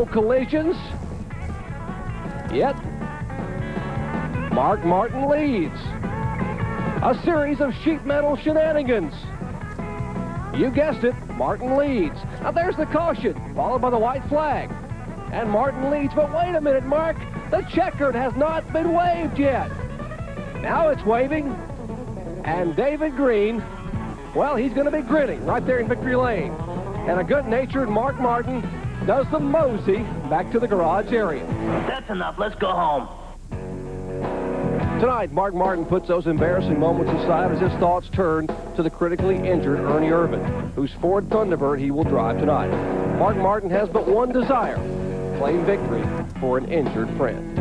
collisions. Yet, Mark Martin leads. A series of sheet metal shenanigans. You guessed it, Martin leads. Now there's the caution, followed by the white flag. And Martin leads, but wait a minute, Mark. The checkered has not been waved yet. Now it's waving. And David Green, well, he's going to be grinning right there in victory lane. And a good-natured Mark Martin does the mosey back to the garage area. That's enough. Let's go home. Tonight, Mark Martin puts those embarrassing moments aside as his thoughts turn to the critically injured Ernie Irvan, whose Ford Thunderbird he will drive tonight. Mark Martin has but one desire: claim victory for an injured friend.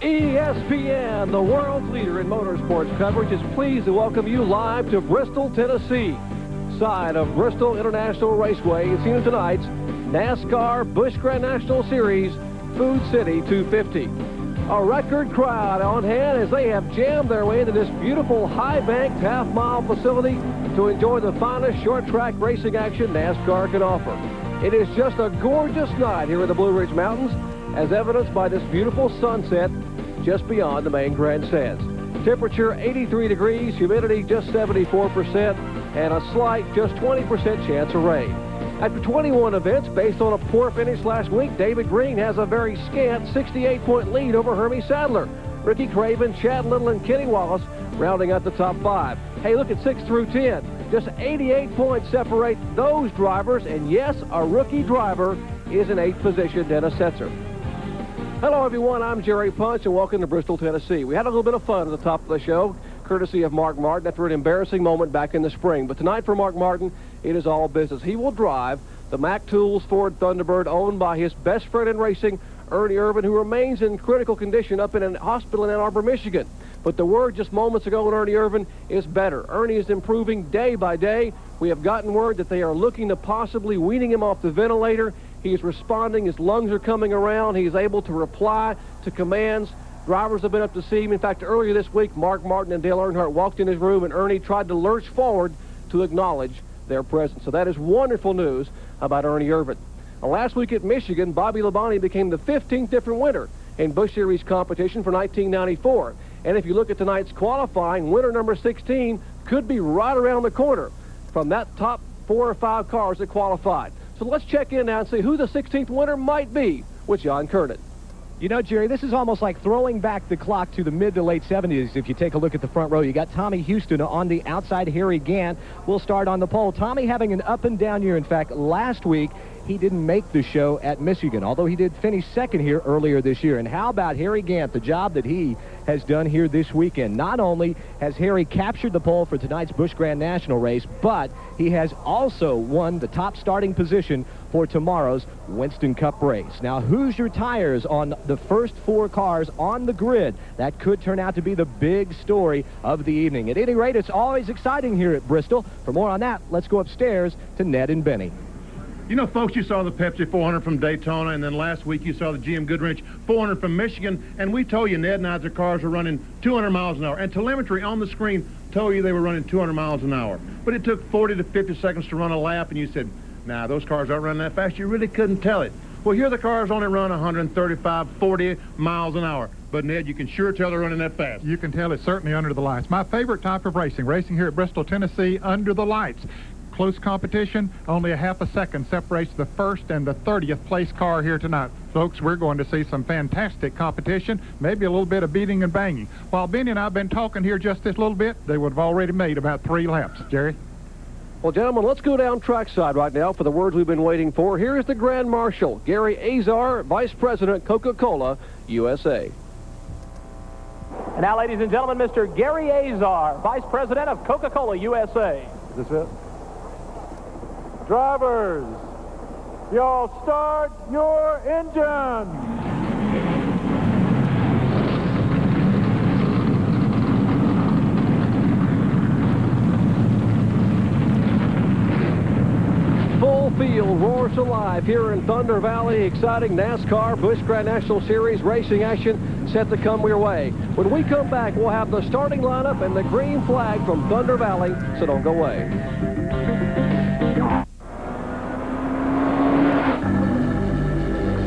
ESPN, the world's leader in motorsports coverage, is pleased to welcome you live to Bristol, Tennessee, side of Bristol International Raceway. It's seen tonight's NASCAR Busch Grand National Series Food City 250. A record crowd on hand as they have jammed their way into this beautiful high-banked half-mile facility to enjoy the finest short-track racing action NASCAR can offer. It is just a gorgeous night here in the Blue Ridge Mountains, as evidenced by this beautiful sunset just beyond the main grandstands. Temperature 83 degrees, humidity just 74%, and a slight just 20% chance of rain. After 21 events, based on a poor finish last week, David Green has a very scant 68-point lead over Hermie Sadler. Ricky Craven, Chad Little, and Kenny Wallace rounding out the top 5. Hey, look at 6 through 10. Just 88 points separate those drivers, and yes, a rookie driver is in 8th position, Dennis Setzer. Hello, everyone. I'm Jerry Punch, and welcome to Bristol, Tennessee. We had a little bit of fun at the top of the show, courtesy of Mark Martin, after an embarrassing moment back in the spring. But tonight for Mark Martin, it is all business. He will drive the Mack Tools Ford Thunderbird, owned by his best friend in racing, Ernie Irvan, who remains in critical condition up in a hospital in Ann Arbor, Michigan. But the word just moments ago on Ernie Irvan is better. Ernie is improving day by day. We have gotten word that they are looking to possibly weaning him off the ventilator. He is responding. His lungs are coming around. He is able to reply to commands. Drivers have been up to see him. In fact, earlier this week, Mark Martin and Dale Earnhardt walked in his room, and Ernie tried to lurch forward to acknowledge their presence. So that is wonderful news about Ernie Irvan. Now, last week at Michigan, Bobby Labonte became the 15th different winner in Busch Series competition for 1994. And if you look at tonight's qualifying, winner number 16 could be right around the corner from that top 4 or 5 cars that qualified. So let's check in now and see who the 16th winner might be with John Kernan. You know, Jerry, this is almost like throwing back the clock to the mid to late 70s. If you take a look at the front row, you got Tommy Houston on the outside. Harry Gant will start on the pole. Tommy having an up-and-down year. In fact, last week, he didn't make the show at Michigan, although he did finish second here earlier this year. And how about Harry Gant, the job that he has done here this weekend? Not only has Harry captured the pole for tonight's Busch Grand National race, but he has also won the top starting position for tomorrow's Winston Cup race. Now, Hoosier tires on the first 4 cars on the grid. That could turn out to be the big story of the evening. At any rate, it's always exciting here at Bristol. For more on that, let's go upstairs to Ned and Benny. You know, folks, you saw the Pepsi 400 from Daytona, and then last week you saw the GM Goodwrench 400 from Michigan, and we told you, Ned and I, their cars were running 200 miles an hour, and telemetry on the screen told you they were running 200 miles an hour. But it took 40 to 50 seconds to run a lap, and you said, nah, those cars aren't running that fast. You really couldn't tell it. Well, here the cars only run 135, 40 miles an hour. But, Ned, you can sure tell they're running that fast. You can tell it's certainly under the lights. My favorite type of racing here at Bristol, Tennessee, under the lights. Close competition, only a half a second separates the first and the 30th place car here tonight. Folks, we're going to see some fantastic competition, maybe a little bit of beating and banging. While Benny and I have been talking here just this little bit, they would have already made about 3 laps. Jerry? Well, gentlemen, let's go down trackside right now for the words we've been waiting for. Here is the Grand Marshal, Gary Azar, Vice President, Coca-Cola, USA. And now, ladies and gentlemen, Mr. Gary Azar, Vice President of Coca-Cola, USA. Is this it? Drivers, y'all start your engine. field roars alive here in Thunder Valley. Exciting NASCAR Busch Grand National Series racing action set to come your way. When we come back, we'll have the starting lineup and the green flag from Thunder Valley, so don't go away.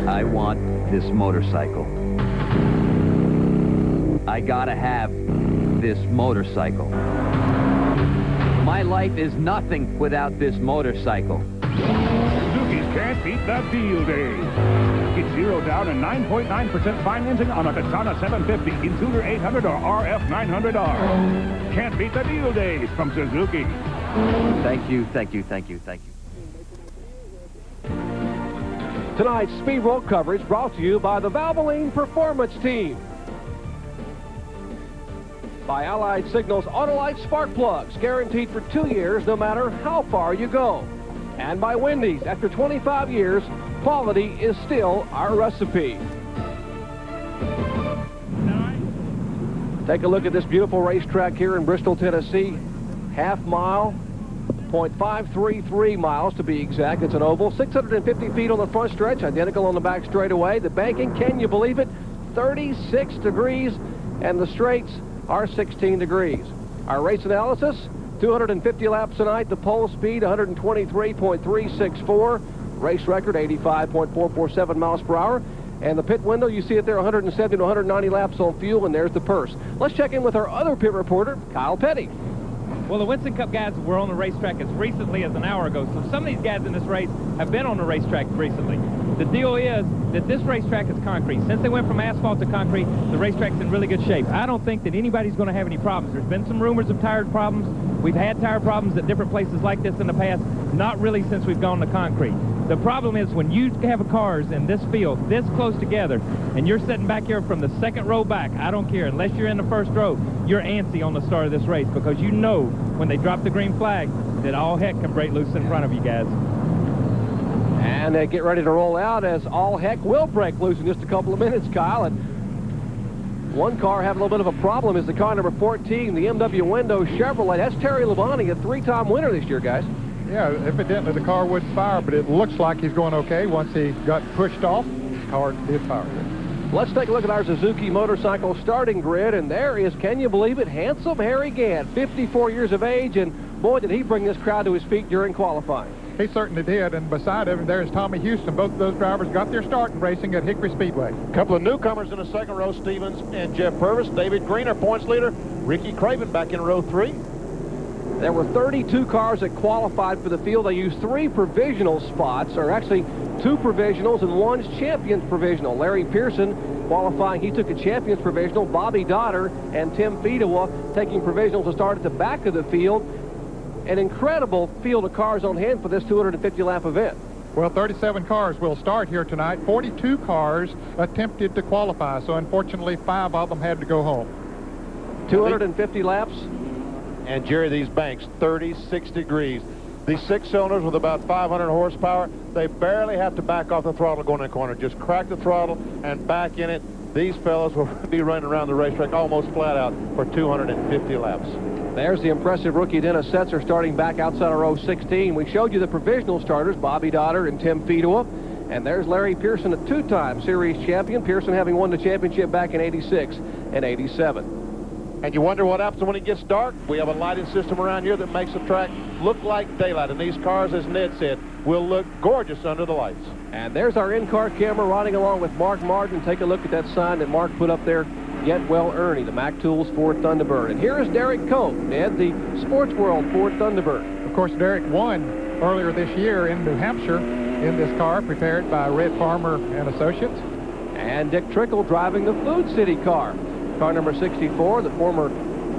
I want this motorcycle. I gotta have this motorcycle. My life is nothing without this motorcycle. Suzuki's can't beat the deal day. Get 0 down and 9.9% financing on a Katana 750, Intruder 800, or RF 900R. Can't beat the deal days from Suzuki. Thank you, thank you, thank you, thank you. Tonight's Speed World coverage brought to you by the Valvoline Performance Team. By Allied Signals Autolite Spark Plugs, guaranteed for 2 years no matter how far you go. And by Wendy's, after 25 years, quality is still our recipe. Take a look at this beautiful racetrack here in Bristol, Tennessee. Half mile, 0.533 miles to be exact. It's an oval, 650 feet on the front stretch, identical on the back straightaway. The banking, can you believe it? 36 degrees, and the straights are 16 degrees. Our race analysis, 250 laps tonight. The pole speed, 123.364. Race record, 85.447 miles per hour. And the pit window, you see it there, 170 to 190 laps on fuel, and there's the purse. Let's check in with our other pit reporter, Kyle Petty. Well, the Winston Cup guys were on the racetrack as recently as an hour ago, so some of these guys in this race have been on the racetrack recently. The deal is that this racetrack is concrete. Since they went from asphalt to concrete, the racetrack's in really good shape. I don't think that anybody's going to have any problems. There's been some rumors of tire problems. We've had tire problems at different places like this in the past, not really since we've gone to concrete. The problem is when you have cars in this field this close together and you're sitting back here from the second row back, I don't care, unless you're in the first row, you're antsy on the start of this race because you know when they drop the green flag that all heck can break loose in front of you guys. And they get ready to roll out as all heck will break loose in just a couple of minutes, Kyle. And one car having a little bit of a problem is the car number 14, the MW Window Chevrolet. That's Terry Labonte, a 3-time winner this year, guys. Yeah, evidently the car wouldn't fire, but it looks like he's going okay. Once he got pushed off, the car did fire. Let's take a look at our Suzuki motorcycle starting grid, and there is, can you believe it, handsome Harry Gant, 54 years of age, and boy, did he bring this crowd to his feet during qualifying. He certainly did, and beside him, there's Tommy Houston. Both of those drivers got their start in racing at Hickory Speedway. A couple of newcomers in the second row, Stevens and Jeff Purvis. David Green, our points leader. Ricky Craven back in row 3. There were 32 cars that qualified for the field. They used 3 provisional spots, or actually 2 provisionals and 1 champion's provisional. Larry Pearson qualifying, he took a champion's provisional. Bobby Dotter and Tim Fedewa taking provisionals to start at the back of the field. An incredible field of cars on hand for this 250-lap event. Well, 37 cars will start here tonight. 42 cars attempted to qualify, so unfortunately 5 of them had to go home. 250 laps. And Jerry, these banks, 36 degrees. These 6 cylinders with about 500 horsepower, they barely have to back off the throttle going in the corner. Just crack the throttle and back in it. These fellows will be running around the racetrack almost flat out for 250 laps. There's the impressive rookie Dennis Setzer starting back outside of row 16. We showed you the provisional starters, Bobby Dotter and Tim Fedewa. And there's Larry Pearson, a 2-time series champion. Pearson having won the championship back in 86 and 87. And you wonder what happens when it gets dark? We have a lighting system around here that makes the track look like daylight. And these cars, as Ned said, will look gorgeous under the lights. And there's our in-car camera riding along with Mark Martin. Take a look at that sign that Mark put up there. Get well, Ernie, the Mack Tools Ford Thunderbird. And here is Derek Cope, Ned, the Sports World Ford Thunderbird. Of course, Derek won earlier this year in New Hampshire in this car prepared by Red Farmer and Associates. And Dick Trickle driving the Food City car. Car number 64, the former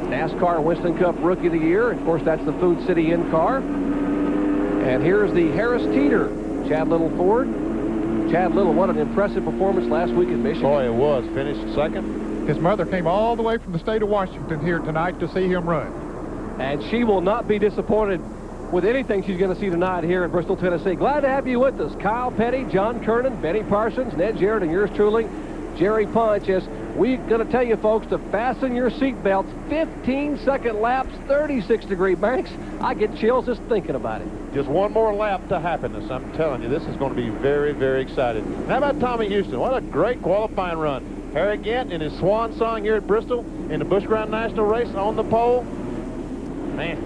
NASCAR Winston Cup Rookie of the Year. Of course, that's the Food City in car. And here's the Harris Teeter, Chad Little Ford. Chad Little, what an impressive performance last week in Michigan. Boy, it was. Finished second. His mother came all the way from the state of Washington here tonight to see him run. And she will not be disappointed with anything she's going to see tonight here in Bristol, Tennessee. Glad to have you with us. Kyle Petty, John Kernan, Benny Parsons, Ned Jarrett, and yours truly, Jerry Punch, as We're going to tell you, folks, to fasten your seatbelts. 15-second laps, 36-degree banks. I get chills just thinking about it. Just one more lap to happiness. I'm telling you, this is going to be very, very exciting. How about Tommy Houston? What a great qualifying run. Harry Gant in his swan song here at Bristol in the Busch Grand National race on the pole. Man.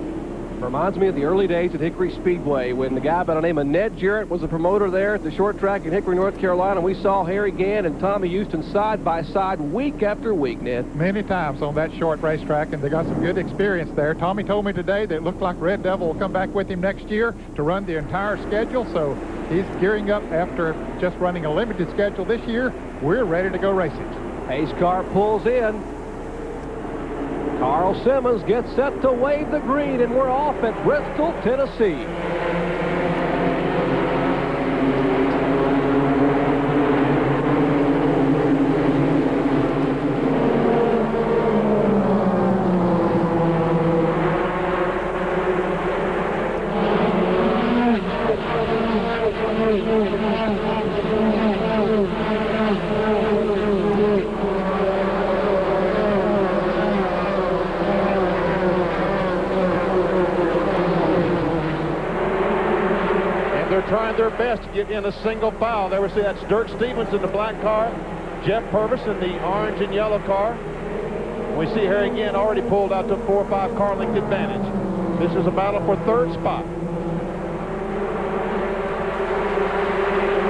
Reminds me of the early days at Hickory Speedway when the guy by the name of Ned Jarrett was a promoter there at the short track in Hickory, North Carolina. We saw Harry Gant and Tommy Houston side by side week after week, Ned. Many times on that short racetrack, and they got some good experience there. Tommy told me today that it looked like Red Devil will come back with him next year to run the entire schedule, so he's gearing up after just running a limited schedule this year. We're ready to go racing. Pace car pulls in. Carl Simmons gets set to wave the green, and we're off at Bristol, Tennessee. Trying their best to get in a single file. There we see that's Dirk Stevens in the black car, Jeff Purvis in the orange and yellow car. We see Harry again already pulled out to 4 or 5 car length advantage. This is a battle for third spot.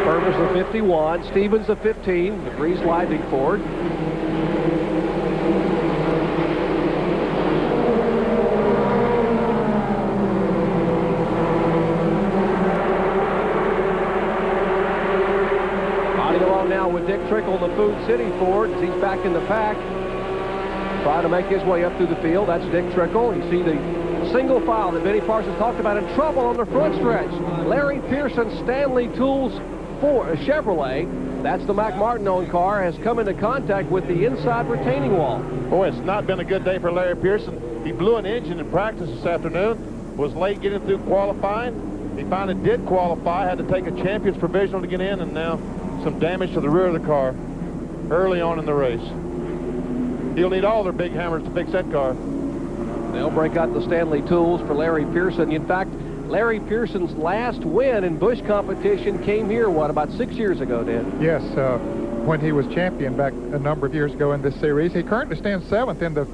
Purvis of 51, Stevens of 15, the Breeze Lively Ford. With Dick Trickle, the Food City Ford, as he's back in the pack, trying to make his way up through the field. That's Dick Trickle. You see the single file that Benny Parsons talked about in trouble on the front stretch. Larry Pearson, Stanley Tools Chevrolet, that's the Mac Martin-owned car, has come into contact with the inside retaining wall. Boy, it's not been a good day for Larry Pearson. He blew an engine in practice this afternoon, was late getting through qualifying. He finally did qualify, had to take a champion's provisional to get in, and now some damage to the rear of the car early on in the race. He'll need all their big hammers to fix that car. They'll break out the Stanley Tools for Larry Pearson. In fact, Larry Pearson's last win in Busch competition came here, what, about 6 years ago, Dan? Yes, when he was champion back a number of years ago in this series. He currently stands 7th in the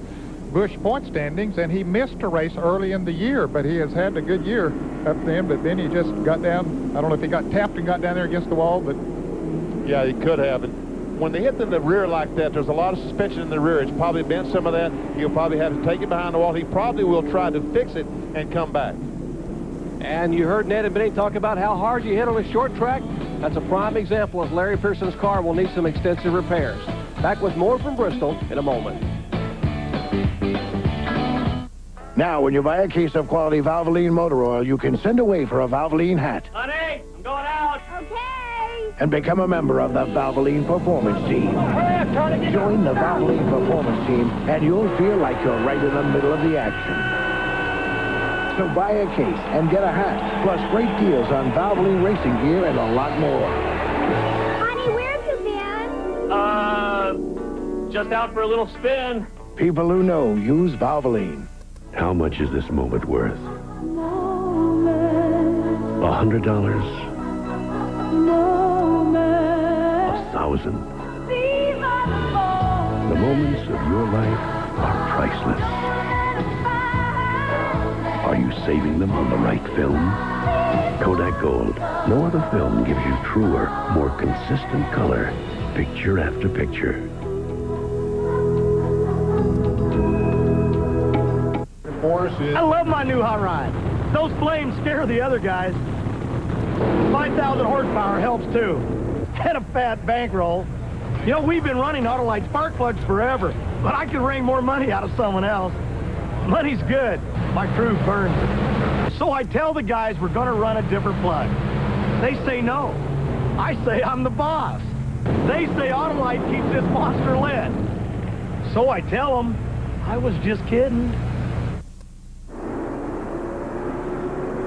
Busch point standings, and he missed a race early in the year, but he has had a good year up then. But then he just got down, I don't know if he got tapped and got down there against the wall, but yeah, he could have. And when they hit in the rear like that, there's a lot of suspension in the rear. It's probably bent some of that. He'll probably have to take it behind the wall. He probably will try to fix it and come back. And you heard Ned and Benny talk about how hard you hit on a short track. That's a prime example of Larry Pearson's car will need some extensive repairs. Back with more from Bristol in a moment. Now, when you buy a case of quality Valvoline motor oil, you can send away for a Valvoline hat. Honey, I'm going out. Okay. And become a member of the Valvoline Performance Team. Join the Valvoline Performance Team, and you'll feel like you're right in the middle of the action. So buy a case and get a hat, plus great deals on Valvoline racing gear and a lot more. Honey, where have you been? Just out for a little spin. People who know use Valvoline. How much is this moment worth? $100? 1,000? The moments of your life are priceless. Are you saving them on the right film? Kodak Gold. No other film gives you truer, more consistent color, picture after picture. I love my new hot rod. Those flames scare the other guys. 5,000 horsepower helps too. And a fat bankroll. You know, we've been running Autolite spark plugs forever, but I can wring more money out of someone else. Money's good. My crew burns it. So I tell the guys we're going to run a different plug. They say no. I say I'm the boss. They say Autolite keeps this monster lit. So I tell them I was just kidding.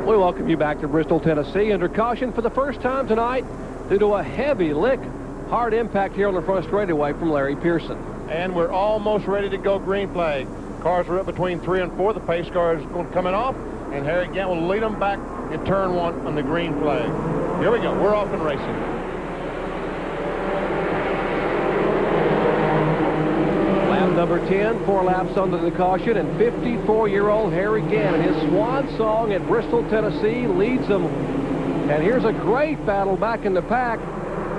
We welcome you back to Bristol, Tennessee. Under caution for the first time tonight due to a heavy lick, hard impact here on the front straightaway from Larry Pearson. and we're almost ready to go green flag. Cars are up between 3 and 4. The pace car is coming off, and Harry Gant will lead them back in turn 1 on the green flag. Here we go. We're off and racing. Lap number 10, 4 laps under the caution, and 54-year-old Harry Gant in his swan song at Bristol, Tennessee, leads them. And here's a great battle back in the pack.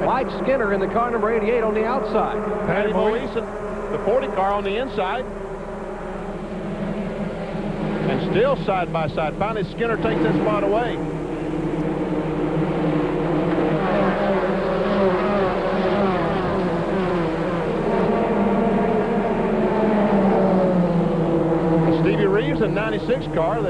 Mike Skinner in the car number 88 on the outside. Patty Moise, the 40 car on the inside. And still side by side. Finally, Skinner takes that spot away. Stevie Reeves, a 96 car.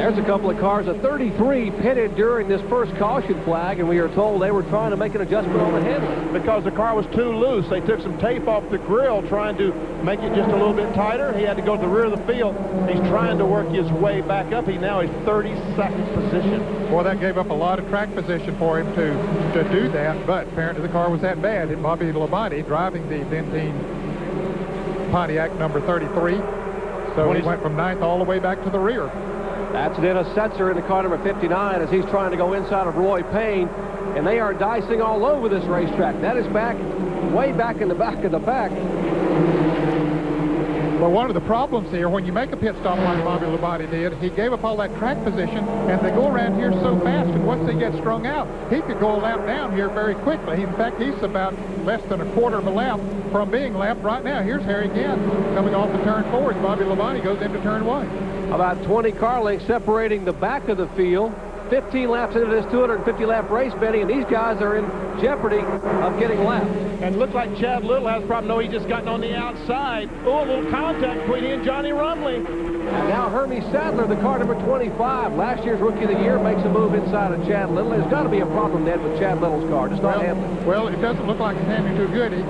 There's a couple of cars. A 33 pitted during this first caution flag, and we are told they were trying to make an adjustment on the handle. Because the car was too loose. They took some tape off the grill trying to make it just a little bit tighter. He had to go to the rear of the field. He's trying to work his way back up. He now is 32nd position. Boy, that gave up a lot of track position for him to do that, but apparently the car was that bad. And Bobby Labonte driving the Ventine Pontiac number 33. So he went from 9th all the way back to the rear. That's Dennis Setzer in the car number 59 as he's trying to go inside of Roy Payne, and they are dicing all over this racetrack. That is back, way back in the back of the pack. Well, one of the problems here, when you make a pit stop like Bobby Labonte did, he gave up all that track position, and they go around here so fast, and once they get strung out, he could go a lap down here very quickly. In fact, he's about less than a quarter of a lap from being lapped right now. Here's Harry Gant coming off the turn 4 as Bobby Labonte goes into turn 1. About 20 car lengths separating the back of the field. 15 laps into this 250-lap race, Benny, and these guys are in jeopardy of getting lapped. And looks like Chad Little has a problem. No, he just gotten on the outside. Oh, a little contact between he and Johnny Rumley. And now Hermie Sadler, the car number 25, last year's Rookie of the Year, makes a move inside of Chad Little. There's got to be a problem, Ned, with Chad Little's car. Just not handling. Well, it doesn't look like it's handling too good. He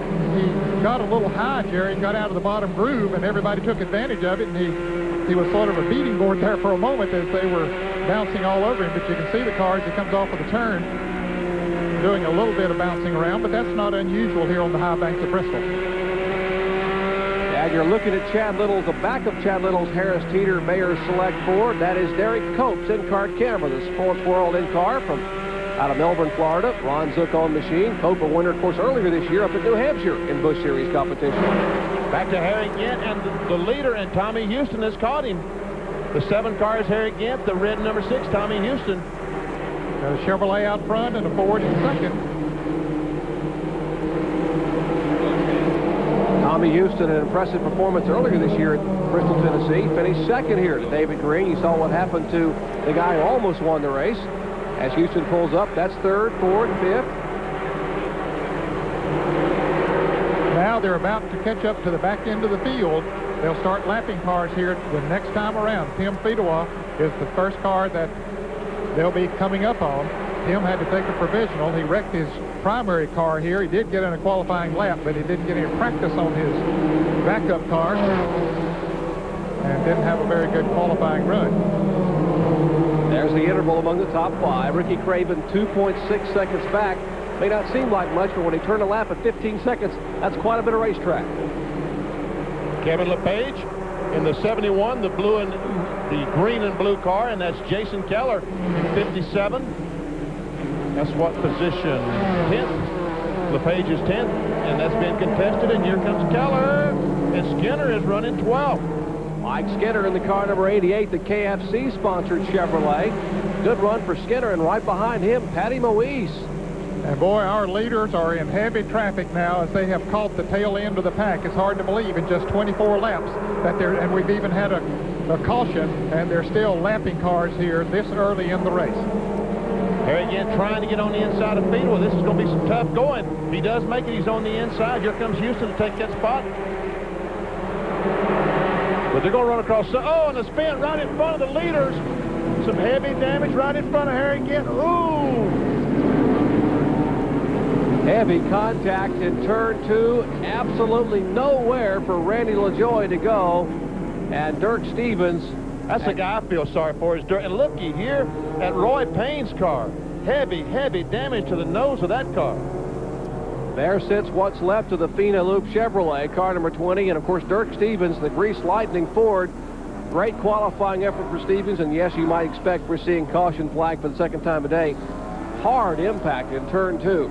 got a little high, Jerry, and got out of the bottom groove, and everybody took advantage of it, and he was sort of a beating board there for a moment as they were bouncing all over him. But you can see the car as he comes off of the turn doing a little bit of bouncing around, but that's not unusual here on the high banks of Bristol. And you're looking at Chad Little's, the back of Chad Little's Harris Teeter Mayor Select Ford. That is Derek Cope's in-car camera, the Sports World in-car from out of Melbourne, Florida. Ron Zook on machine. Cope a winner, of course, earlier this year up at New Hampshire in Busch Series competition. Back to Harry Gant, and the leader, and Tommy Houston has caught him. The 7 car is Harry Gant, the red number 6, Tommy Houston. Got a Chevrolet out front and a Ford in second. Tommy Houston, an impressive performance earlier this year at Bristol, Tennessee. Finished second here to David Green. You saw what happened to the guy who almost won the race. As Houston pulls up, that's 3rd, 4th, 5th. Now they're about to catch up to the back end of the field. They'll start lapping cars here the next time around. Tim Fedewa is the first car that they'll be coming up on. Tim had to take a provisional. He wrecked his primary car here. He did get in a qualifying lap, but he didn't get any practice on his backup car and didn't have a very good qualifying run. There's the interval among the top 5. Ricky Craven 2.6 seconds back. May not seem like much, but when he turned a lap at 15 seconds, that's quite a bit of racetrack. Kevin LePage in the 71, the blue and the green and blue car, and that's Jason Keller in 57. That's what position? 10th. LePage is 10th, and that's been contested, and here comes Keller, and Skinner is running 12th. Mike Skinner in the car number 88, the KFC-sponsored Chevrolet. Good run for Skinner, and right behind him, Patty Moise. And boy, our leaders are in heavy traffic now as they have caught the tail end of the pack. It's hard to believe in just 24 laps that they're, and we've even had a caution, and they're still lapping cars here this early in the race. Harry Gant trying to get on the inside of Fedewa. This is going to be some tough going. If he does make it, he's on the inside. Here comes Houston to take that spot. But they're going to run across. Oh, and a spin right in front of the leaders. Some heavy damage right in front of Harry Gant. Ooh! Heavy contact in turn 2. Absolutely nowhere for Randy LaJoie to go. And Dirk Stevens. That's the guy I feel sorry for is Dirk. And looky here at Roy Payne's car. Heavy, heavy damage to the nose of that car. There sits what's left of the Fina Loop Chevrolet, car number 20, and of course Dirk Stevens, the Grease Lightning Ford. Great qualifying effort for Stevens, and yes, you might expect we're seeing caution flag for the second time today. Hard impact in turn 2.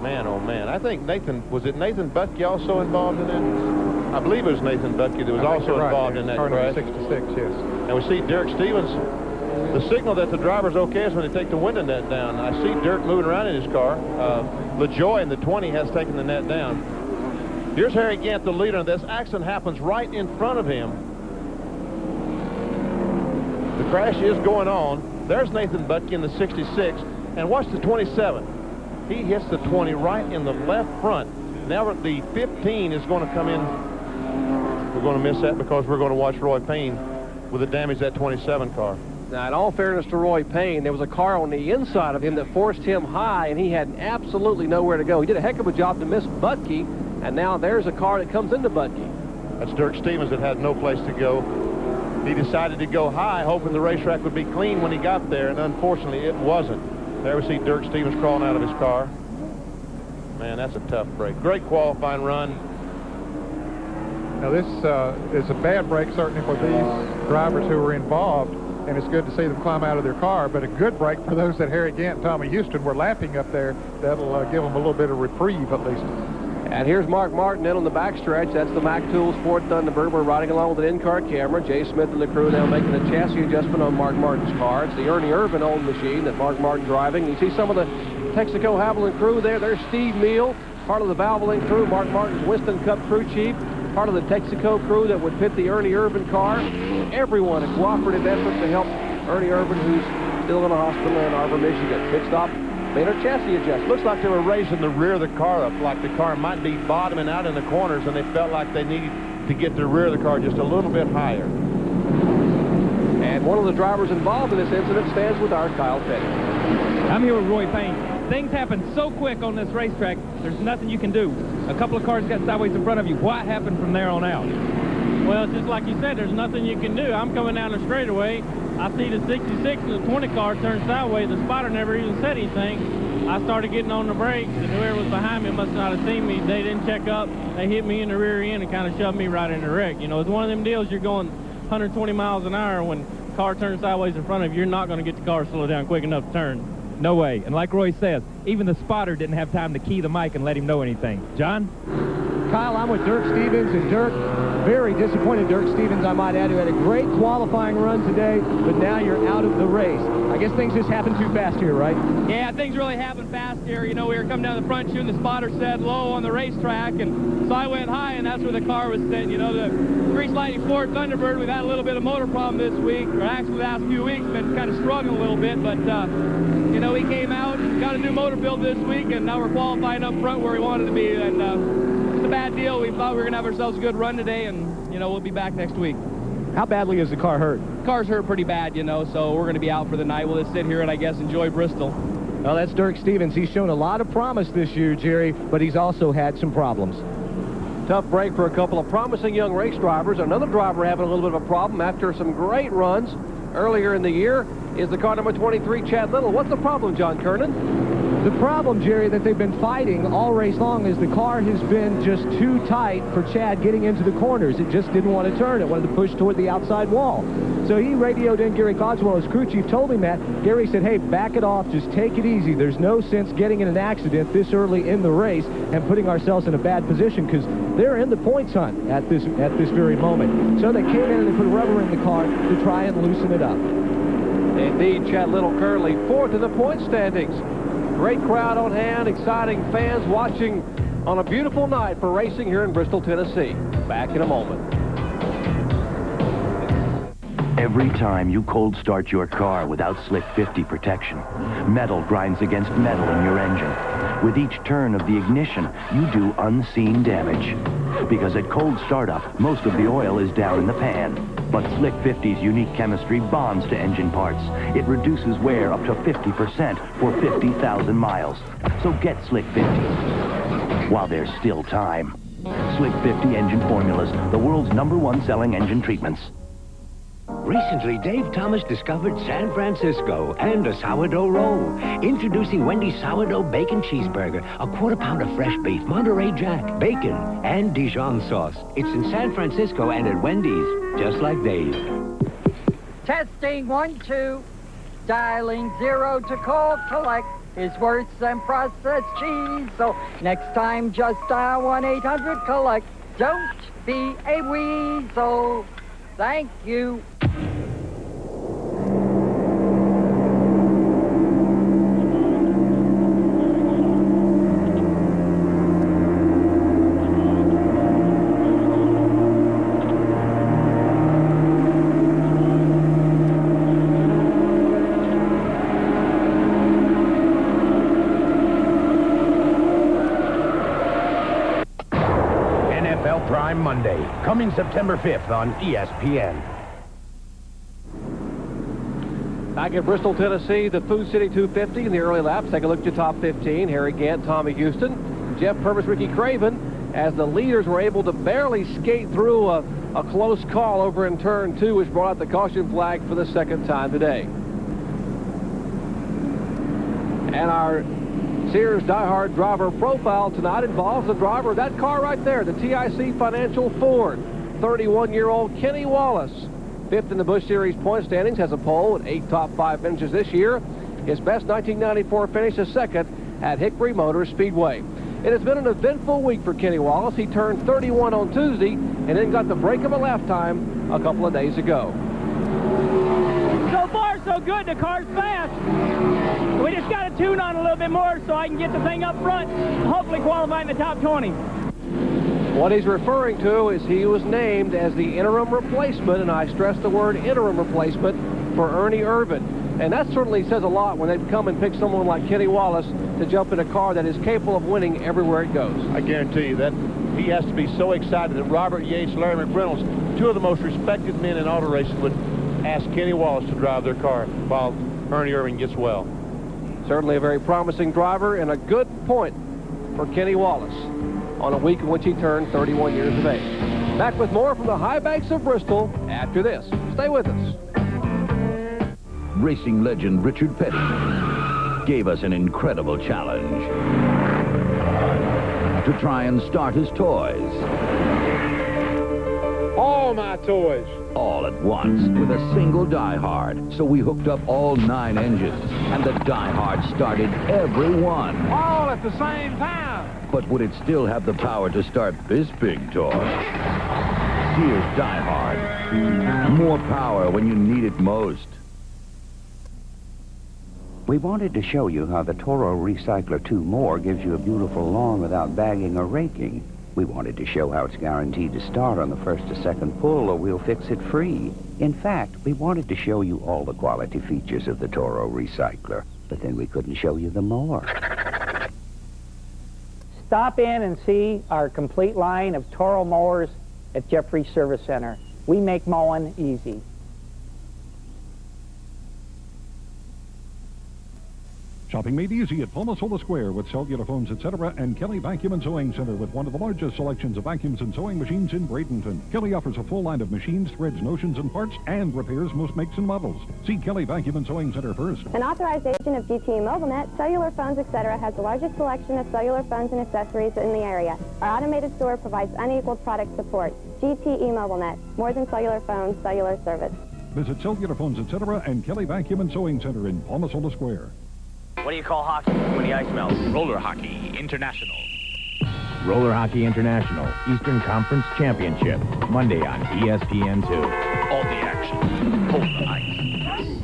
Man, oh man, I think was it Nathan Butke also involved in that? I believe it was Nathan Butke that was also involved in that crash. 66, yes. And we see Dirk Stevens. The signal that the driver's okay is when they take the window net down. I see Dirk moving around in his car. LaJoy in the 20 has taken the net down. Here's Harry Gant, the leader, and this accident happens right in front of him. The crash is going on. There's Nathan Butke in the 66, and watch the 27. He hits the 20 right in the left front. Now the 15 is going to come in. We're going to miss that because we're going to watch Roy Payne with the damage that 27 car. Now, in all fairness to Roy Payne, there was a car on the inside of him that forced him high, and he had absolutely nowhere to go. He did a heck of a job to miss Butke, and now there's a car that comes into Butke. That's Dirk Stevens that had no place to go. He decided to go high, hoping the racetrack would be clean when he got there, and unfortunately it wasn't. There we see Dirk Stevens crawling out of his car. Man, that's a tough break. Great qualifying run. Now this is a bad break certainly for these drivers who were involved, and it's good to see them climb out of their car, but a good break for those that Harry Gant and Tommy Houston were lapping up there. That'll give them a little bit of reprieve at least. And here's Mark Martin in on the backstretch. That's the Mac Tools Ford Thunderbird. We're riding along with an in-car camera. Jay Smith and the crew now making a chassis adjustment on Mark Martin's car. It's the Ernie Irvin old machine that Mark Martin driving. You see some of the Texaco Haviland crew there. There's Steve Neal, part of the Valvoline crew. Mark Martin's Winston Cup crew chief, part of the Texaco crew that would pit the Ernie Irvin car. Everyone, a cooperative effort to help Ernie Irvin, who's still in a hospital in Ann Arbor, Michigan. Pit stop. Made a chassis adjustment. Looks like they were raising the rear of the car up, like the car might be bottoming out in the corners, and they felt like they needed to get the rear of the car just a little bit higher. And one of the drivers involved in this incident stands with our Kyle Petty. I'm here with Roy Payne. Things happen so quick on this racetrack, there's nothing you can do. A couple of cars got sideways in front of you. What happened from there on out? Well, just like you said, there's nothing you can do. I'm coming down the straightaway. I see the 66 and the 20 car turn sideways. The spotter never even said anything. I started getting on the brakes, and whoever was behind me must not have seen me. They didn't check up. They hit me in the rear end and kind of shoved me right in the wreck. You know, it's one of them deals. You're going 120 miles an hour. When the car turns sideways in front of you, you're not going to get the car slow down quick enough to turn. No way. And like Roy says, even the spotter didn't have time to key the mic and let him know anything. John? Kyle, I'm with Dirk Stevens, and Dirk, very disappointed Dirk Stevens, I might add, who had a great qualifying run today, but now you're out of the race. I guess things just happened too fast here, right? Yeah, things really happened fast here. You know, we were coming down the front chute, and the spotter said low on the racetrack, and so I went high, and that's where the car was sitting. You know, the Grease Lightning Ford Thunderbird, we've had a little bit of motor problem this week, or actually the last few weeks, been kind of struggling a little bit, but, you know, we came out, got a new motor build this week, and now we're qualifying up front where we wanted to be, and it's a bad deal. We thought we were going to have ourselves a good run today, and, you know, we'll be back next week. How badly is the car hurt? The car's hurt pretty bad, you know, so we're going to be out for the night. We'll just sit here and, I guess, enjoy Bristol. Well, that's Dirk Stevens. He's shown a lot of promise this year, Jerry, but he's also had some problems. Tough break for a couple of promising young race drivers. Another driver having a little bit of a problem after some great runs earlier in the year is the car number 23, Chad Little. What's the problem, John Kernan? The problem, Jerry, that they've been fighting all race long is the car has been just too tight for Chad getting into the corners. It just didn't want to turn. It wanted to push toward the outside wall. So he radioed in Gary Cogswell, his crew chief, told him that. Gary said, hey, back it off. Just take it easy. There's no sense getting in an accident this early in the race and putting ourselves in a bad position because they're in the points hunt at this very moment. So they came in and they put rubber in the car to try and loosen it up. Indeed, Chad Little currently fourth in the point standings. Great crowd on hand, exciting fans watching on a beautiful night for racing here in Bristol, Tennessee. Back in a moment. Every time you cold start your car without Slick 50 protection, metal grinds against metal in your engine. With each turn of the ignition, you do unseen damage. Because at cold startup, most of the oil is down in the pan. But Slick 50's unique chemistry bonds to engine parts. It reduces wear up to 50% for 50,000 miles. So get Slick 50 while there's still time. Slick 50 engine formulas, the world's #1 selling engine treatments. Recently, Dave Thomas discovered San Francisco and a sourdough roll. Introducing Wendy's Sourdough Bacon Cheeseburger, a quarter-pound of fresh beef, Monterey Jack, bacon, and Dijon sauce. It's in San Francisco and at Wendy's, just like Dave. Testing 1, 2. Dialing 0 to call collect is worse than processed cheese. So next time, just dial 1-800-COLLECT. Don't be a weasel. Thank you. NFL Prime Monday, coming September 5th on ESPN. Back at Bristol, Tennessee, the Food City 250 in the early laps. Take a look at your top 15. Harry Gant, Tommy Houston, Jeff Purvis, Ricky Craven, as the leaders were able to barely skate through a close call over in turn 2, which brought out the caution flag for the second time today. And our Sears Die-Hard driver profile tonight involves the driver of that car right there, the TIC Financial Ford, 31-year-old Kenny Wallace. Fifth in the Busch Series point standings, has a pole with 8 top 5 finishes this year. His best 1994 finish is second at Hickory Motor Speedway. It has been an eventful week for Kenny Wallace. He turned 31 on Tuesday and then got the break of a lifetime a couple of days ago. So far, so good. The car's fast. We just got to tune on a little bit more so I can get the thing up front and hopefully qualify in the top 20. What he's referring to is he was named as the interim replacement, and I stress the word interim replacement, for Ernie Irvan. And that certainly says a lot when they come and pick someone like Kenny Wallace to jump in a car that is capable of winning everywhere it goes. I guarantee you that he has to be so excited that Robert Yates, Larry McReynolds, two of the most respected men in auto racing, would ask Kenny Wallace to drive their car while Ernie Irvan gets well. Certainly a very promising driver and a good point for Kenny Wallace on a week in which he turned 31 years of age. Back with more from the high banks of Bristol after this. Stay with us. Racing legend Richard Petty gave us an incredible challenge to try and start his toys. All my toys. All at once with a single Die-Hard. So we hooked up all 9 engines, and the Die-Hard started every one. All at the same time. But would it still have the power to start this big toy? Sears Die-Hard. More power when you need it most. We wanted to show you how the Toro Recycler 2 More gives you a beautiful lawn without bagging or raking. We wanted to show how it's guaranteed to start on the first or second pull, or we'll fix it free. In fact, we wanted to show you all the quality features of the Toro Recycler, but then we couldn't show you the more. Stop in and see our complete line of Toro mowers at Jeffrey Service Center. We make mowing easy. Shopping made easy at Palmasola Square with cellular phones, etc., and Kelly Vacuum and Sewing Center with one of the largest selections of vacuums and sewing machines in Bradenton. Kelly offers a full line of machines, threads, notions, and parts, and repairs most makes and models. See Kelly Vacuum and Sewing Center first. An authorized agent of GTE MobileNet, cellular phones, etc., has the largest selection of cellular phones and accessories in the area. Our automated store provides unequaled product support. GTE MobileNet, more than cellular phones, cellular service. Visit cellular phones, etc., and Kelly Vacuum and Sewing Center in Palmasola Square. What do you call hockey when the ice melts? Roller Hockey International. Roller Hockey International, Eastern Conference Championship, Monday on ESPN2. All the action, hold the ice.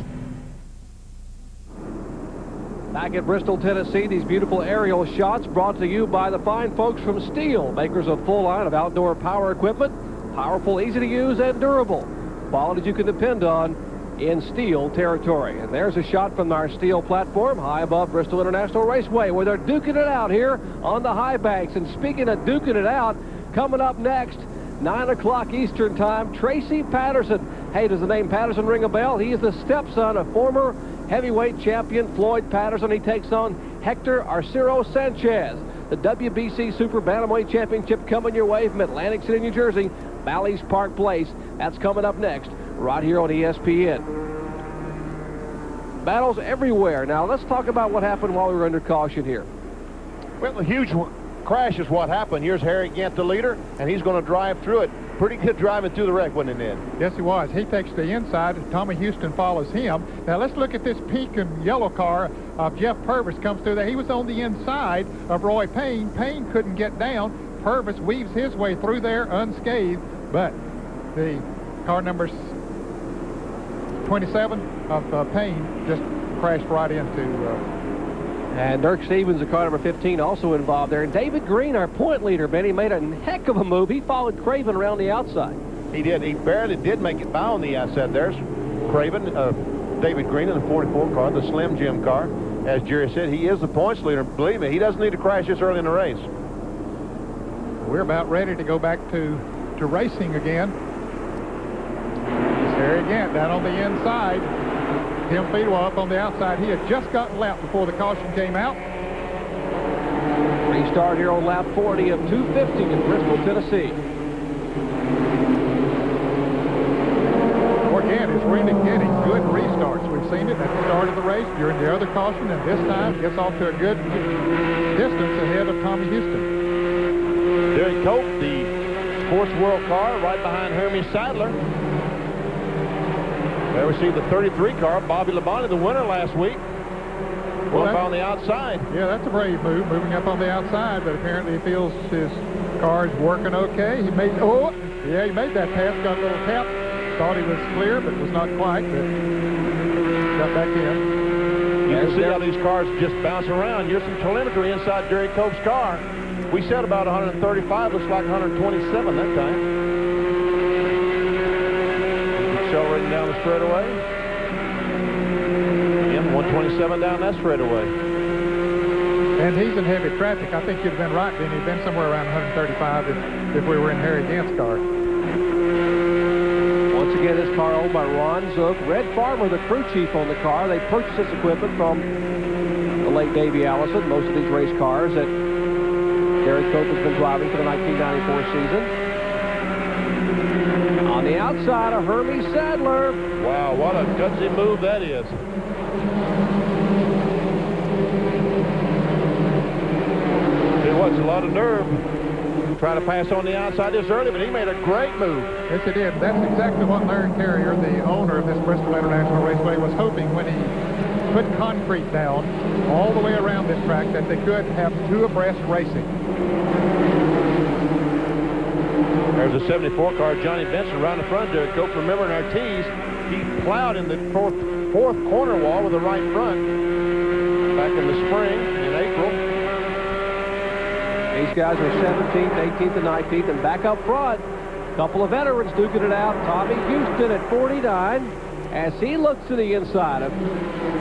Back at Bristol, Tennessee, these beautiful aerial shots brought to you by the fine folks from Steel, makers of full line of outdoor power equipment, powerful, easy to use, and durable. Qualities you can depend on in Steel territory. And there's a shot from our Steel platform high above Bristol International Raceway, where they're duking it out here on the high banks. And speaking of duking it out, coming up next, 9 o'clock Eastern time, Tracy Patterson. Hey, does the name Patterson ring a bell? He is the stepson of former heavyweight champion Floyd Patterson. He takes on Hector Arcero Sanchez. The WBC Super Bantamweight Championship coming your way from Atlantic City, New Jersey, Bally's Park Place. That's coming up next, right here on ESPN. Battles everywhere. Now, let's talk about what happened while we were under caution here. Well, a huge crash is what happened. Here's Harry Gant, the leader, and he's going to drive through it. Pretty good driving through the wreck, wasn't it, Ned? Yes, he was. He takes the inside, and Tommy Houston follows him. Now, let's look at this pink and yellow car of Jeff Purvis comes through there. He was on the inside of Roy Payne. Payne couldn't get down. Purvis weaves his way through there unscathed, but the car number 27 of Payne just crashed right into... And Dirk Stevens, the car number 15, also involved there. And David Green, our point leader, Benny, made a heck of a move. He followed Craven around the outside. He did. He barely did make it by on the outside. There's Craven, David Green in the 44 car, the Slim Jim car. As Jerry said, he is the points leader. Believe me, he doesn't need to crash this early in the race. We're about ready to go back to racing again. It's Harry Gant down on the inside. Tim Feedwell up on the outside. He had just gotten lapped before the caution came out. Restart here on lap 40 of 250 in Bristol, Tennessee. Again, is really getting good restarts. We've seen it at the start of the race, during the other caution, and this time gets off to a good distance ahead of Tommy Houston. Derek Cope, the Sports World car, right behind Hermie Sadler. There we see the 33 car, Bobby Labonte, the winner last week. Well, up on the outside. Yeah, that's a brave move, moving up on the outside, but apparently he feels his car is working okay. He made that pass, got a little tap. Thought he was clear, but was not quite, but got back in. You can see how these cars just bounce around. Here's some telemetry inside Derek Cope's car. We said about 135, looks like 127 that time. Accelerating down the straightaway. Again, 127 down that straightaway. And he's in heavy traffic. I think you'd have been right, then he'd been somewhere around 135 if we were in Harry Gant's car. Once again, this car owned by Ron Zook. Red Farmer, the crew chief on the car. They purchased this equipment from the late Davey Allison. Most of these race cars that Derek Cope has been driving for the 1994 season. On the outside of Hermie Sadler. Wow, what a gutsy move that is. It was a lot of nerve. Trying to pass on the outside this early, but he made a great move. Yes, he did. That's exactly what Larry Carrier, the owner of this Bristol International Raceway, was hoping when he put concrete down all the way around this track, that they could have two abreast racing. There's a 74 car, Johnny Benson, around the front there. Cope, remember in our tees, he plowed in the fourth corner wall with the right front back in the spring, in April. These guys are 17th, 18th, and 19th, and back up front, a couple of veterans duking it out. Tommy Houston at 49 as he looks to the inside of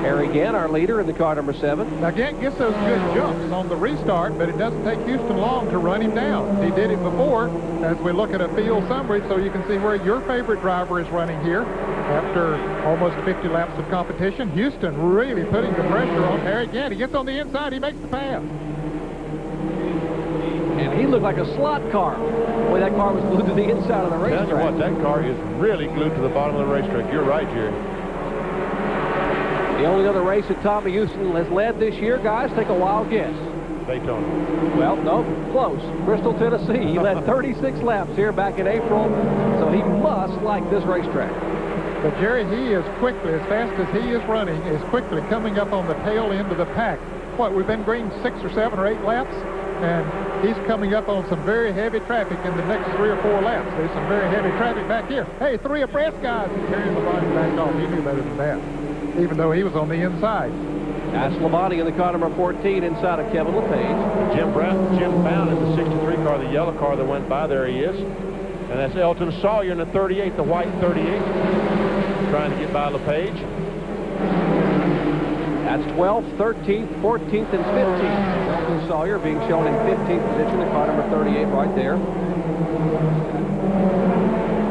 Harry Gant, our leader in the car number 7. Now, Gant gets those good jumps on the restart, but it doesn't take Houston long to run him down. He did it before, as we look at a field summary, so you can see where your favorite driver is running here. After almost 50 laps of competition, Houston really putting the pressure on Harry Gant. He gets on the inside, he makes the pass. And he looked like a slot car. Boy, that car was glued to the inside of the racetrack. Tell you what, that car is really glued to the bottom of the racetrack. You're right, Jerry. The only other race that Tommy Houston has led this year, guys, take a wild guess. Daytona. Well, no, close. Bristol, Tennessee. He led 36 laps here back in April, so he must like this racetrack. But Jerry, he is quickly, as fast as he is running, is quickly coming up on the tail end of the pack. What, we've been green 6 or 7 or 8 laps? And he's coming up on some very heavy traffic in the next 3 or 4 laps. There's some very heavy traffic back here. Hey, 3 abreast guys. Terry Labonte backed off. He knew better than that, even though he was on the inside. That's Labonte in the car number 14 inside of Kevin LePage. Jim Bound in the 63 car, the yellow car that went by. There he is. And that's Elton Sawyer in the 38, the white 38, trying to get by LePage. That's 12th, 13th, 14th, and 15th. Elton Sawyer being shown in 15th position, the car number 38 right there.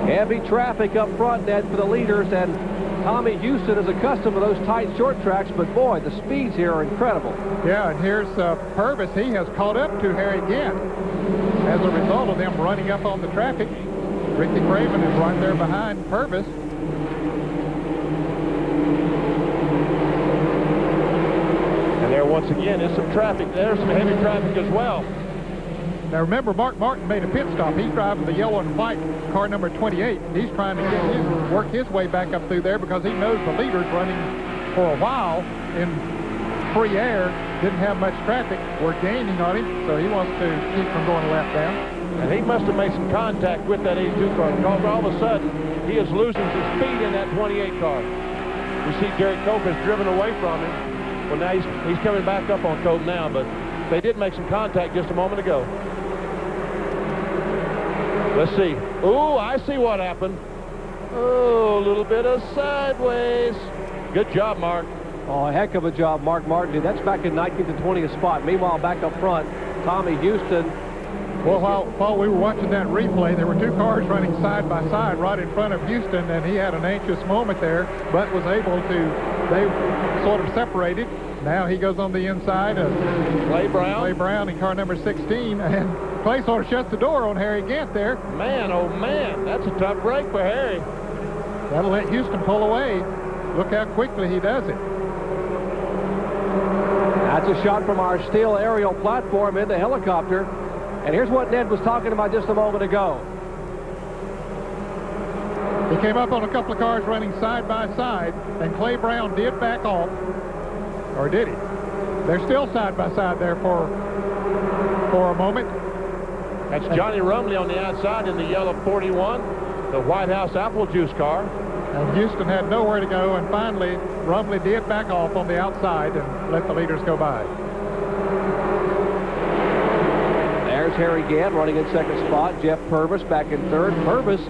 Heavy traffic up front, Ned, for the leaders, and Tommy Houston is accustomed to those tight short tracks, but boy, the speeds here are incredible. Yeah, and here's Purvis. He has caught up to Harry Gant as a result of them running up on the traffic. Ricky Craven is right there behind Purvis. And there once again is some traffic. There's some heavy traffic as well. Now remember, Mark Martin made a pit stop. He's driving the yellow and white car number 28. He's trying to work his way back up through there because he knows the leader's running for a while in free air. Didn't have much traffic. We're gaining on him, so he wants to keep from going left down. And he must have made some contact with that 82 car because all of a sudden he is losing some speed in that 28 car. We see Derek Cope has driven away from him. Well, now he's coming back up on Cope now, but they did make some contact just a moment ago. Let's see. Oh, I see what happened. Oh, a little bit of sideways. Good job, Mark. Oh, a heck of a job Mark Martin did. That's back in 19th and 20th spot. Meanwhile, back up front, Tommy Houston. Well, while we were watching that replay, there were two cars running side by side right in front of Houston, and he had an anxious moment there, but was able to, they sort of separated. Now he goes on the inside of Clay Brown in car number 16, and Clay sort of shuts the door on Harry Gant there. Man, oh man, that's a tough break for Harry. That'll let Houston pull away. Look how quickly he does it. That's a shot from our steel aerial platform in the helicopter. And here's what Ned was talking about just a moment ago. He came up on a couple of cars running side by side, and Clay Brown did back off. Or did he? They're still side by side there for a moment. That's Johnny Rumley on the outside in the yellow 41, the White House apple juice car. And Houston had nowhere to go, and finally Rumley did back off on the outside and let the leaders go by. There's Harry Gant running in second spot. Jeff Purvis back in third. Purvis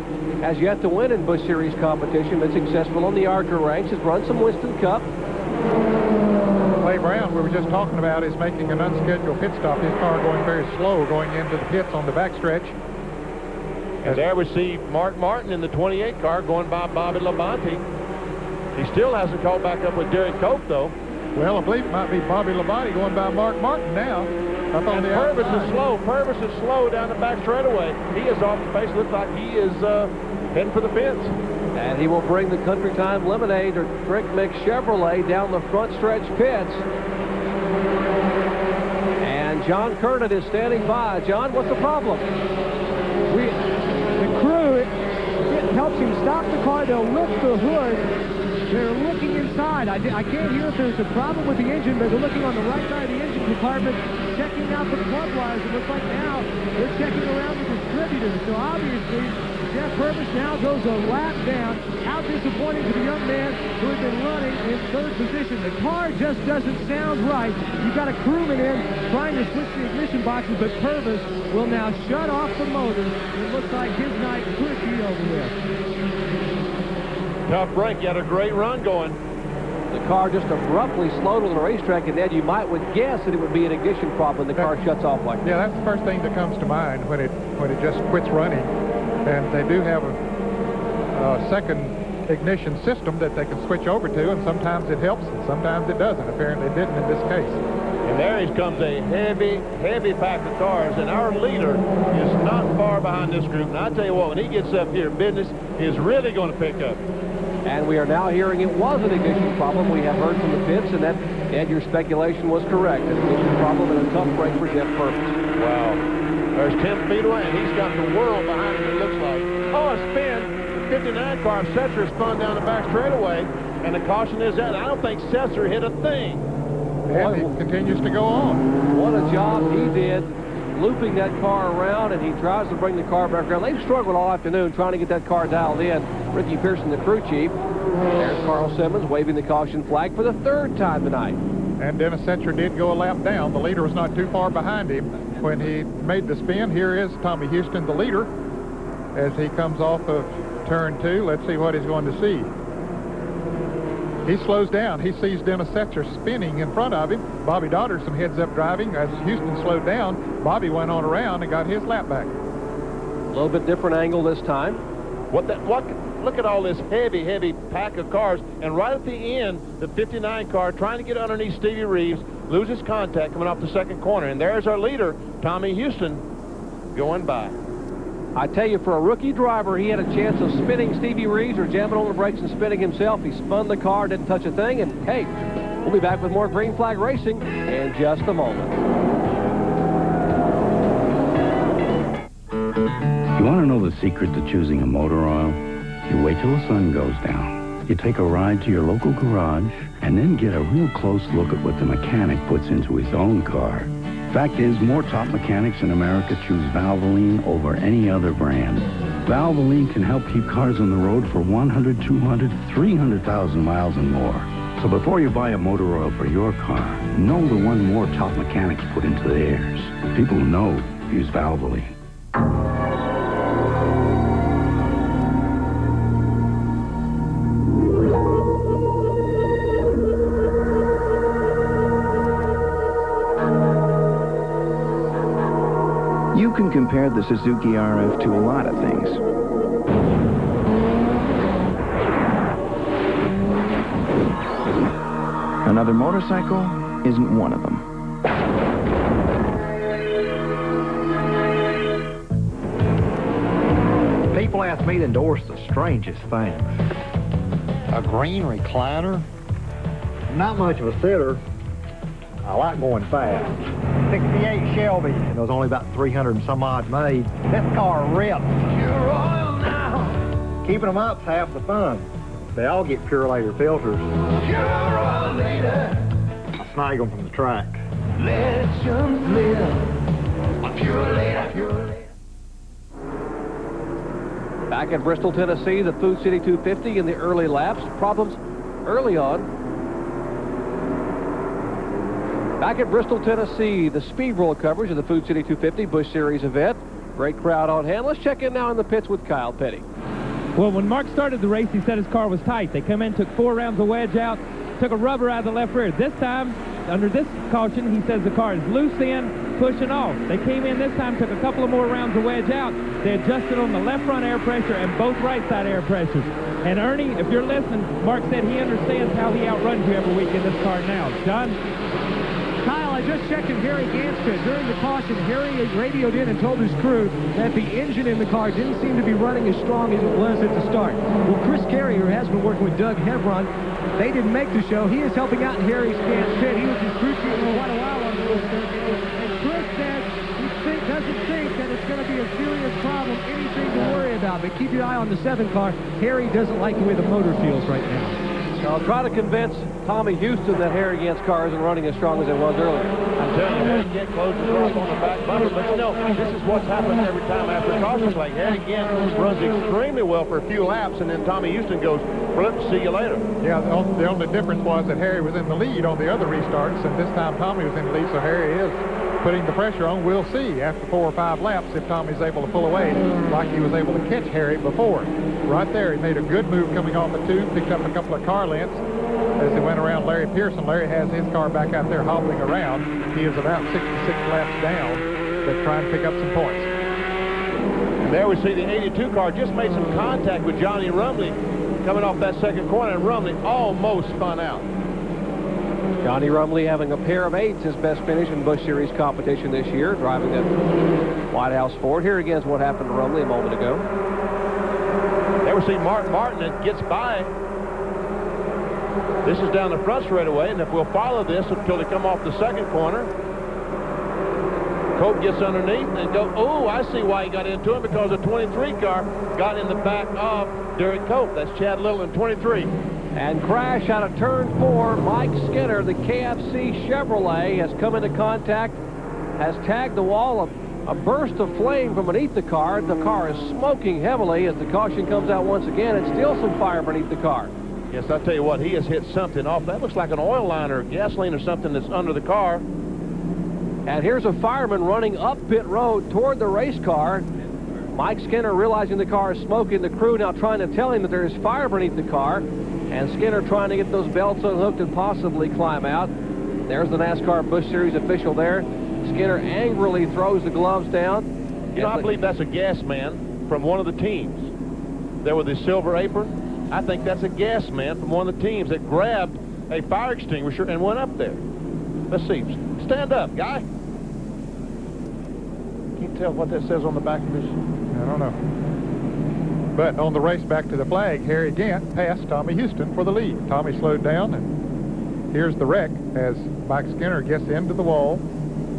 has yet to win in Busch Series competition, been successful in the ARCA ranks, has run some Winston Cup. Clay Brown, we were just talking about, is making an unscheduled pit stop. His car going very slow going into the pits on the backstretch. And there we see Mark Martin in the 28 car going by Bobby Labonte. He still hasn't caught back up with Derek Cope, though. Well, I believe it might be Bobby Labonte going by Mark Martin now. Up on and the Purvis outside. is slow. Purvis is slow down the back straightaway. He is off the pace. Looks like he is heading for the fence. And he will bring the Country Time Lemonade or Drink Mix Chevrolet down the front stretch pits. And John Kernan is standing by. John, what's the problem? The crew, it helps him stop the car. They'll lift the hood. They're looking inside. I can't hear if there's a problem with the engine, but they're looking on the right side of the engine compartment, checking out the plug wires. It looks like now they're checking around the distributor. So obviously, Jeff Purvis now goes a lap down. How disappointing to the young man who had been running in third position. The car just doesn't sound right. You've got a crewman in trying to switch the ignition boxes, but Purvis will now shut off the motors. It looks like his night could be over with. Tough break. He had a great run going. The car just abruptly slowed on the racetrack, and then you would guess that it would be an ignition problem when the car shuts off like that. Yeah, that's the first thing that comes to mind when it just quits running. And they do have a second ignition system that they can switch over to, and sometimes it helps and sometimes it doesn't. Apparently it didn't in this case. And there comes a heavy, heavy pack of cars, and our leader is not far behind this group. And I tell you what, when he gets up here, business is really going to pick up. And we are now hearing it was an ignition problem. We have heard from the pits, and that, Ed, your speculation was correct. An ignition problem and a tough break for Jeff Purvis. Wow. There's 10 feet away, and he's got the world behind him, it looks like. Oh, a spin. The 59 car of Setzer spun down the back straightaway, and the caution is that I don't think Setzer hit a thing. And he continues to go on. What a job he did looping that car around, and he tries to bring the car back around. They've struggled all afternoon trying to get that car dialed in. Ricky Pearson, the crew chief. There's Carl Simmons waving the caution flag for the third time tonight. And Dennis Setzer did go a lap down. The leader was not too far behind him when he made the spin. Here is Tommy Houston, the leader, as he comes off of turn 2. Let's see what he's going to see. He slows down. He sees Dennis Setzer spinning in front of him. Bobby Dodderson heads up driving. As Houston slowed down, Bobby went on around and got his lap back. A little bit different angle this time. Look at all this heavy, heavy pack of cars. And right at the end, the 59 car trying to get underneath Stevie Reeves, loses contact coming off the second corner. And there's our leader, Tommy Houston, going by. I tell you, for a rookie driver, he had a chance of spinning Stevie Reeves or jamming on the brakes and spinning himself. He spun the car, didn't touch a thing, and hey, we'll be back with more Green Flag Racing in just a moment. You want to know the secret to choosing a motor oil? You wait till the sun goes down. You take a ride to your local garage and then get a real close look at what the mechanic puts into his own car. Fact is, more top mechanics in America choose Valvoline over any other brand. Valvoline can help keep cars on the road for 100, 200, 300,000 miles and more. So before you buy a motor oil for your car, know the one more top mechanics put into theirs. People who know use Valvoline. You can compare the Suzuki RF to a lot of things. Another motorcycle isn't one of them. People ask me to endorse the strangest things. A green recliner? Not much of a sitter. I like going fast. 68 Shelby, and there's only about 300 and some odd made. This car rips. Pure oil now. Keeping them up's half the fun. They all get Pure Later filters. Pure oil later. I snag them from the track. Legends live. Pure Later, Pure Later. Back at Bristol, Tennessee, the Food City 250 in the early laps. Problems early on. Back at Bristol, Tennessee, the speed roll coverage of the Food City 250 Busch Series event. Great crowd on hand. Let's check in now in the pits with Kyle Petty. Well, when Mark started the race, he said his car was tight. They come in, took 4 rounds of wedge out, took a rubber out of the left rear. This time, under this caution, he says the car is loose in, pushing off. They came in this time, took a couple of more rounds of wedge out. They adjusted on the left front air pressure and both right side air pressures. And Ernie, if you're listening, Mark said he understands how he outruns you every week in this car now. John? Kyle, I just checked in Harry Ganska. During the caution, Harry radioed in and told his crew that the engine in the car didn't seem to be running as strong as it was at the start. Well, Chris Carey, who has been working with Doug Hebron, they didn't make the show. He is helping out in Harry's pit. He was his crew chief for quite a while on the road circuit. And Chris says he doesn't think that it's going to be a serious problem, anything to worry about. But keep your eye on the 7 car. Harry doesn't like the way the motor feels right now. I'll try to convince Tommy Houston that Harry Gant's car isn't running as strong as it was earlier. I'm telling you, Harry Gant closed the drop on the back bumper, but you know, this is what's happened every time after caution play. Harry Gant runs extremely well for a few laps, and then Tommy Houston goes, flip, see you later. Yeah, the only difference was that Harry was in the lead on the other restarts, and this time Tommy was in the lead, so Harry is putting the pressure on. We'll see after 4 or 5 laps if Tommy's able to pull away like he was able to catch Harry before. Right there, he made a good move coming off the 2, picked up a couple of car lengths as he went around Larry Pearson. Larry has his car back out there hobbling around. He is about 66 laps down, but trying to pick up some points. And there we see the 82 car just made some contact with Johnny Rumley coming off that second corner, and Rumley almost spun out. Johnny Rumley having a pair of 8s, his best finish in Busch Series competition this year, driving that White House Ford. Here again is what happened to Rumley a moment ago. There we see Mark Martin that gets by. This is down the front straightaway, and if we'll follow this until they come off the second corner, Cope gets underneath and go, oh, I see why he got into him, because the 23 car got in the back of Derek Cope. That's Chad Little in 23. And crash out of turn 4. Mike Skinner, the KFC Chevrolet, has come into contact, has tagged the wall. A burst of flame from beneath the car. The car is smoking heavily as the caution comes out once again, and still some fire beneath the car. Yes, I'll tell you what, he has hit something off. That looks like an oil line or gasoline or something that's under the car. And here's a fireman running up pit road toward the race car. Mike Skinner realizing the car is smoking. The crew now trying to tell him that there is fire beneath the car. And Skinner trying to get those belts unhooked and possibly climb out. There's the NASCAR Busch Series official there. Skinner angrily throws the gloves down. You know, I believe that's a gas man from one of the teams. There with his silver apron. I think that's a gas man from one of the teams that grabbed a fire extinguisher and went up there. Let's see. Stand up, guy. Can't tell what that says on the back of his... I don't know. But on the race back to the flag, Harry Gant passed Tommy Houston for the lead. Tommy slowed down, and here's the wreck as Mike Skinner gets into the wall.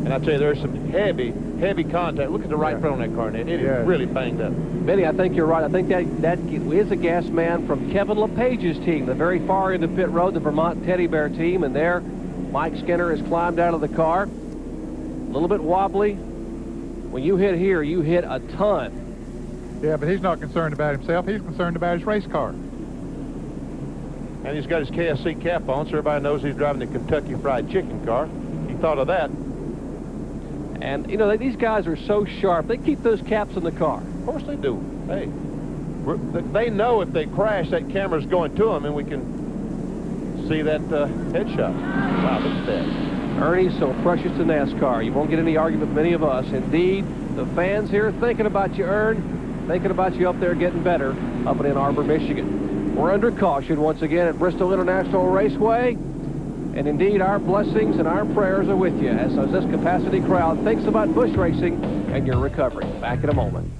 And I tell you, there's some heavy contact. Look at the right front on that car, Ned. It is really banged up. Benny, I think you're right. I think that is a gas man from Kevin LePage's team, the very far end of pit road, the Vermont Teddy Bear team. And there, Mike Skinner has climbed out of the car. A little bit wobbly. When you hit here, you hit a ton. Yeah, but he's not concerned about himself. He's concerned about his race car. And he's got his KSC cap on, so everybody knows he's driving the Kentucky Fried Chicken car. He thought of that. And, you know, these guys are so sharp. They keep those caps in the car. Of course they do. Hey, they know if they crash, that camera's going to them, and we can see that headshot. Wow, look at that. Ernie's so precious to NASCAR. You won't get any argument with many of us. Indeed, the fans here thinking about you, Ern, thinking about you up there getting better up in Ann Arbor, Michigan. We're under caution once again at Bristol International Raceway. And indeed, our blessings and our prayers are with you as this capacity crowd thinks about bush racing and your recovery. Back in a moment.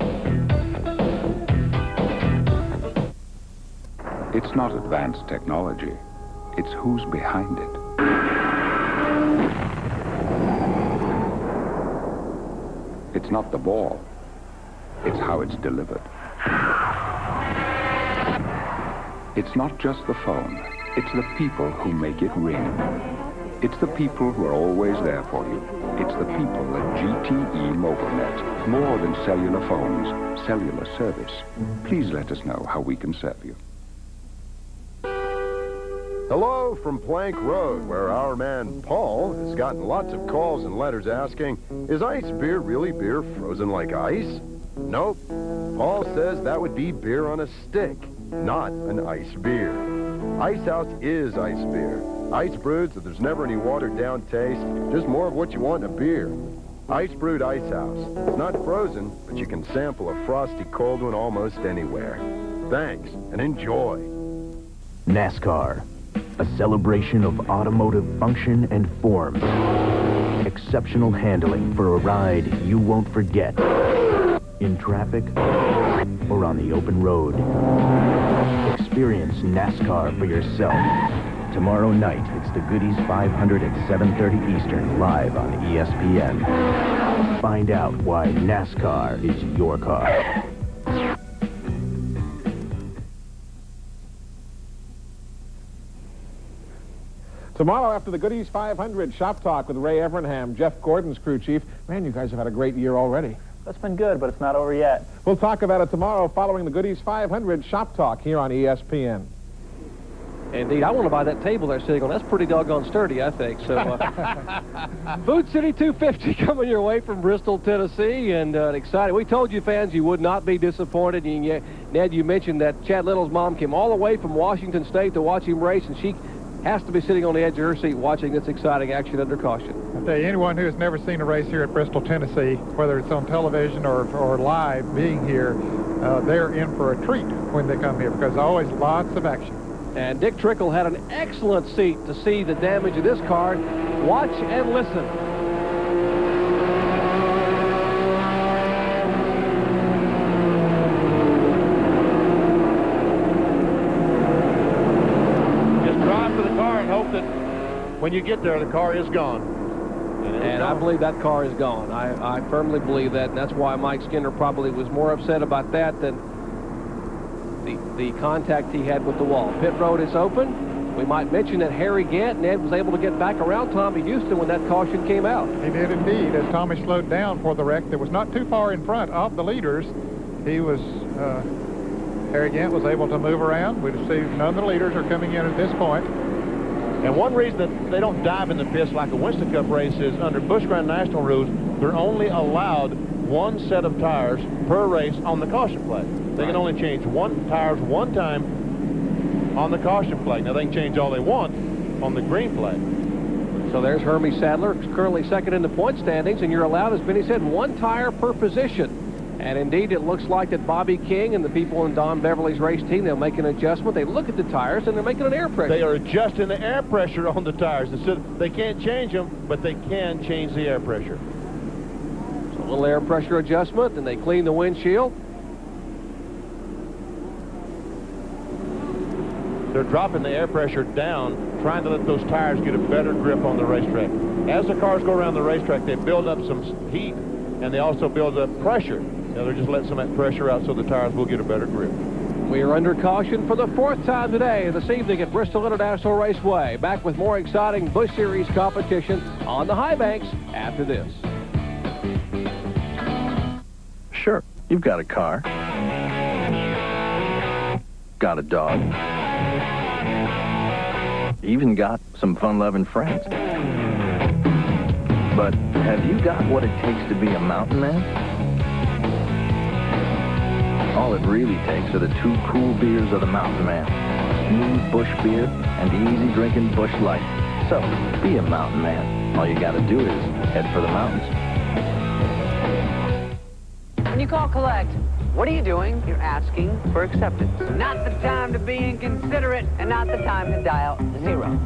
It's not advanced technology. It's who's behind it. It's not the ball. It's how it's delivered. It's not just the phone. It's the people who make it ring. It's the people who are always there for you. It's the people at GTE MobileNet. More than cellular phones, cellular service. Please let us know how we can serve you. Hello from Plank Road, where our man Paul has gotten lots of calls and letters asking, is ice beer really beer frozen like ice? Nope. Paul says that would be beer on a stick, not an ice beer. Ice House is ice beer. Ice brewed so there's never any watered down taste, just more of what you want in a beer. Ice brewed Ice House. It's not frozen, but you can sample a frosty cold one almost anywhere. Thanks, and enjoy. NASCAR, a celebration of automotive function and form. Exceptional handling for a ride you won't forget. In traffic or on the open road. Experience NASCAR for yourself. Tomorrow night, it's the Goodies 500 at 7:30 Eastern, live on ESPN. Find out why NASCAR is your car. Tomorrow, after the Goodies 500 Shop Talk with Ray Evernham, Jeff Gordon's crew chief. Man, you guys have had a great year already. It's been good, but it's not over yet. We'll talk about it tomorrow following the Goodies 500 Shop Talk here on ESPN. Indeed, I want to buy that table they're sitting on. That's pretty doggone sturdy, I think. So, Food City 250 coming your way from Bristol, Tennessee, and excited. We told you fans you would not be disappointed. And Ned, you mentioned that Chad Little's mom came all the way from Washington State to watch him race, and she has to be sitting on the edge of her seat watching this exciting action under caution. I'll tell you, anyone who has never seen a race here at Bristol, Tennessee, whether it's on television or live, being here, they're in for a treat when they come here because there's always lots of action. And Dick Trickle had an excellent seat to see the damage of this car. Watch and listen. When you get there, the car is gone. And I believe that car is gone. I firmly believe that, and that's why Mike Skinner probably was more upset about that than the contact he had with the wall. Pit road is open. We might mention that Harry Gant, Ned, was able to get back around Tommy Houston when that caution came out. He did indeed. As Tommy slowed down for the wreck that was not too far in front of the leaders, Harry Gant was able to move around. We see none of the leaders are coming in at this point. And one reason that they don't dive in the pits like a Winston Cup race is under Busch Grand National rules, they're only allowed one set of tires per race on the caution flag. They can only change tires one time on the caution flag. Now, they can change all they want on the green flag. So there's Hermie Sadler, currently second in the point standings, and you're allowed, as Benny said, one tire per position. And indeed, it looks like that Bobby King and the people in Don Beverly's race team, they'll make an adjustment. They look at the tires, and they're making an air pressure. They are adjusting the air pressure on the tires. They can't change them, but they can change the air pressure. So a little air pressure adjustment, and they clean the windshield. they're dropping the air pressure down, trying to let those tires get a better grip on the racetrack. As the cars go around the racetrack, they build up some heat, and they also build up pressure. Now they're just letting some of that pressure out so the tires will get a better grip. We are under caution for the 4th time today, this evening at Bristol International Raceway. Back with more exciting Busch Series competition on the high banks after this. Sure, you've got a car. Got a dog. Even got some fun-loving friends. But have you got what it takes to be a mountain man? All it really takes are the 2 cool beers of the mountain man. Smooth Busch beer and easy drinking Busch Light. So, be a mountain man. All you gotta do is head for the mountains. When you call collect, what are you doing? You're asking for acceptance. Not the time to be inconsiderate, and not the time to dial 0.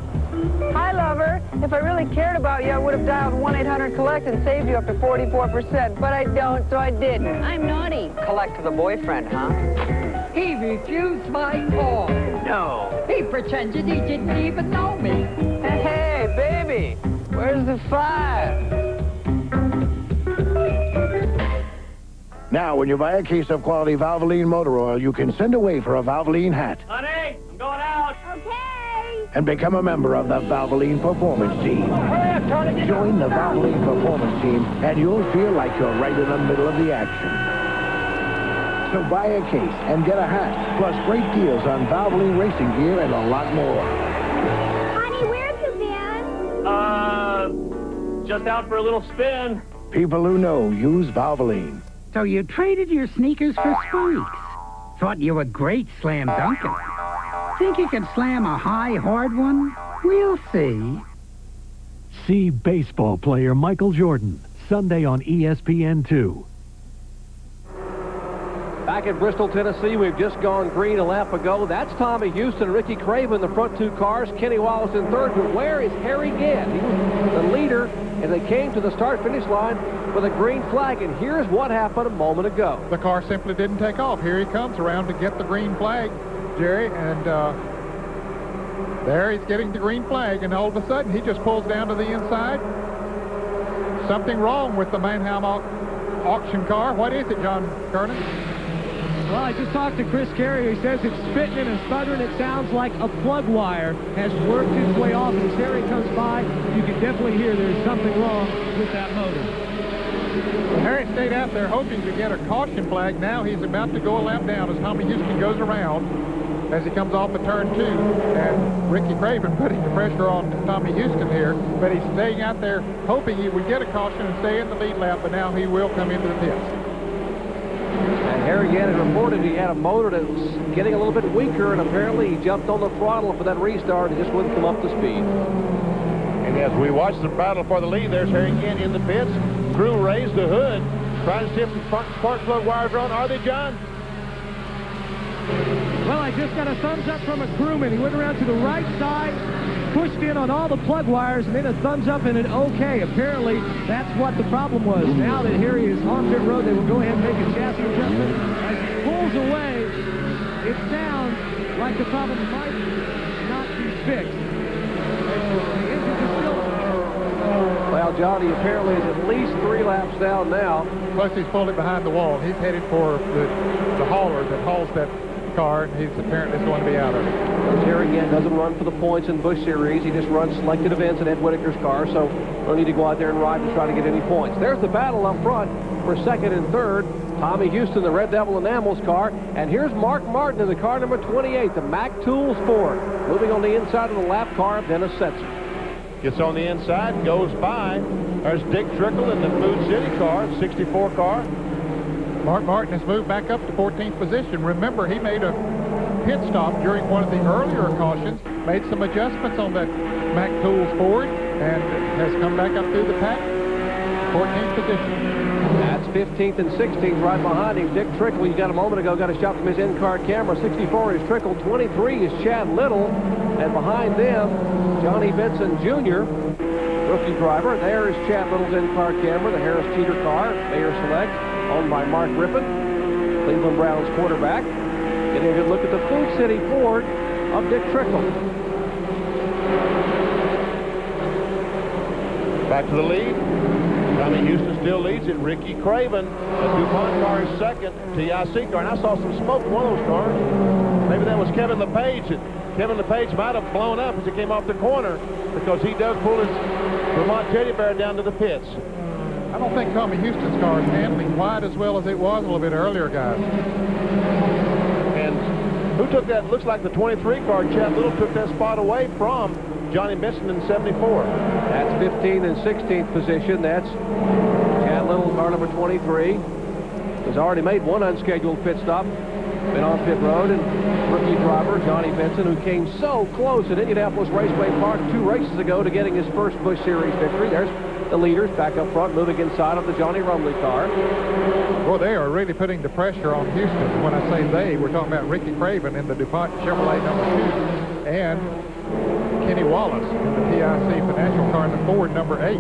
Hi, lover. If I really cared about you, I would have dialed 1-800-COLLECT and saved you up to 44%, but I don't, so I didn't. I'm naughty. Collect to the boyfriend, huh? He refused my call. No. He pretended he didn't even know me. Hey, baby, where's the 5? Now, when you buy a case of quality Valvoline motor oil, you can send away for a Valvoline hat Honey, I'm going out. Okay. and become a member of the Valvoline Performance Team. Join the Valvoline Performance Team, and you'll feel like you're right in the middle of the action. So buy a case and get a hat, plus great deals on Valvoline racing gear and a lot more. Honey, where have you been? Just out for a little spin. People who know use Valvoline. So you traded your sneakers for squeaks. Thought you were great slam dunking. Think you can slam a high, hard one? We'll see. See baseball player Michael Jordan, Sunday on ESPN2. Back in Bristol, Tennessee, we've just gone green a lap ago. That's Tommy Houston, Ricky Craven, the front 2 cars. Kenny Wallace in 3rd, but where is Harry Gant? He was the leader as they came to the start-finish line with a green flag, and here's what happened a moment ago. The car simply didn't take off. Here he comes around to get the green flag, Jerry, and there he's getting the green flag, and all of a sudden he just pulls down to the inside. Something wrong with the Mannheim auction car. What is it, John Kernan? Well, I just talked to Chris Carey. He says it's spitting and stuttering. It sounds like a plug wire has worked its way off. And as Harry comes by, you can definitely hear there's something wrong with that motor. Well, Harry stayed out there hoping to get a caution flag. Now he's about to go a lap down as Tommy Houston goes around as he comes off of turn 2. And Ricky Craven putting the pressure on Tommy Houston here. But he's staying out there hoping he would get a caution and stay in the lead lap. But now he will come into the pits. And Harry Gant had reported he had a motor that was getting a little bit weaker, and apparently he jumped on the throttle for that restart and just wouldn't come up to speed. And as we watch the battle for the lead, there's Harry Gant in the pits. Crew raised the hood, trying to see if the front spark plug wires are on. Are they, John? Well, I just got a thumbs up from a crewman. He went around to the right side, pushed in on all the plug wires, and then a thumbs up and an okay. Apparently, that's what the problem was. Now that Harry is on pit road, they will go ahead and make a chassis adjustment. As he pulls away, it sounds like the problem might not be fixed. The engine is still... Well, Johnny apparently is at least 3 laps down now. Plus, he's pulled it behind the wall. He's headed for the hauler that hauls that car, and he's apparently going to be out of it. Harry Gant doesn't run for the points in Busch Series. He just runs selected events in Ed Whitaker's car, so no need to go out there and ride to try to get any points. There's the battle up front for 2nd and 3rd. Tommy Houston, the Red Devil Enamels car, and here's Mark Martin in the car number 28, the Mac Tools Ford. Moving on the inside of the lap car, Dennis Setzer. Gets on the inside, goes by. There's Dick Trickle in the Food City car, 64 car. Mark Martin has moved back up to 14th position. Remember, he made a pit stop during one of the earlier cautions, made some adjustments on that Mac Tools Ford, and has come back up through the pack, 14th position. That's 15th and 16th right behind him. Dick Trickle, you got a moment ago, got a shot from his in-car camera. 64 is Trickle, 23 is Chad Little, and behind them, Johnny Benson Jr., rookie driver. There is Chad Little's in-car camera, the Harris Teeter car, Mayor Select, owned by Mark Rippon, Cleveland Browns quarterback. Getting a good look at the Food City Ford. of Dick Trickle. Back to the lead. Tommy Houston still leads it. Ricky Craven, the DuPont car is second. TIC car. And I saw some smoke in one of those cars. Maybe that was Kevin LePage. Kevin LePage might have blown up as he came off the corner because he does pull his Vermont Teddy Bear down to the pits. I don't think Tommy Houston's car is handling quite as well as it was a little bit earlier, guys. And who took that? Looks like the 23 car. Chad Little took that spot away from Johnny Benson in 74. That's 15th and 16th position. That's Chad Little, car number 23. Has already made one unscheduled pit stop. Been on pit road, and rookie driver Johnny Benson, who came so close at Indianapolis Raceway Park 2 races ago to getting his first Busch Series victory. There's the leaders back up front, moving inside of the Johnny Rumley car. Well, they are really putting the pressure on Houston. When I say they, we're talking about Ricky Craven in the DuPont Chevrolet number 2 and Kenny Wallace in the TIC Financial car in the Ford number 8.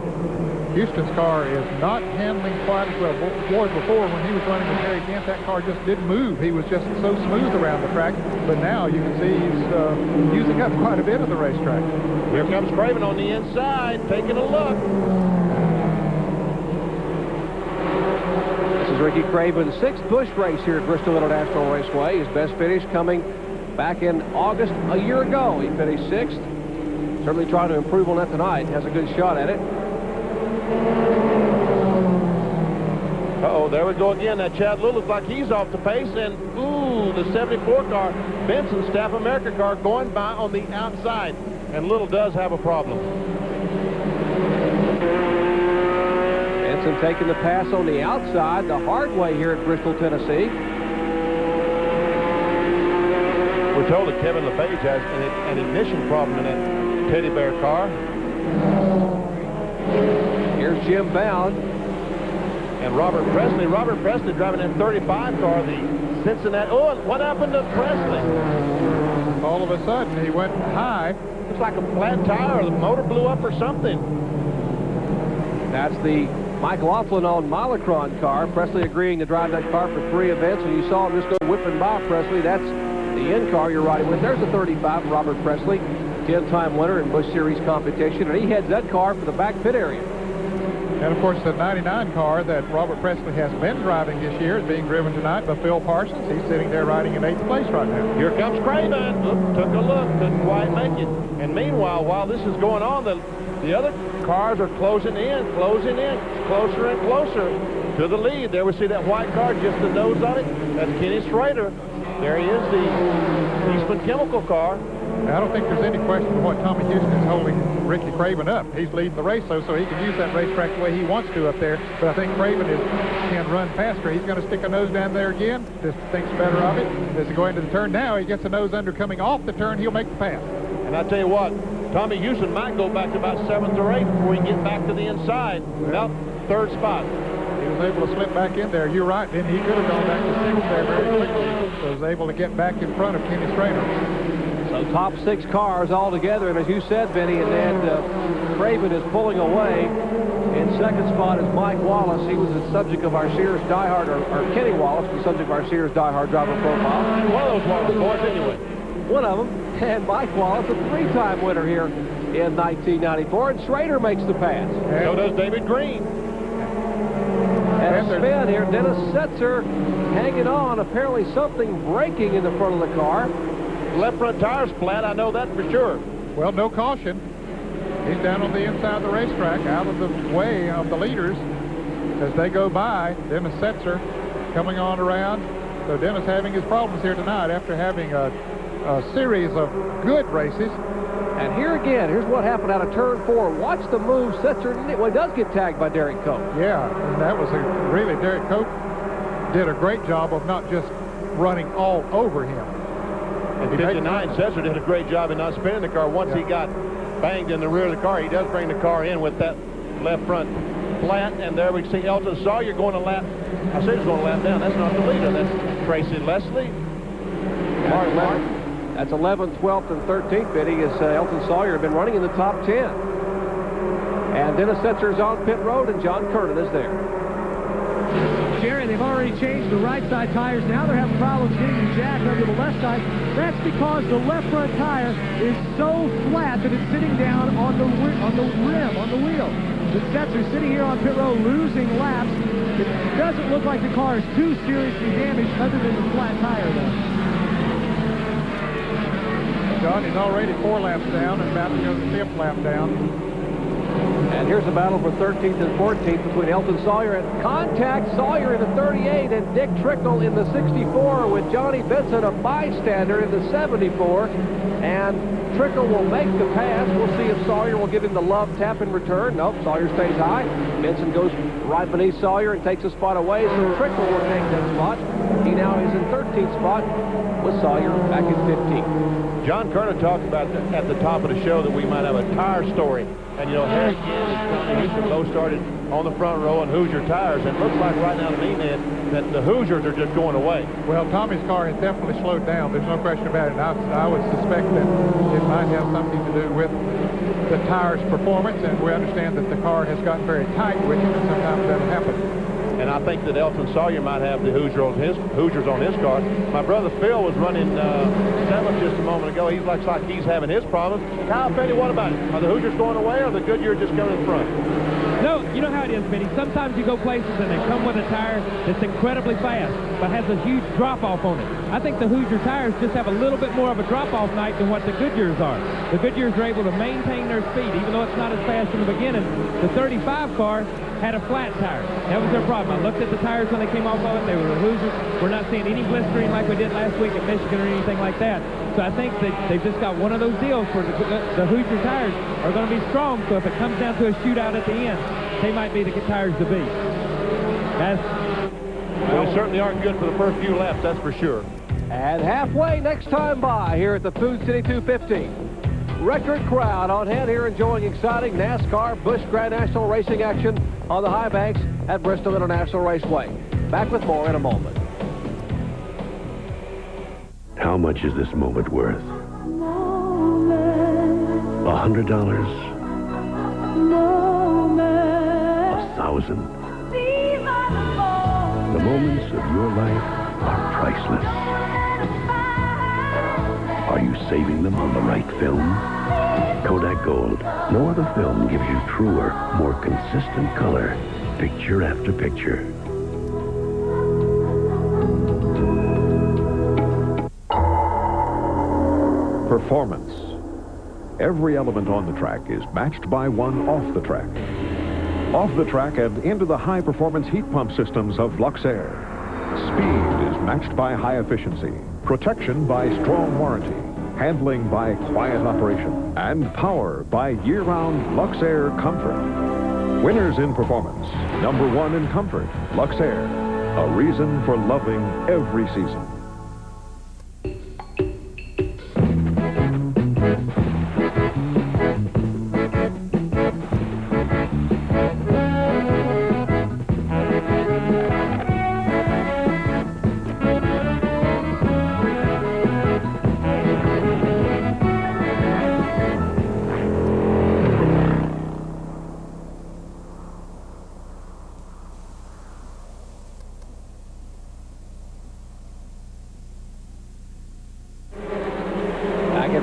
Houston's car is not handling quite as well. Boy, before when he was running with Harry Gant, that car just didn't move. He was just so smooth around the track. But now you can see he's using up quite a bit of the racetrack. Here comes Craven on the inside, taking a look. This is Ricky Craven's 6th Busch race here at Bristol International Raceway. His best finish coming back in August a year ago. He finished 6th. Certainly trying to improve on that tonight. Has a good shot at it. Uh-oh, there we go again. That Chad Little looks like he's off the pace. And, ooh, the 74 car, Benson Staff America car, going by on the outside. And Little does have a problem. Benson taking the pass on the outside the hard way here at Bristol, Tennessee. We're told that Kevin LePage has an ignition problem in that Teddy Bear car. Here's Jim Bound. And Robert Presley driving that 35 car, the Cincinnati. Oh, and what happened to Presley? All of a sudden, he went high. Looks like a flat tire, or the motor blew up or something. That's the Mike Laughlin on Milacron car. Presley agreeing to drive that car for 3 events, and you saw him just go whipping by Presley. That's the end car you're riding with. There's a 35, Robert Presley, 10-time winner in Busch Series competition, and he heads that car for the back pit area. And, of course, the 99 car that Robert Presley has been driving this year is being driven tonight by Phil Parsons. He's sitting there riding in 8th place right now. Here comes Craven. Oop, took a look, couldn't quite make it. And meanwhile, while this is going on, the other cars are closing in, closer and closer to the lead. There we see that white car, just the nose on it. That's Kenny Schrader. There he is, the Eastman Chemical car. Now, I don't think there's any question of what Tommy Houston is holding Ricky Craven up. He's leading the race, so he can use that racetrack the way he wants to up there. But I think Craven can run faster. He's going to stick a nose down there again. Just thinks better of it. As he goes into the turn now, he gets a nose under coming off the turn. He'll make the pass. And I tell you what, Tommy Houston might go back to about 7th or 8th before he can get back to the inside. Well, 3rd spot. He was able to slip back in there. You're right. Then he could have gone back to 6th there very quickly. So was able to get back in front of Kenny Schrader. So top 6 cars all together, and as you said, Benny, and then Craven is pulling away. In 2nd spot is Mike Wallace. He was the subject of our Sears Diehard, or Kenny Wallace, the subject of our Sears Diehard driver profile. One of those Wallace boys anyway. One of them, and Mike Wallace, a 3-time winner here in 1994, and Schrader makes the pass. And so does David Green. And a spin here, Dennis Setzer hanging on, apparently something breaking in the front of the car. Left front tire's flat, I know that for sure. Well, no caution. He's down on the inside of the racetrack, out of the way of the leaders as they go by. Dennis Setzer coming on around. So Dennis having his problems here tonight after having a series of good races. And here again, here's what happened out of turn 4. Watch the move. Setzer, well, he does get tagged by Derek Cope. Yeah, and that was really, Derek Cope did a great job of not just running all over him. And 59, Setzer did a great job in not spinning the car. Once he got banged in the rear of the car, he does bring the car in with that left front flat. And there we see Elton Sawyer going a lap. I said he's going a lap down. That's not the leader. That's Tracy Leslie. That's 11th, 12th, and 13th, Benny, as Elton Sawyer have been running in the top 10. And Dennis Setzer is on pit road, and John Kernan is there. Jerry, they've already changed the right side tires. Now they're having problems getting the jack under the left side. That's because the left front tire is so flat that it's sitting down on the rim, on the wheel. The sets are sitting here on pit road losing laps. It doesn't look like the car is too seriously damaged other than the flat tire, though. John, he's already 4 laps down and about to go the 5th lap down. And here's a battle for 13th and 14th between Elton Sawyer and contact. Sawyer in the 38 and Dick Trickle in the 64 with Johnny Benson, a bystander, in the 74. And Trickle will make the pass. We'll see if Sawyer will give him the love tap in return. Nope, Sawyer stays high. Benson goes right beneath Sawyer and takes a spot away, so Trickle will take that spot. He now is in 13th spot with Sawyer back in 15th. John Kerner talked about at the top of the show that we might have a tire story. And, you know, Harry Ginn and Tony Houston both started on the front row on Hoosier tires. And it looks like right now to me, man, that the Hoosiers are just going away. Well, Tommy's car has definitely slowed down. There's no question about it. I would suspect that it might have something to do with the tire's performance. And we understand that the car has gotten very tight with him, and sometimes that happens. And I think that Elton Sawyer might have the Hoosiers on his car. My brother Phil was running 7th just a moment ago. He looks like he's having his problems. Kyle Petty, what about it? Are the Hoosiers going away, or the Goodyear just coming in front? No, you know how it is, Benny. Sometimes you go places and they come with a tire that's incredibly fast, but has a huge drop-off on it. I think the Hoosier tires just have a little bit more of a drop-off night than what the Goodyears are. The Goodyears are able to maintain their speed, even though it's not as fast in the beginning. The 35 car had a flat tire. That was their problem. I looked at the tires when they came off of it. They were the Hoosiers. We're not seeing any blistering like we did last week at Michigan or anything like that. So I think that they've just got one of those deals where the Hoosier tires are going to be strong. So if it comes down to a shootout at the end, they might be the tires to beat. Well, they certainly aren't good for the first few laps, that's for sure. And halfway next time by here at the Food City 250. Record crowd on hand here enjoying exciting NASCAR Busch Grand National racing action on the high banks at Bristol International Raceway. Back with more in a moment. How much is this moment worth? $100? $1,000? The moments of your life are priceless. Are you saving them on the right film? Kodak Gold. No other film gives you truer, more consistent color, picture after picture. Performance. Every element on the track is matched by one off the track. Off the track and into the high-performance heat pump systems of Luxair. Speed is matched by high efficiency, protection by strong warranty, handling by quiet operation, and power by year-round Luxair comfort. Winners in performance, #1 in comfort, Luxair. A reason for loving every season.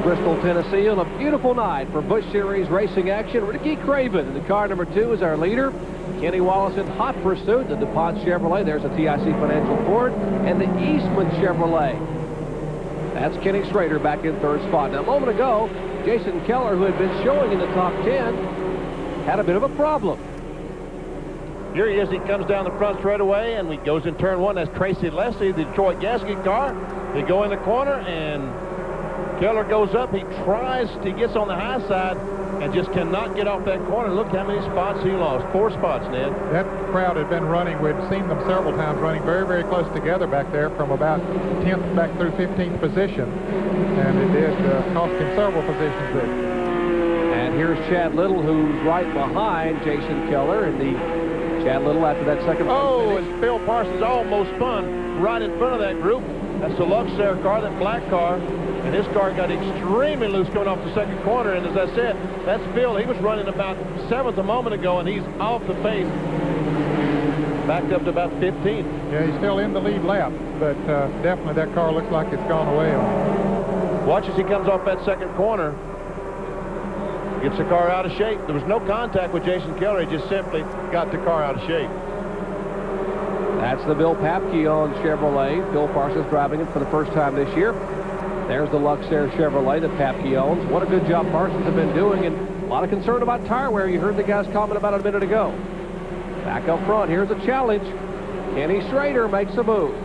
Bristol, Tennessee on a beautiful night for Busch Series racing action. Ricky Craven in the car number 2 is our leader. Kenny Wallace in hot pursuit. The DuPont Chevrolet. There's a TIC Financial Ford and the Eastman Chevrolet. That's Kenny Schrader back in 3rd spot. Now, a moment ago, Jason Keller, who had been showing in the top 10, had a bit of a problem. Here he is. He comes down the front straightaway, and he goes in turn 1. That's Tracy Leslie, the Detroit gasket car. They go in the corner, and Keller goes up. He gets on the high side and just cannot get off that corner. Look how many spots he lost. 4 spots, Ned. That crowd had been running. We'd seen them several times running very, very close together back there from about 10th back through 15th position. And it did cost him several positions there. And here's Chad Little, who's right behind Jason Keller. And Chad Little after that second place finish. And Phil Parsons almost spun right in front of that group. That's the Luxair car, that black car. And his car got extremely loose going off the second corner. And as I said, that's Phil. He was running about 7th a moment ago, and he's off the pace. backed up to about 15. Yeah, he's still in the lead lap, but definitely that car looks like it's gone away on him. Watch as he comes off that second corner. Gets the car out of shape. There was no contact with Jason Keller. He just simply got the car out of shape. That's the Bill Papke-owned Chevrolet. Bill Parsons driving it for the first time this year. There's the Luxair Chevrolet that Papke owns. What a good job Parsons have been doing, and a lot of concern about tire wear. You heard the guys comment about it a minute ago. Back up front, here's a challenge. Kenny Schrader makes a move.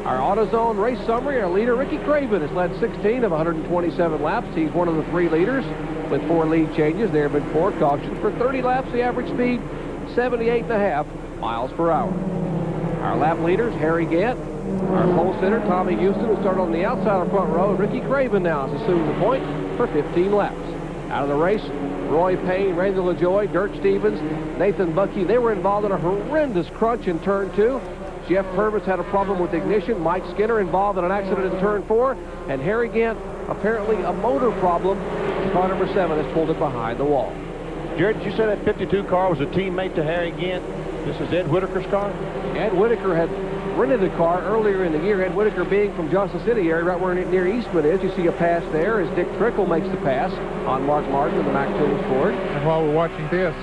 Our AutoZone race summary, our leader, Ricky Craven, has led 16 of 127 laps. He's one of the 3 leaders with 4 lead changes. There have been 4 cautions. For 30 laps, the average speed, 78.5 miles per hour. Our lap leaders, Harry Gant. Our pole sitter, Tommy Houston, who started on the outside of the front row. Ricky Craven now has assumed the point for 15 laps. Out of the race, Roy Payne, Randall LaJoy, Dirk Stevens, Nathan Bucky. They were involved in a horrendous crunch in turn 2. Jeff Purvis had a problem with ignition. Mike Skinner involved in an accident in turn 4. And Harry Gant, apparently a motor problem. Car number 7 has pulled it behind the wall. Jared, did you say that 52 car was a teammate to Harry Gant? This is Ed Whitaker's car? Ed Whitaker had rented the car earlier in the year. Ed Whitaker being from Johnson City area, right where near Eastman is. You see a pass there as Dick Trickle makes the pass on Mark Martin of the Mac Tools Ford. And while we're watching this,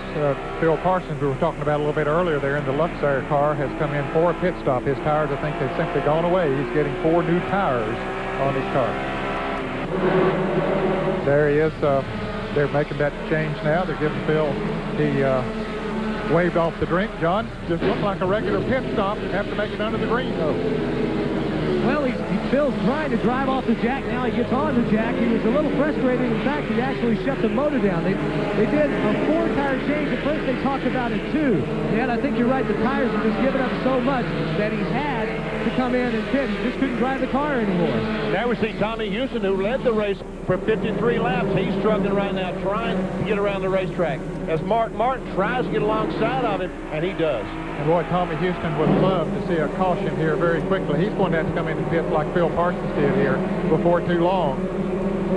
Phil Parsons, we were talking about a little bit earlier there in the Luxair car, has come in for a pit stop. His tires, I think, have simply gone away. He's getting 4 new tires on his car. There he is. They're making that change now. They're giving Phil the waved off the drink. John, just looked like a regular pit stop after making under the green, though. Well, Phil's trying to drive off the jack. Now he gets on the jack. He was a little frustrated. In fact, he actually shut the motor down. They did a 4-tire change. At first, they talked about a 2. And I think you're right. The tires have just given up so much that he had to come in and pit. He just couldn't drive the car anymore. Now we see Tommy Houston, who led the race for 53 laps. He's struggling right now, trying to get around the racetrack. As Mark Martin tries to get alongside of him, and he does. And boy, Tommy Houston would love to see a caution here very quickly. He's going to have to come in and pit like Phil Parsons did here before too long,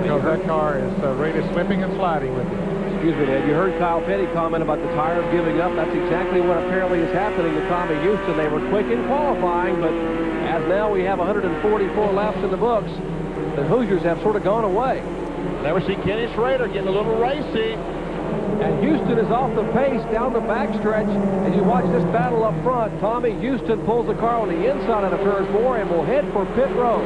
because that car is really slipping and sliding with it. Excuse me, Ed. You heard Kyle Petty comment about the tires giving up. That's exactly what apparently is happening to Tommy Houston. They were quick in qualifying, but as now we have 144 laps in the books, the Hoosiers have sort of gone away. Now we see Kenny Schrader getting a little racy. And Houston is off the pace down the backstretch. As you watch this battle up front, Tommy Houston pulls the car on the inside of the turn 4 and will head for pit road.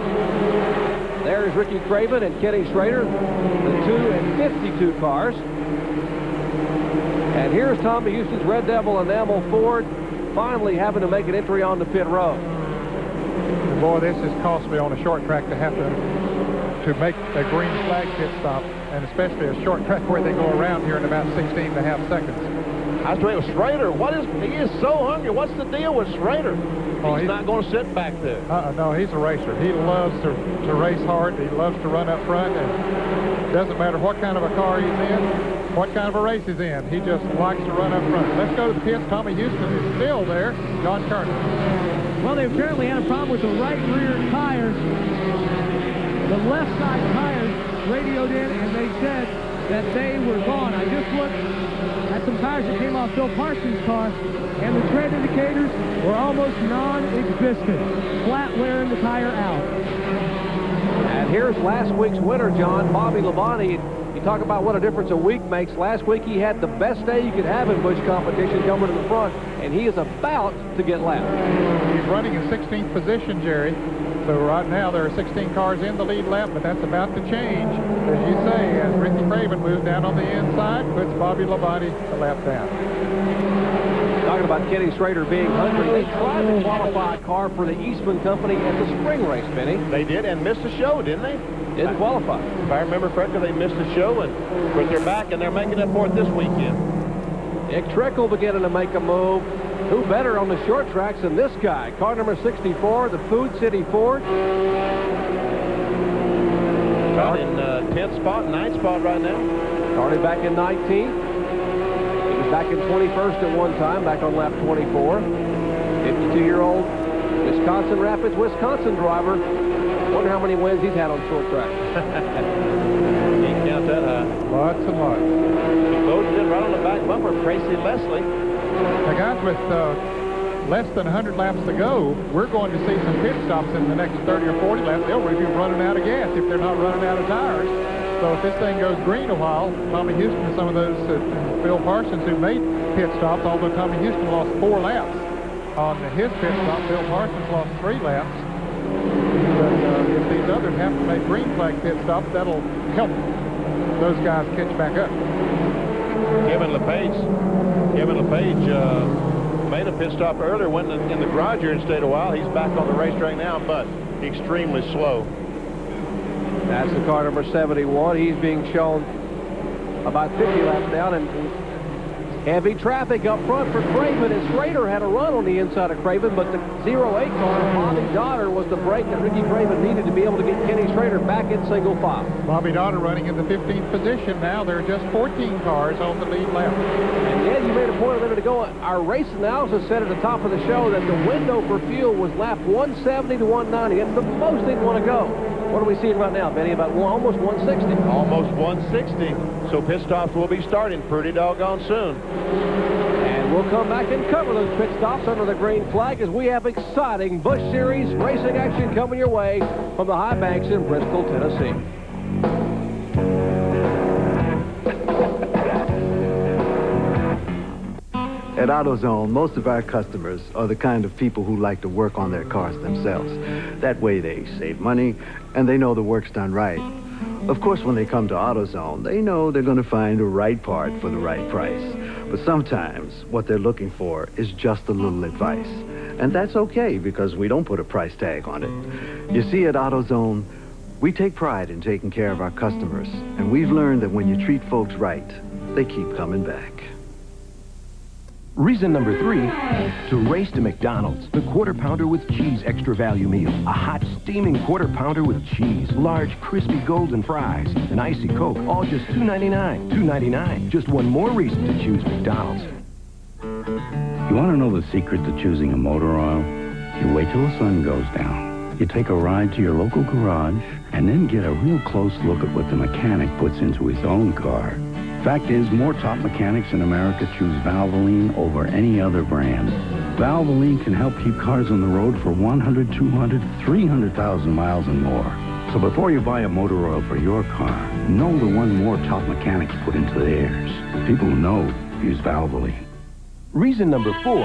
There's Ricky Craven and Kenny Schrader, the 2 and 52 cars. And here's Tommy Houston's Red Devil enamel Ford finally having to make an entry on the pit road. And boy, this is costly on a short track to have to make a green flag pit stop, and especially a short track where they go around here in about 16.5 seconds. I was talking with Schrader. He is so hungry. What's the deal with Schrader? Oh, he's not going to sit back there. No, he's a racer. He loves to race hard. He loves to run up front, and it doesn't matter what kind of a car he's in, what kind of a race he's in. He just likes to run up front. Let's go to the pits. Tommy Houston is still there. John Kerner. Well, they apparently had a problem with the right rear tires. The left side tires radioed in, and they said that they were gone. I just looked at some tires that came off Phil Parsons' car, and the tread indicators were almost non-existent. Flat wearing the tire out. And here's last week's winner, John, Bobby Labonte. You talk about what a difference a week makes. Last week he had the best day you could have in Busch competition coming to the front, and he is about to get lapped. He's running in 16th position, Jerry. So right now there are 16 cars in the lead lap, but that's about to change, as you say, as Ricky Craven moves down on the inside, puts Bobby Labonte a lap down. Talking about Kenny Schrader being hungry, they tried to qualify a car for the Eastman Company at the spring race, Benny. They did, and missed the show, didn't they? Didn't qualify. If I remember correctly, they missed the show, but they're back, and they're making up for it this weekend. Dick Trickle beginning to make a move. Who better on the short tracks than this guy? Car number 64, the Food City Ford. Got in 10th spot, 9th spot right now. Started back in 19th. He was back in 21st at one time, back on lap 24. 52-year-old Wisconsin Rapids, Wisconsin driver. Wonder how many wins he's had on short track. Can't count that high. Lots and lots. He loaded in right on the back bumper, Tracy Leslie. The guys with less than 100 laps to go, we're going to see some pit stops in the next 30 or 40 laps. They'll really be running out of gas if they're not running out of tires. So if this thing goes green a while, Tommy Houston and some of those, Phil Parsons, who made pit stops, although Tommy Houston lost 4 laps. On his pit stop, Phil Parsons lost 3 laps. But if these others have to make green flag pit stops, that'll help those guys catch back up. Kevin LePage made a pit stop earlier, went in the garage here and stayed a while. He's back on the racetrack now, but extremely slow. That's the car number 71. He's being shown about 50 laps down, and heavy traffic up front for Craven, and Schrader had a run on the inside of Craven, but the 08 car, Bobby Dotter, was the brake that Ricky Craven needed to be able to get Kenny Schrader back in single file. Bobby Dotter running in the 15th position now. There are just 14 cars on the lead lap. And Ed, you made a point a minute ago. Our race analysis said at the top of the show that the window for fuel was lap 170 to 190. It's the most they'd want to go. What are we seeing right now, Benny? About almost 160. Almost 160. So pit stops will be starting pretty doggone soon. And we'll come back and cover those pit stops under the green flag as we have exciting Busch Series racing action coming your way from the high banks in Bristol, Tennessee. At AutoZone, most of our customers are the kind of people who like to work on their cars themselves. That way they save money and they know the work's done right. Of course, when they come to AutoZone, they know they're going to find the right part for the right price. But sometimes what they're looking for is just a little advice. And that's okay because we don't put a price tag on it. You see, at AutoZone, we take pride in taking care of our customers. And we've learned that when you treat folks right, they keep coming back. Reason number 3, to race to McDonald's. The Quarter Pounder with Cheese Extra Value Meal. A hot, steaming Quarter Pounder with cheese, large, crispy golden fries, an icy Coke, all just $2.99. $2.99. Just one more reason to choose McDonald's. You want to know the secret to choosing a motor oil? You wait till the sun goes down. You take a ride to your local garage and then get a real close look at what the mechanic puts into his own car. Fact is, more top mechanics in America choose Valvoline over any other brand. Valvoline can help keep cars on the road for 100, 200, 300,000 miles and more. So before you buy a motor oil for your car, know the one more top mechanics put into theirs. People who know use Valvoline. Reason number 4,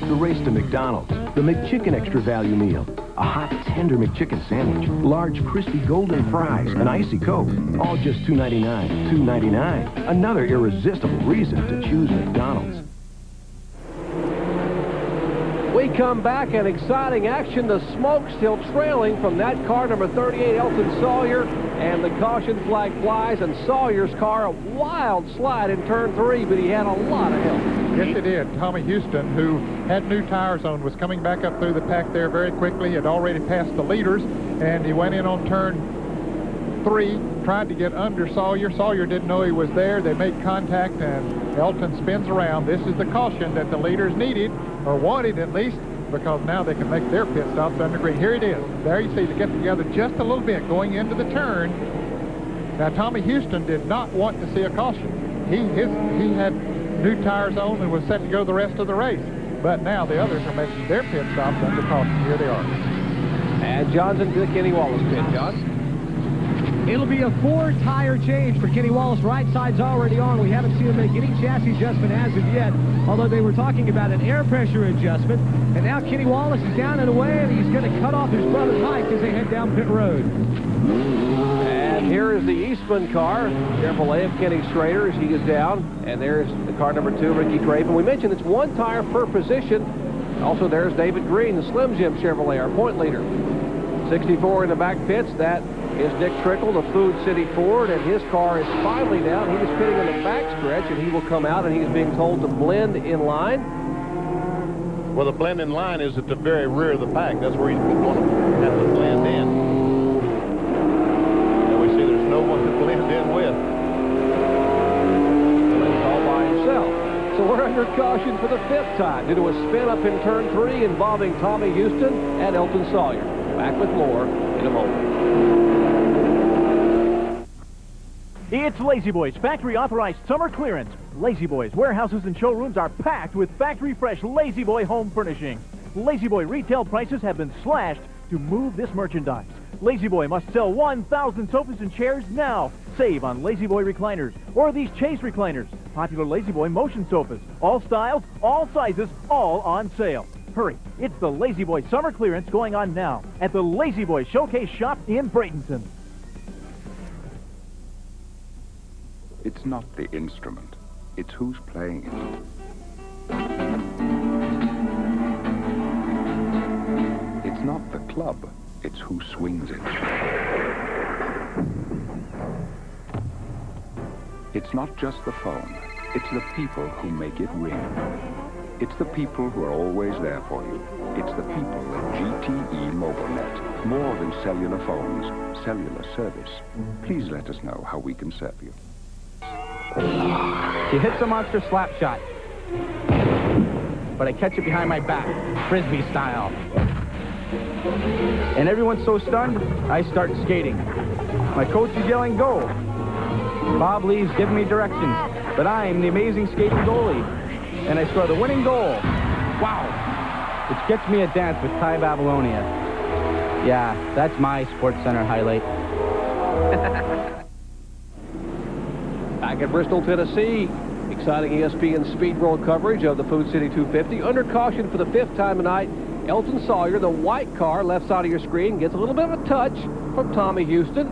to race to McDonald's. The McChicken Extra Value Meal. A hot, tender McChicken sandwich, large, crispy golden fries, an icy Coke, all just $2.99. $2.99. Another irresistible reason to choose McDonald's. We come back and exciting action. The smoke still trailing from that car number 38, Elton Sawyer, and the caution flag flies, and Sawyer's car, a wild slide in turn 3, but he had a lot of help. Yes, it did. Tommy Houston, who had new tires on, was coming back up through the pack there very quickly, had already passed the leaders, and he went in on turn 3, tried to get under Sawyer. Sawyer didn't know he was there. They made contact, and Elton spins around. This is the caution that the leaders needed, or wanted at least, because now they can make their pit stops under green. Here it is. There you see, they get together just a little bit going into the turn. Now, Tommy Houston did not want to see a caution. He had new tires on and was set to go the rest of the race. But now the others are making their pit stops under caution. Here they are. And Johnson to Kenny Wallace pit, John. It'll be a 4-tire change for Kenny Wallace. Right side's already on. We haven't seen him make any chassis adjustment as of yet, although they were talking about an air pressure adjustment. And now Kenny Wallace is down and away, and he's going to cut off his brother Mike as they head down pit road. And here is the Eastman car, Chevrolet of Kenny Schrader, as he is down. And there's the car number 2, Ricky Craven. We mentioned it's 1 tire per position. Also, there's David Green, the Slim Jim Chevrolet, our point leader. 64 in the back pits. That is Dick Trickle, the Food City Ford, and his car is finally down. He was pitting in the back stretch, and he will come out, and he's being told to blend in line. Well, the blend in line is at the very rear of the pack. That's where he's going to have to blend in. And we see there's no one to blend in with. He's all by himself. So we're under caution for the 5th time due to a spin up in turn 3 involving Tommy Houston and Elton Sawyer. Back with more in a moment. It's Lazy Boy's factory-authorized summer clearance. Lazy Boy's warehouses and showrooms are packed with factory-fresh Lazy Boy home furnishings. Lazy Boy retail prices have been slashed to move this merchandise. Lazy Boy must sell 1,000 sofas and chairs now. Save on Lazy Boy recliners or these Chase recliners. Popular Lazy Boy motion sofas. All styles, all sizes, all on sale. Hurry, it's the Lazy Boy summer clearance going on now at the Lazy Boy Showcase Shop in Bradenton. It's not the instrument, it's who's playing it. It's not the club, it's who swings it. It's not just the phone, it's the people who make it ring. It's the people who are always there for you. It's the people at GTE MobileNet. More than cellular phones, cellular service. Please let us know how we can serve you. He hits a monster slap shot, but I catch it behind my back, Frisbee style. And everyone's so stunned, I start skating. My coach is yelling, go. Bob Lee's giving me directions, but I'm the amazing skating goalie. And I score the winning goal. Wow. Which gets me a dance with Ty Babylonia. Yeah, that's my Sports Center highlight. Back at Bristol, Tennessee, exciting ESPN Speed World coverage of the Food City 250. Under caution for the 5th time tonight, Elton Sawyer, the white car, left side of your screen, gets a little bit of a touch from Tommy Houston.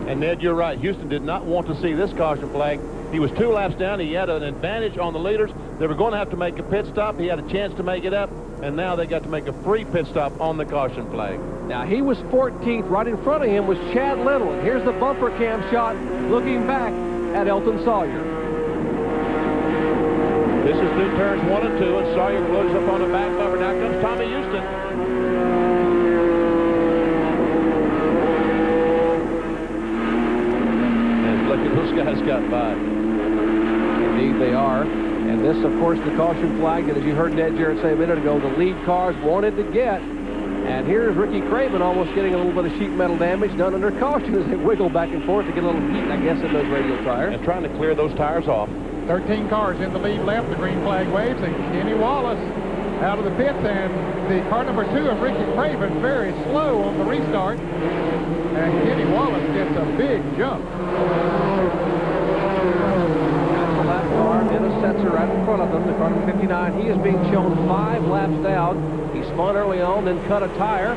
And Ned, you're right. Houston did not want to see this caution flag. He was 2 laps down. He had an advantage on the leaders. They were going to have to make a pit stop. He had a chance to make it up, and now they got to make a free pit stop on the caution flag. Now, he was 14th. Right in front of him was Chad Little. And here's the bumper cam shot looking back at Elton Sawyer. This is through turns 1 and 2, and Sawyer blows up on the back bumper. Now comes Tommy Houston. And look at those guys got by. Indeed they are. And this, of course, the caution flag that, as you heard Ned Jarrett say a minute ago, the lead cars wanted to get. And here's Ricky Craven almost getting a little bit of sheet metal damage done under caution as they wiggle back and forth to get a little heat, I guess, in those radial tires. And trying to clear those tires off. 13 cars in the lead left. The green flag waves, and Kenny Wallace out of the pits, and the car number 2 of Ricky Craven very slow on the restart. And Kenny Wallace gets a big jump. Lap car, Dennis Setzer right in front of them, the car number 59. He is being shown 5 laps down. He spun early on, then cut a tire.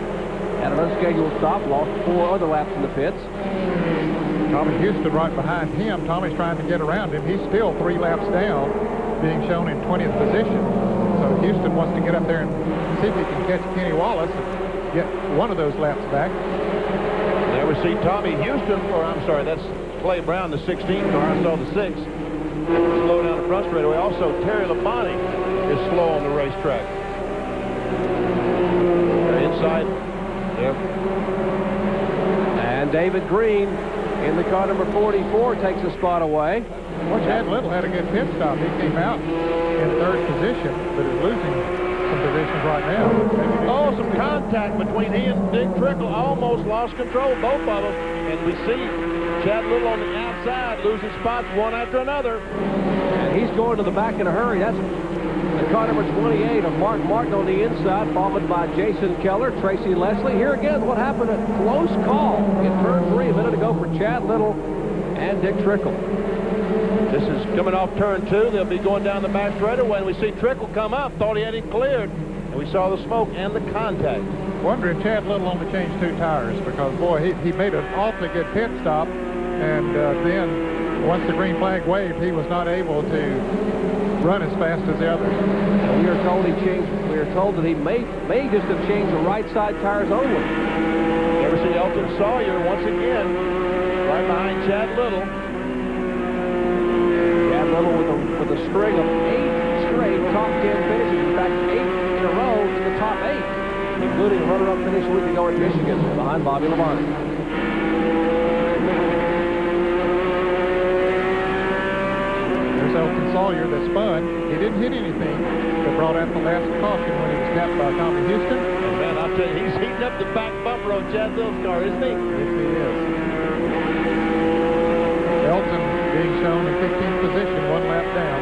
Had an unscheduled stop, lost 4 other laps in the pits. Tommy Houston right behind him. Tommy's trying to get around him. He's still 3 laps down, being shown in 20th position. So Houston wants to get up there and see if he can catch Kenny Wallace and get one of those laps back. There we see Tommy Houston, or I'm sorry, that's Clay Brown, the 16 car. I saw the 6. Slow down the front straightaway. Also, Terry Labonte is slow on the racetrack. Inside. Yep. And David Green in the car number 44 takes a spot away. Well, Chad Little had a good pit stop. He came out in 3rd position, but is losing some positions right now. Oh, some contact between he and Dick Trickle. Almost lost control, both of them. And we see Chad Little on the outside losing spots one after another. And he's going to the back in a hurry. That's the car number 28 of Mark Martin on the inside, followed by Jason Keller, Tracy Leslie. Here again, what happened? A close call in turn 3 a minute ago for Chad Little and Dick Trickle. This is coming off turn 2. They'll be going down the back straightaway, and we see Trickle come up. Thought he had him cleared, and we saw the smoke and the contact. Wondering Chad Little only changed 2 tires because, boy, he made an awfully good pit stop, and then once the green flag waved, he was not able to run as fast as the others. We are told that he may just have changed the right side tires only. Never see Elton Sawyer once again right behind Chad Little. Chad Little with a string of 8 straight top 10 finishes. In fact, 8 in a row to the top 8, including a runner-up finish a week ago in Michigan behind Bobby Labonte. Elton Sawyer that spun. He didn't hit anything, but brought out the last caution when he was tapped by Tommy Houston. And man, I'll tell you, he's heating up the back bumper on Chad Little's car, isn't he? Yes, he is. being shown in 15th position, 1 lap down.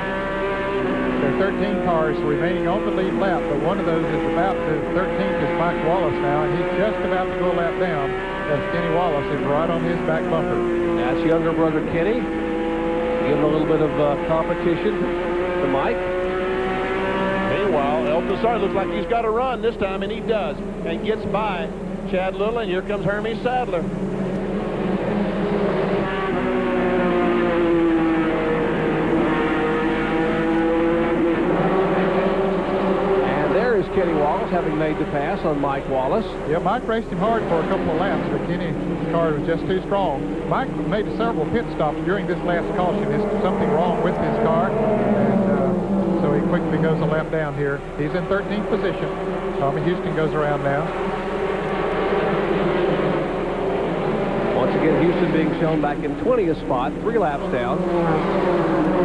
There are 13 cars remaining on the lead lap, but one of those is about to, 13th is Mike Wallace now, and he's just about to go a lap down as Kenny Wallace is right on his back bumper. That's younger brother Kenny. Giving a little bit of competition to Mike. Meanwhile, El Tesar looks like he's got a run this time, and he does, and gets by Chad Little, and here comes Hermie Sadler. Kenny Wallace having made the pass on Mike Wallace. Yeah, Mike raced him hard for a couple of laps, but Kenny's car was just too strong. Mike made several pit stops during this last caution. There's something wrong with his car, and so he quickly goes a lap down here. He's in 13th position. Tommy Houston goes around now. Once again, Houston being shown back in 20th spot, 3 laps down.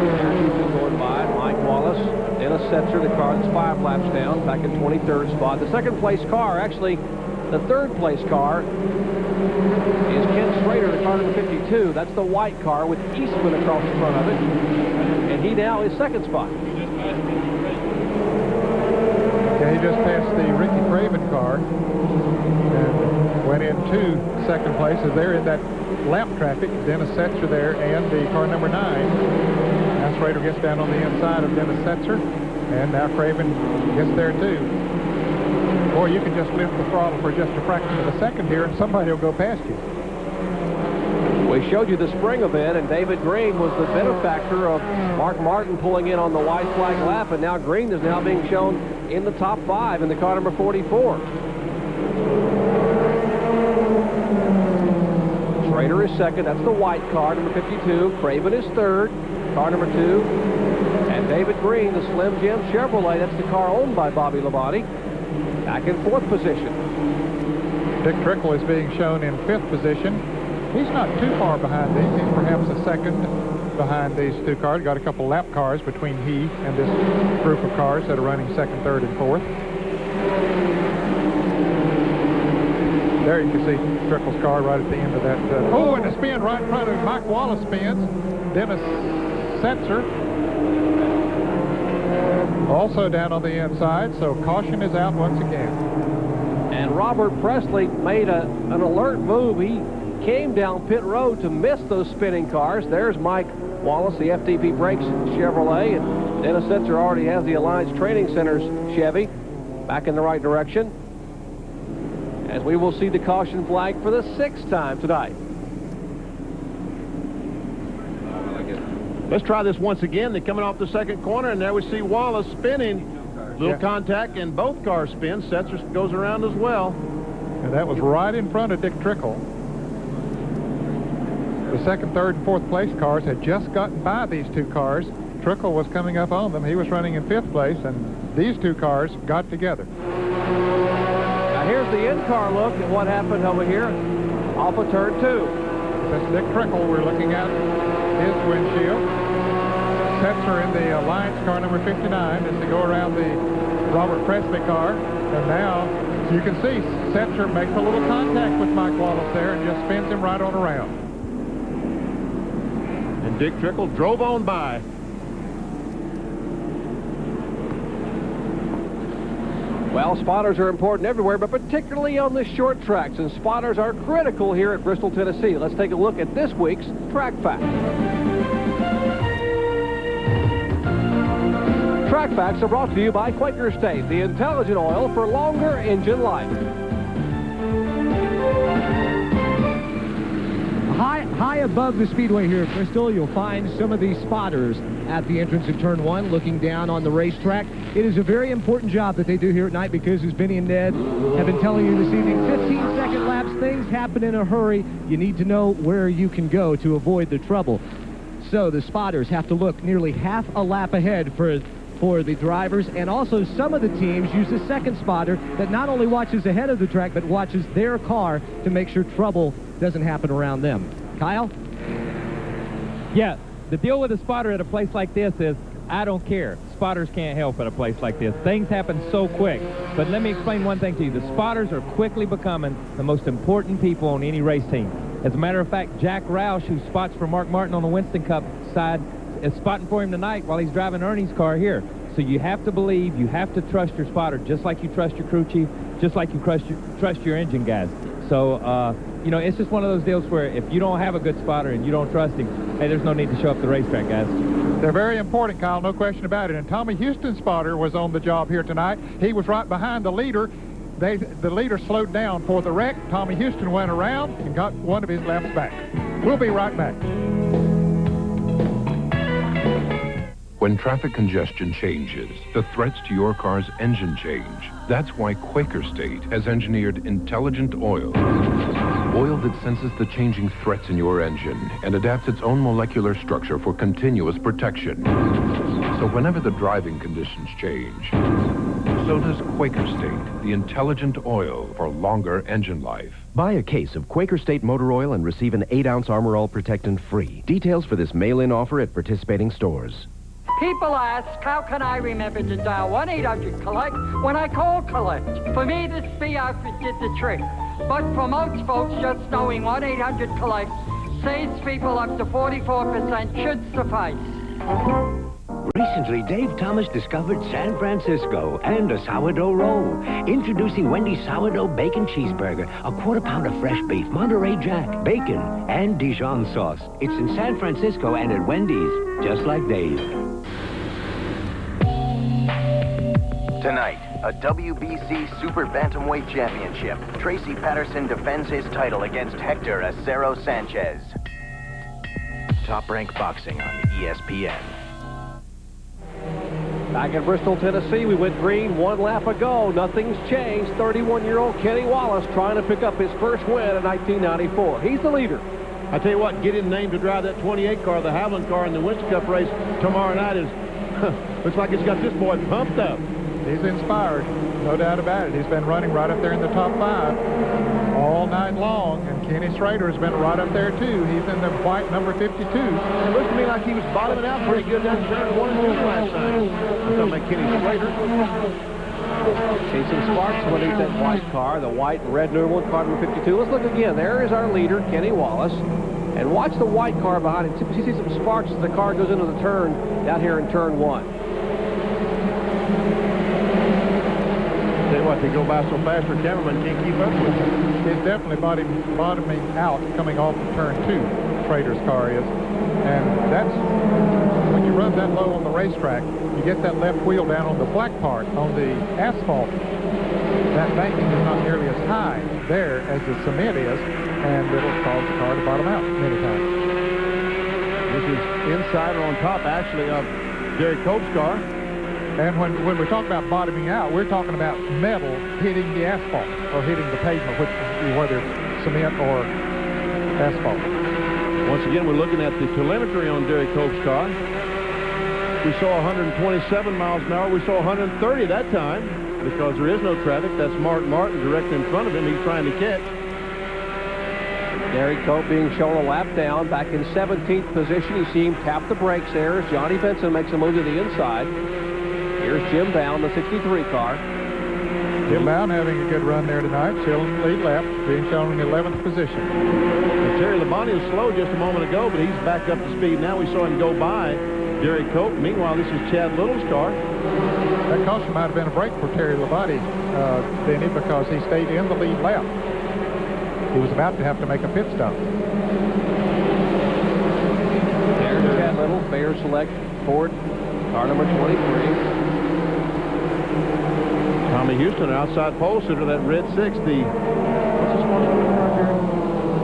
Houston going by, Mike Wallace, Dennis Setzer, the car that's 5 laps down, back in 23rd spot. The second place car, actually, the third place car is Ken Schrader, the car number 52. That's the white car with Eastman across the front of it. And he now is second spot. Okay, he just passed the Ricky Craven car and went into second place as they're in that lap traffic. Dennis Setzer there and the car number 9. Now Schrader gets down on the inside of Dennis Setzer, and now Craven gets there too. Boy, you can just lift the throttle for just a fraction of a second here, and somebody will go past you. We showed you the spring event, and David Green was the benefactor of Mark Martin pulling in on the white flag lap, and now Green is now being shown in the top 5 in the car number 44. Schrader is second. That's the white car, number 52. Craven is third, car number 2. And David Green, the Slim Jim Chevrolet, that's the car owned by Bobby Labonte, back in 4th position. Dick Trickle is being shown in 5th position. He's not too far behind these. He's perhaps a second behind these two cars. Got a couple lap cars between he and this group of cars that are running 2nd, 3rd, and 4th. There you can see Trickle's car right at the end of that. Oh, and a spin right in front of Mike Wallace spins. Dennis Setzer also down on the inside, so caution is out once again. And Robert Presley made an alert move. He came down pit road to miss those spinning cars. There's Mike Wallace, the FTP Brakes Chevrolet, and Dennis Setzer already has the Alliance Training Center's Chevy back in the right direction, as we will see the caution flag for the 6th time tonight. Let's try this once again. They're coming off the second corner, and there we see Wallace spinning. Little contact, and both cars spin. Setzer goes around as well. And that was right in front of Dick Trickle. The 2nd, 3rd, and 4th place cars had just gotten by these two cars. Trickle was coming up on them. He was running in 5th place, and these two cars got together. Now here's the in-car look at what happened over here off of turn 2. That's Dick Trickle we're looking at, his windshield. Setzer in the Alliance car number 59 as they go around the Robert Presley car. And now, as you can see, Setzer makes a little contact with Mike Wallace there and just spins him right on around. And Dick Trickle drove on by. Well, spotters are important everywhere, but particularly on the short tracks, and spotters are critical here at Bristol, Tennessee. Let's take a look at this week's Track Facts. Track Facts are brought to you by Quaker State, the intelligent oil for longer engine life. High above the speedway here at Bristol, you'll find some of these spotters at the entrance of Turn 1 looking down on the racetrack. It is a very important job that they do here at night because, as Benny and Ned have been telling you this evening, 15-second laps, things happen in a hurry. You need to know where you can go to avoid the trouble. So the spotters have to look nearly half a lap ahead for the drivers, and also some of the teams use a second spotter that not only watches ahead of the track but watches their car to make sure trouble doesn't happen around them. Kyle? Yeah, the deal with a spotter at a place like this is I don't care. Spotters can't help at a place like this. Things happen so quick. But let me explain one thing to you. The spotters are quickly becoming the most important people on any race team. As a matter of fact, Jack Roush, who spots for Mark Martin on the Winston Cup side, is spotting for him tonight while he's driving Ernie's car here. So you have to believe, you have to trust your spotter, just like you trust your crew chief, just like you trust your engine guys. So, you know, it's just one of those deals where if you don't have a good spotter and you don't trust him, hey, there's no need to show up to the racetrack, guys. They're very important, Kyle, no question about it. And Tommy Houston's spotter was on the job here tonight. He was right behind the leader. The leader slowed down for the wreck. Tommy Houston went around and got one of his laps back. We'll be right back. When traffic congestion changes, the threats to your car's engine change. That's why Quaker State has engineered intelligent oil. Oil that senses the changing threats in your engine and adapts its own molecular structure for continuous protection. So whenever the driving conditions change, so does Quaker State, the intelligent oil for longer engine life. Buy a case of Quaker State motor oil and receive an 8-ounce Armor All Protectant free. Details for this mail-in offer at participating stores. People ask, how can I remember to dial 1-800-COLLECT when I call collect? For me, this bee outfit did the trick. But for most folks, just knowing 1-800-COLLECT saves people up to 44% should suffice. Recently, Dave Thomas discovered San Francisco and a sourdough roll. Introducing Wendy's Sourdough Bacon Cheeseburger, a quarter-pound of fresh beef, Monterey Jack, bacon, and Dijon sauce. It's in San Francisco and at Wendy's, just like Dave. Tonight, a WBC Super Bantamweight Championship. Tracy Patterson defends his title against Hector Acero Sanchez. Top Rank Boxing on ESPN. Back in Bristol, Tennessee, we went green 1 lap ago. Nothing's changed. 31-year-old Kenny Wallace trying to pick up his first win in 1994. He's the leader. I tell you what, getting named to drive that 28 car, the Haviland car in the Winston Cup race tomorrow night is, looks like it's got this boy pumped up. He's inspired, no doubt about it. He's been running right up there in the top 5 all night long, and Kenny Schrader has been right up there too. He's in the white number 52. It looks to me like he was bottoming out pretty good down turn 1 and 2 last night. I'm talking about Kenny Schrader. See some sparks underneath that white car, the white and red numeral car number 52. Let's look again. There is our leader, Kenny Wallace. And watch the white car behind him. You see some sparks as the car goes into the turn down here in turn 1. Tell you what, they go by so fast, our cameraman can't keep up with it. He's definitely bottoming out coming off of turn 2, Schrader's car is. And that's, when you run that low on the racetrack, you get that left wheel down on the black part, on the asphalt. That banking is not nearly as high there as the cement is, and it'll cause the car to bottom out many times. This is inside or on top, actually, of Derek Cope's car. And when we're talking about bottoming out, we're talking about metal hitting the asphalt or hitting the pavement, whether it's cement or asphalt. Once again, we're looking at the telemetry on Derek Cope's car. We saw 127 miles an hour. We saw 130 that time because there is no traffic. That's Mark Martin directly in front of him. He's trying to catch. Derek Cope being shown a lap down, back in 17th position. You see him tap the brakes there as Johnny Benson makes a move to the inside. Here's Jim Bound, the 63 car. Jim Bound having a good run there tonight, still in the lead lap, being shown in the 11th position. And Terry Labonte was slow just a moment ago, but he's back up to speed now. We saw him go by Derek Cope. Meanwhile, this is Chad Little's car. That caution might have been a break for Terry Labonte, Denny, because he stayed in the lead lap. He was about to have to make a pit stop. There's Chad Little, Bear Select Ford, car number 23. Tommy Houston, outside pole sitter, that red 60. What's this one here?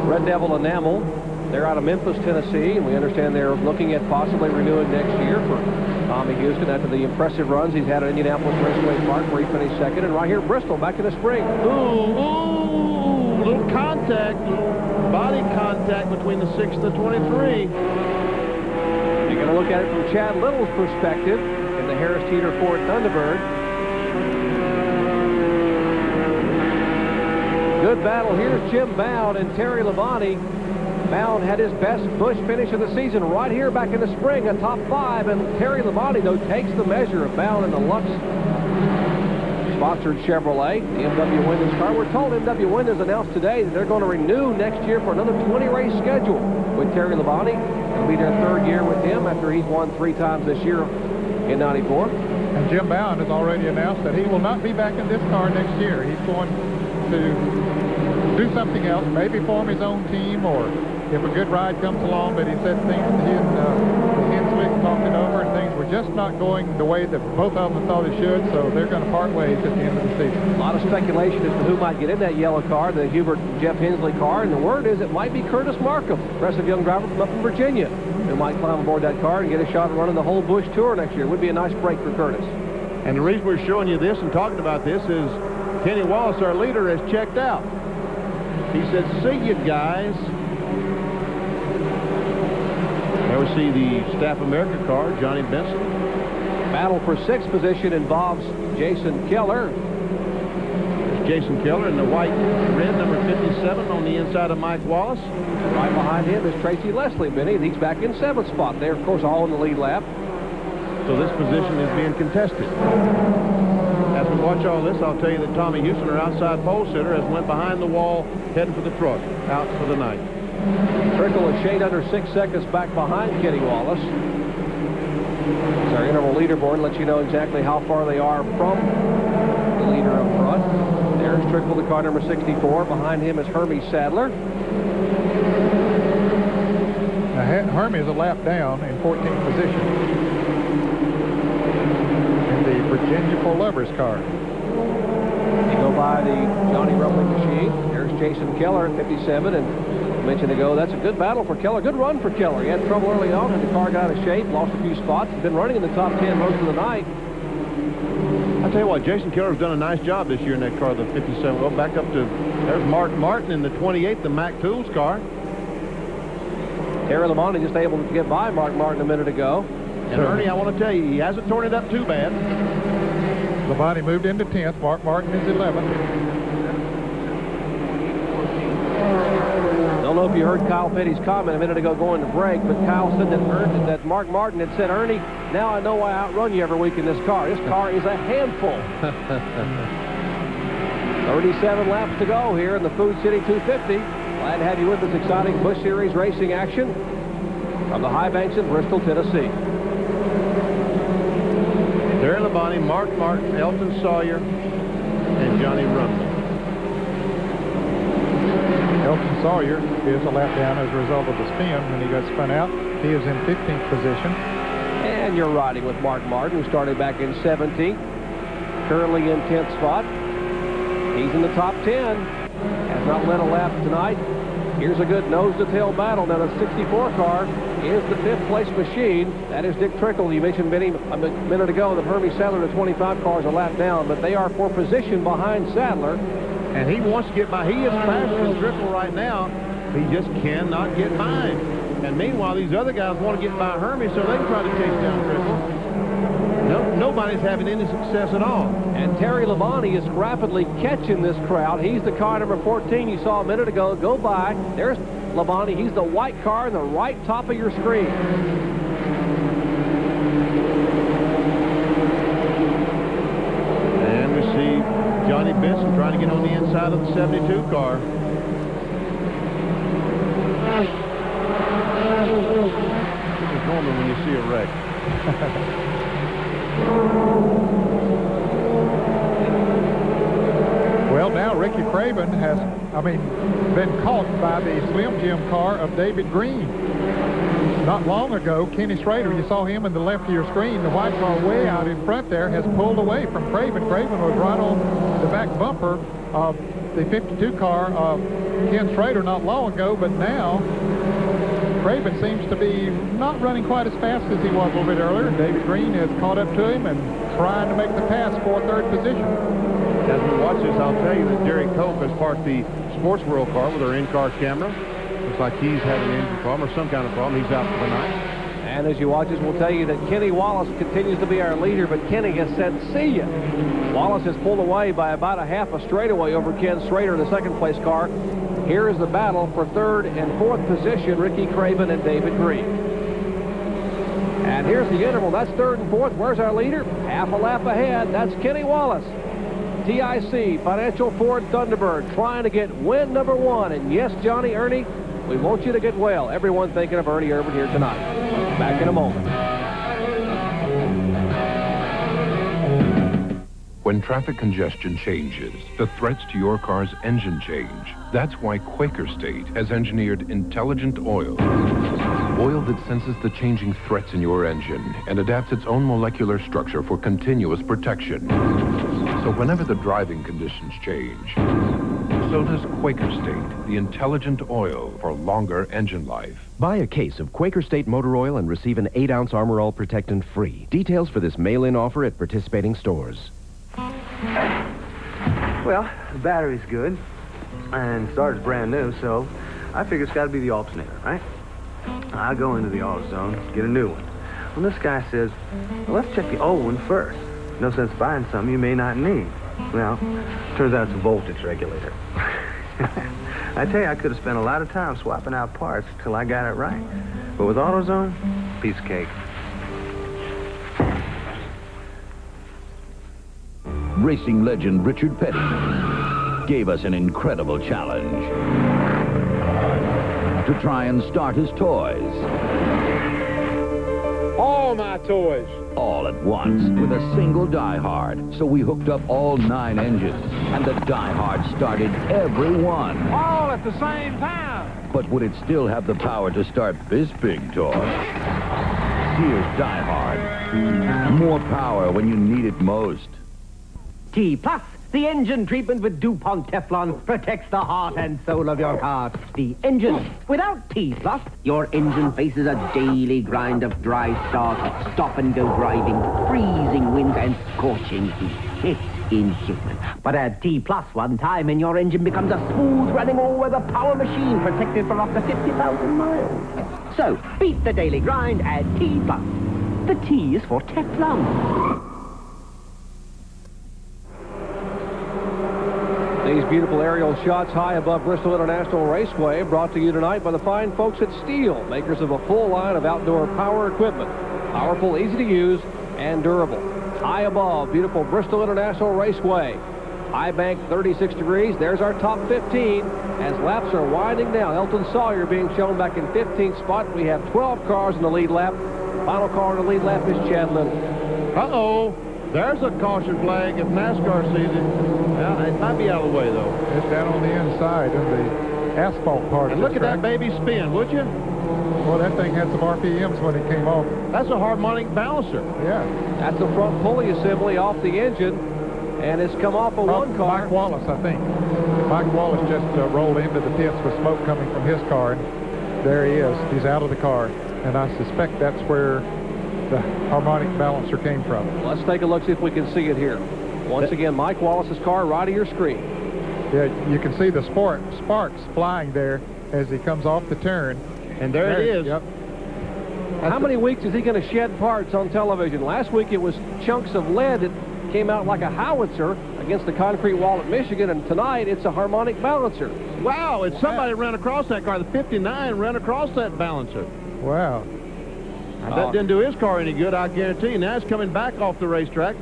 Red Devil Enamel. They're out of Memphis, Tennessee, and we understand they're looking at possibly renewing next year for Tommy Houston after the impressive runs he's had at Indianapolis Raceway Park, where he finished second. And right here, Bristol, back in the spring. Ooh, little contact, body contact between the 6 and the 23. You're going to look at it from Chad Little's perspective in the Harris Teeter Ford Thunderbird. Good battle. Here's Jim Bound and Terry Labonte. Bound had his best Busch finish of the season right here back in the spring, a top 5, and Terry Labonte, though, takes the measure of Bound in the Lux Sponsored Chevrolet, the MW Windows car. We're told MW Windows announced today that they're going to renew next year for another 20-race schedule with Terry Labonte. It'll be their third year with him after he's won 3 times this year in '94. And Jim Bowen has already announced that he will not be back in this car next year. He's going to do something else, maybe form his own team, or if a good ride comes along. But he said things, he and Hensley talked it over, and things were just not going the way that both of them thought it should, so they're going to part ways at the end of the season. A lot of speculation as to who might get in that yellow car, the Hubert Jeff Hensley car, and the word is it might be Curtis Markham, impressive young driver from up in Virginia, who might climb aboard that car and get a shot at running the whole Busch Tour next year. It would be a nice break for Curtis. And the reason we're showing you this and talking about this is Kenny Wallace, our leader, has checked out. He said, "See you guys." There we see the Staff America car, Johnny Benson. Battle for 6th position involves Jason Keller. There's Jason Keller in the white-red, number 57 on the inside of Mike Wallace. Right behind him is Tracy Leslie, Benny, and he's back in 7th spot. They're, of course, all in the lead lap. So this position is being contested. As we watch all this, I'll tell you that Tommy Houston, our outside pole sitter, has went behind the wall, heading for the truck, out for the night. Trickle a shade under 6 seconds back behind Kenny Wallace. It's our interval leaderboard, lets you know exactly how far they are from the leader up front. There's Trickle, the car number 64. Behind him is Hermie Sadler. Now, Hermie is a lap down in 14th position in the Virginia for Lovers car. You go by the Johnny Rumbling machine. There's Jason Keller at 57, and I mentioned ago, that's a good battle for Keller. Good run for Keller. He had trouble early on, and the car got out of shape, lost a few spots. He's been running in the top 10 most of the night. I tell you what, Jason Keller's done a nice job this year in that car, the 57. Well, back up to, there's Mark Martin in the 28, the Mac Tools car. Terry Labonte just able to get by Mark Martin a minute ago. And Ernie, I want to tell you, he hasn't torn it up too bad. Labonte moved into 10th. Mark Martin is 11th. Don't know if you heard Kyle Petty's comment a minute ago going to break, but Kyle said that Mark Martin had said, "Ernie, now I know why I outrun you every week in this car. This car is a handful." 37 laps to go here in the Food City 250. Glad to have you with us. Exciting Busch Series racing action from the high banks in Bristol, Tennessee. Terry Labonte, Mark Martin, Elton Sawyer, and Johnny Rumbling. Elton Sawyer is a lap down as a result of the spin when he got spun out. He is in 15th position. And you're riding with Mark Martin, who started back in 17th. Currently in 10th spot. He's in the top 10. Has not led a lap tonight. Here's a good nose-to-tail battle. Now the 64 car is the 5th place machine. That is Dick Trickle. You mentioned Benny a minute ago that Hermie Sadler, the 25 car, is a lap down, but they are for position behind Sadler. And he wants to get by. He is faster than Trickle right now. He just cannot get by him. And meanwhile, these other guys want to get by Hermie so they can try to chase down Trickle. Nobody's having any success at all. And Terry Labonte is rapidly catching this crowd. He's the car number 14 you saw a minute ago go by. There's Labonte. He's the white car in the right top of your screen. And we see Johnny Benson trying to get on the inside of the 72 car. This is normal when you see a wreck. Well, now Ricky Craven has, been caught by the Slim Jim car of David Green. Not long ago, Kenny Schrader, you saw him in the left of your screen. The white car way out in front there has pulled away from Craven. Craven was right on the back bumper of the 52 car of Ken Schrader not long ago, but now Craven seems to be not running quite as fast as he was a little bit earlier. David Green has caught up to him and trying to make the pass for 3rd position. As we watch this, I'll tell you that Jerry Cope has parked the Sports World car with our in-car camera. Looks like he's had an engine problem or some kind of problem. He's out for the night. And as you watch this, we'll tell you that Kenny Wallace continues to be our leader, but Kenny has said, "See ya." Wallace has pulled away by about a half a straightaway over Ken Schrader in the 2nd place car. Here is the battle for 3rd and 4th position, Ricky Craven and David Green. And here's the interval. That's 3rd and 4th. Where's our leader? Half a lap ahead. That's Kenny Wallace. TIC Financial Ford Thunderbird trying to get win number 1. And yes, Johnny, Ernie, we want you to get well. Everyone thinking of Ernie Irvin here tonight. Back in a moment. When traffic congestion changes, the threats to your car's engine change. That's why Quaker State has engineered intelligent oil. Oil that senses the changing threats in your engine and adapts its own molecular structure for continuous protection. So whenever the driving conditions change, so does Quaker State, the intelligent oil for longer engine life. Buy a case of Quaker State motor oil and receive an 8-ounce Armor All Protectant free. Details for this mail-in offer at participating stores. Well, the battery's good, and the starter's brand new, so I figure it's got to be the alternator, right? I go into the AutoZone, get a new one. Well, this guy says, well, let's check the old one first. No sense buying something you may not need. Well, turns out it's a voltage regulator. I tell you, I could have spent a lot of time swapping out parts till I got it right. But with AutoZone, piece of cake. Racing legend Richard Petty gave us an incredible challenge to try and start his toys. All my toys. All at once with a single diehard. So we hooked up all 9 engines, and the diehard started every one. All at the same time. But would it still have the power to start this big toy? Here's diehard. More power when you need it most. T Plus, the engine treatment with DuPont Teflon, protects the heart and soul of your car. The engine. Without T Plus, your engine faces a daily grind of dry start, stop-and-go driving, freezing winds, and scorching heat. It's inhuman. But add T Plus one time and your engine becomes a smooth-running all-weather power machine protected for up to 50,000 miles. So, beat the daily grind, add T Plus. The T is for Teflon. These beautiful aerial shots high above Bristol International Raceway brought to you tonight by the fine folks at Steel, makers of a full line of outdoor power equipment. Powerful, easy to use, and durable. High above beautiful Bristol International Raceway. High bank 36 degrees. There's our top 15 as laps are winding down. Elton Sawyer being shown back in 15th spot. We have 12 cars in the lead lap. Final car in the lead lap is Chad Little. Uh-oh. There's a caution flag if NASCAR sees it. Well, it might be out of the way, though. It's down on the inside of the asphalt part. And look at that baby spin, would you? Well, that thing had some RPMs when it came off. That's a harmonic balancer. Yeah. That's the front pulley assembly off the engine, and it's come off of one car. Mike Wallace, I think. Mike Wallace just rolled into the pits with smoke coming from his car, and there he is. He's out of the car, and I suspect that's where the harmonic balancer came from. Let's take a look, see if we can see it here. Once again, Mike Wallace's car right of your screen. Yeah, you can see the sparks flying there as he comes off the turn. And there it is. Yep. How many weeks is he going to shed parts on television? Last week it was chunks of lead that came out like a howitzer against the concrete wall at Michigan, and tonight it's a harmonic balancer. Wow, it's somebody ran across that car. The 59 ran across that balancer. Wow. That didn't do his car any good, I guarantee you. Now it's coming back off the racetrack.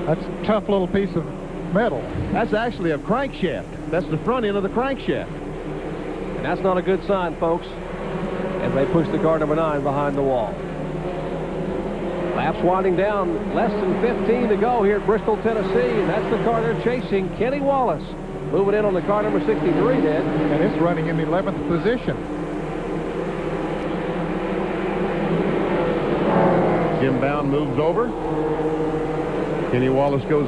That's a tough little piece of metal. That's actually a crankshaft. That's the front end of the crankshaft. And that's not a good sign, folks, as they push the car number 9 behind the wall. Laps winding down, less than 15 to go here at Bristol, Tennessee, and that's the car they're chasing, Kenny Wallace. Moving in on the car number 63, Ned. And it's running in 11th position. Jim Bound moves over. Kenny Wallace goes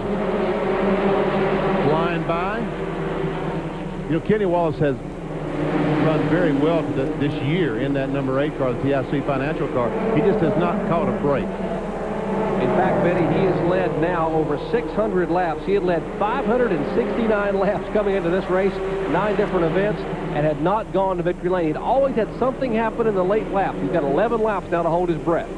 flying by. You know, Kenny Wallace has run very well this year in that number 8 car, the TIC Financial car. He just has not caught a break. In fact, Benny, he has led now over 600 laps. He had led 569 laps coming into this race, 9 different events, and had not gone to victory lane. He'd always had something happen in the late laps. He's got 11 laps now to hold his breath.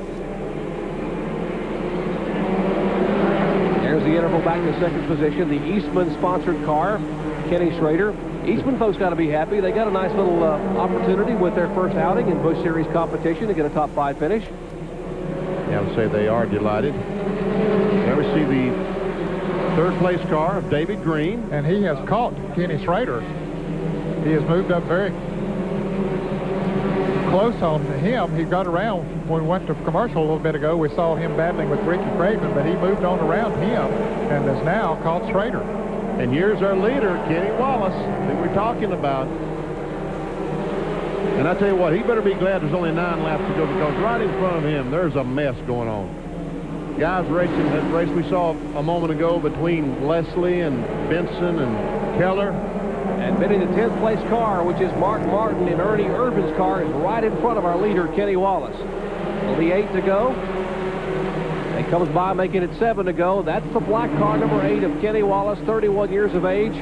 There's the interval back to second position. The Eastman-sponsored car, Kenny Schrader. Eastman folks got to be happy. They got a nice little opportunity with their first outing in Busch Series competition to get a top 5 finish. Yeah, I would say they are delighted. You ever see the Third place car of David Green. And he has caught Kenny Schrader. He has moved up very close on him. He got around when we went to commercial a little bit ago. We saw him battling with Ricky Craven, but he moved on around him and has now caught Schrader. And here's our leader, Kenny Wallace, that we're talking about. And I tell you what, he better be glad there's only 9 laps to go, because right in front of him, there's a mess going on. Guys racing that race we saw a moment ago between Leslie and Benson and Keller. And bidding the 10th place car, which is Mark Martin and Ernie Irvin's car, is right in front of our leader, Kenny Wallace. It'll be 8 to go. He comes by making it 7 to go. That's the black car, number 8 of Kenny Wallace, 31 years of age,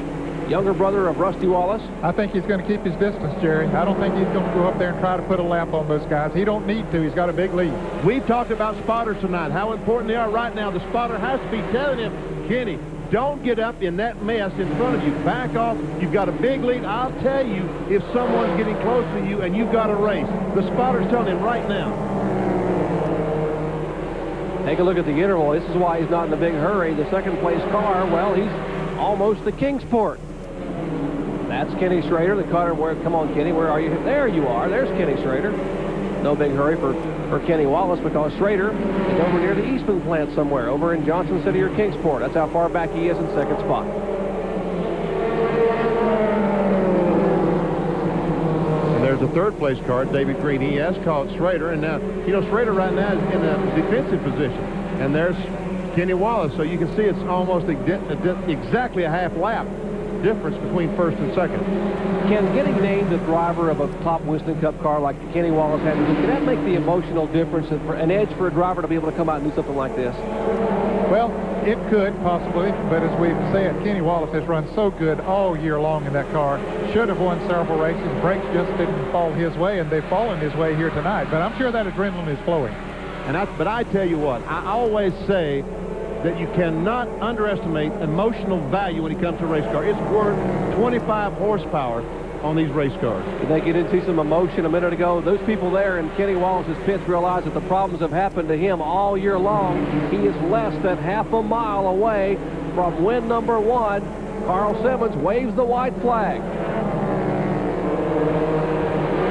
younger brother of Rusty Wallace. I think he's going to keep his distance, Jerry. I don't think he's going to go up there and try to put a lap on those guys. He don't need to. He's got a big lead. We've talked about spotters tonight, how important they are right now. The spotter has to be telling him, Kenny, don't get up in that mess in front of you. Back off. You've got a big lead. I'll tell you if someone's getting close to you and you've got a race. The spotter's telling him right now. Take a look at the interval. This is why he's not in a big hurry. The second place car, well, he's almost to Kingsport. That's Kenny Schrader, the car. Come on, Kenny, where are you? There you are. There's Kenny Schrader. No big hurry for Kenny Wallace, because Schrader is over near the Eastman plant somewhere, over in Johnson City or Kingsport. That's how far back he is in second spot. And there's the third place car, David Green. He has caught Schrader, and now, you know, Schrader right now is in a defensive position. And there's Kenny Wallace, so you can see it's almost exactly a half lap difference between first and second. Can getting named the driver of a top Winston Cup car like Kenny Wallace had to do, can that make the emotional difference, an edge for a driver to be able to come out and do something like this? Well, it could possibly, but as we've said, Kenny Wallace has run so good all year long in that car. Should have won several races. Brakes just didn't fall his way, and they've fallen his way here tonight. But I'm sure that adrenaline is flowing. But I tell you what, I always say that you cannot underestimate emotional value when it comes to a race car. It's worth 25 horsepower on these race cars. You think you didn't see some emotion a minute ago? Those people there in Kenny Wallace's pits realize that the problems have happened to him all year long. He is less than half a mile away from win number 1. Carl Simmons waves the white flag.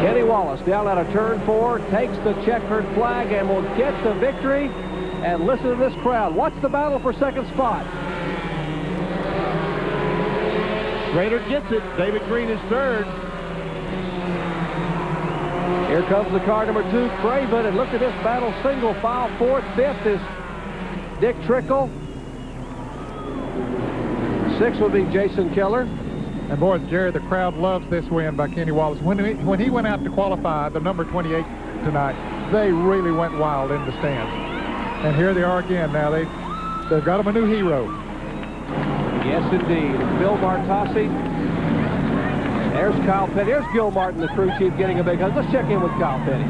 Kenny Wallace down out of turn 4, takes the checkered flag and will get the victory. And listen to this crowd. Watch the battle for second spot. Schrader gets it. David Green is third. Here comes the car number 2, Craven. And look at this battle. Single file. 4th, 5th is Dick Trickle. 6th will be Jason Keller. And boy, Jerry, the crowd loves this win by Kenny Wallace. When he went out to qualify, the number 28 tonight, they really went wild in the stands. And here they are again now. They've got him a new hero. Yes, indeed. Bill Martossi. There's Kyle Petty. There's Gil Martin, the crew chief, getting a big hug. Let's check in with Kyle Petty.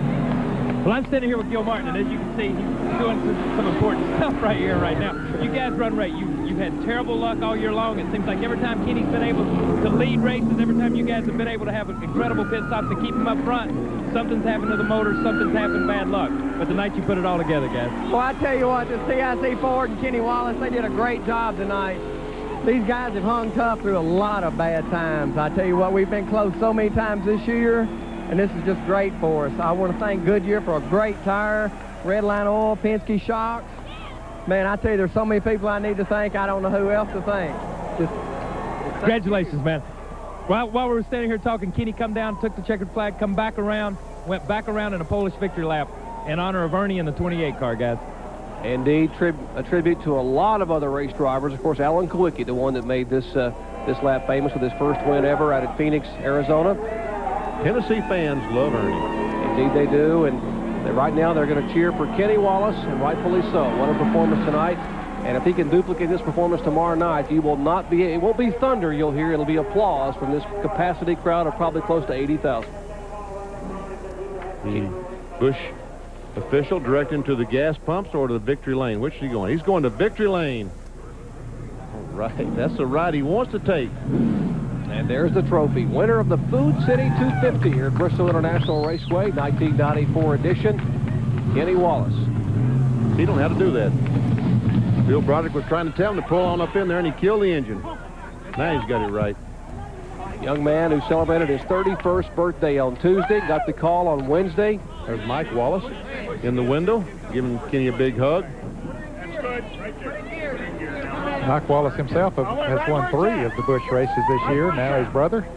Well, I'm standing here with Gil Martin, and as you can see, he's doing some important stuff right here, right now. You guys run right. You've had terrible luck all year long. It seems like every time Kenny's been able to lead races, every time you guys have been able to have incredible pit stops to keep him up front, something's happened to the motor, something's happened, bad luck. But tonight you put it all together, guys. Well, I tell you what, the CIC Ford and Kenny Wallace, they did a great job tonight. These guys have hung tough through a lot of bad times. I tell you what, we've been close so many times this year, and this is just great for us. I want to thank Goodyear for a great tire, Redline Oil, Penske shocks. Man, I tell you, there's so many people I need to thank, I don't know who else to thank. Congratulations, man. While we were standing here talking, Kenny come down, took the checkered flag, come back around, went back around in a Polish victory lap in honor of Ernie and the 28 car, guys. Indeed, a tribute to a lot of other race drivers. Of course, Alan Kowicki, the one that made this lap famous with his first win ever out at Phoenix, Arizona. Tennessee fans love Ernie. Indeed they do, and right now they're going to cheer for Kenny Wallace, and rightfully so. What a performance tonight. And if he can duplicate this performance tomorrow night, it won't be thunder you'll hear. It'll be applause from this capacity crowd of probably close to 80,000. Busch official directing to the gas pumps or to the victory lane. Which is he going? He's going to victory lane. All right, that's the ride he wants to take. And there's the trophy. Winner of the Food City 250 here at Bristol International Raceway, 1994 edition, Kenny Wallace. He don't know how to do that. Bill Broderick was trying to tell him to pull on up in there, and he killed the engine. Now he's got it right. Young man who celebrated his 31st birthday on Tuesday, got the call on Wednesday. There's Mike Wallace in the window, giving Kenny a big hug. Mike Wallace himself has won 3 of the Busch races this year. Now his brother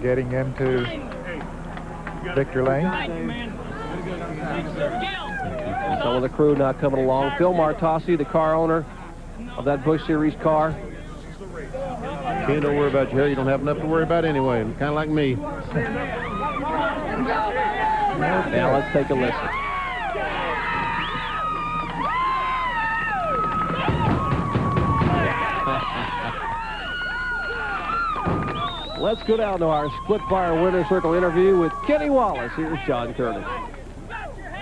getting into Victor Lane. Some of the crew now coming along. Phil Martossi, the car owner of that Busch Series car. Kenny, don't worry about your hair. You don't have enough to worry about anyway. Kind of like me. Now let's take a listen. Let's go down to our split fire winner circle interview with Kenny Wallace. Here's John Curtis.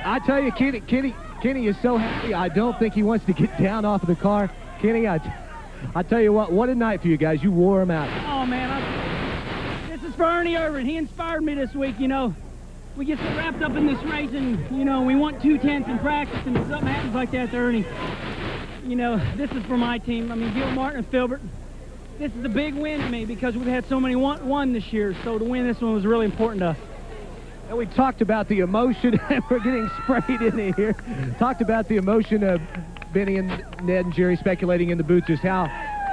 I tell you, Kenny is so happy. I don't think he wants to get down off of the car. Kenny, I tell you what a night for you guys. You wore him out. Oh, man, this is for Ernie Irvin. He inspired me this week, you know. We get so wrapped up in this race, and, you know, we want 2/10 in practice, and if something happens like that to Ernie, you know, this is for my team. I mean, Gil Martin and Filbert, this is a big win to me because we've had so many won this year, so to win this one was really important to us. And we talked about the emotion, and we're getting sprayed in here. Talked about the emotion of Benny and Ned and Jerry speculating in the booth just how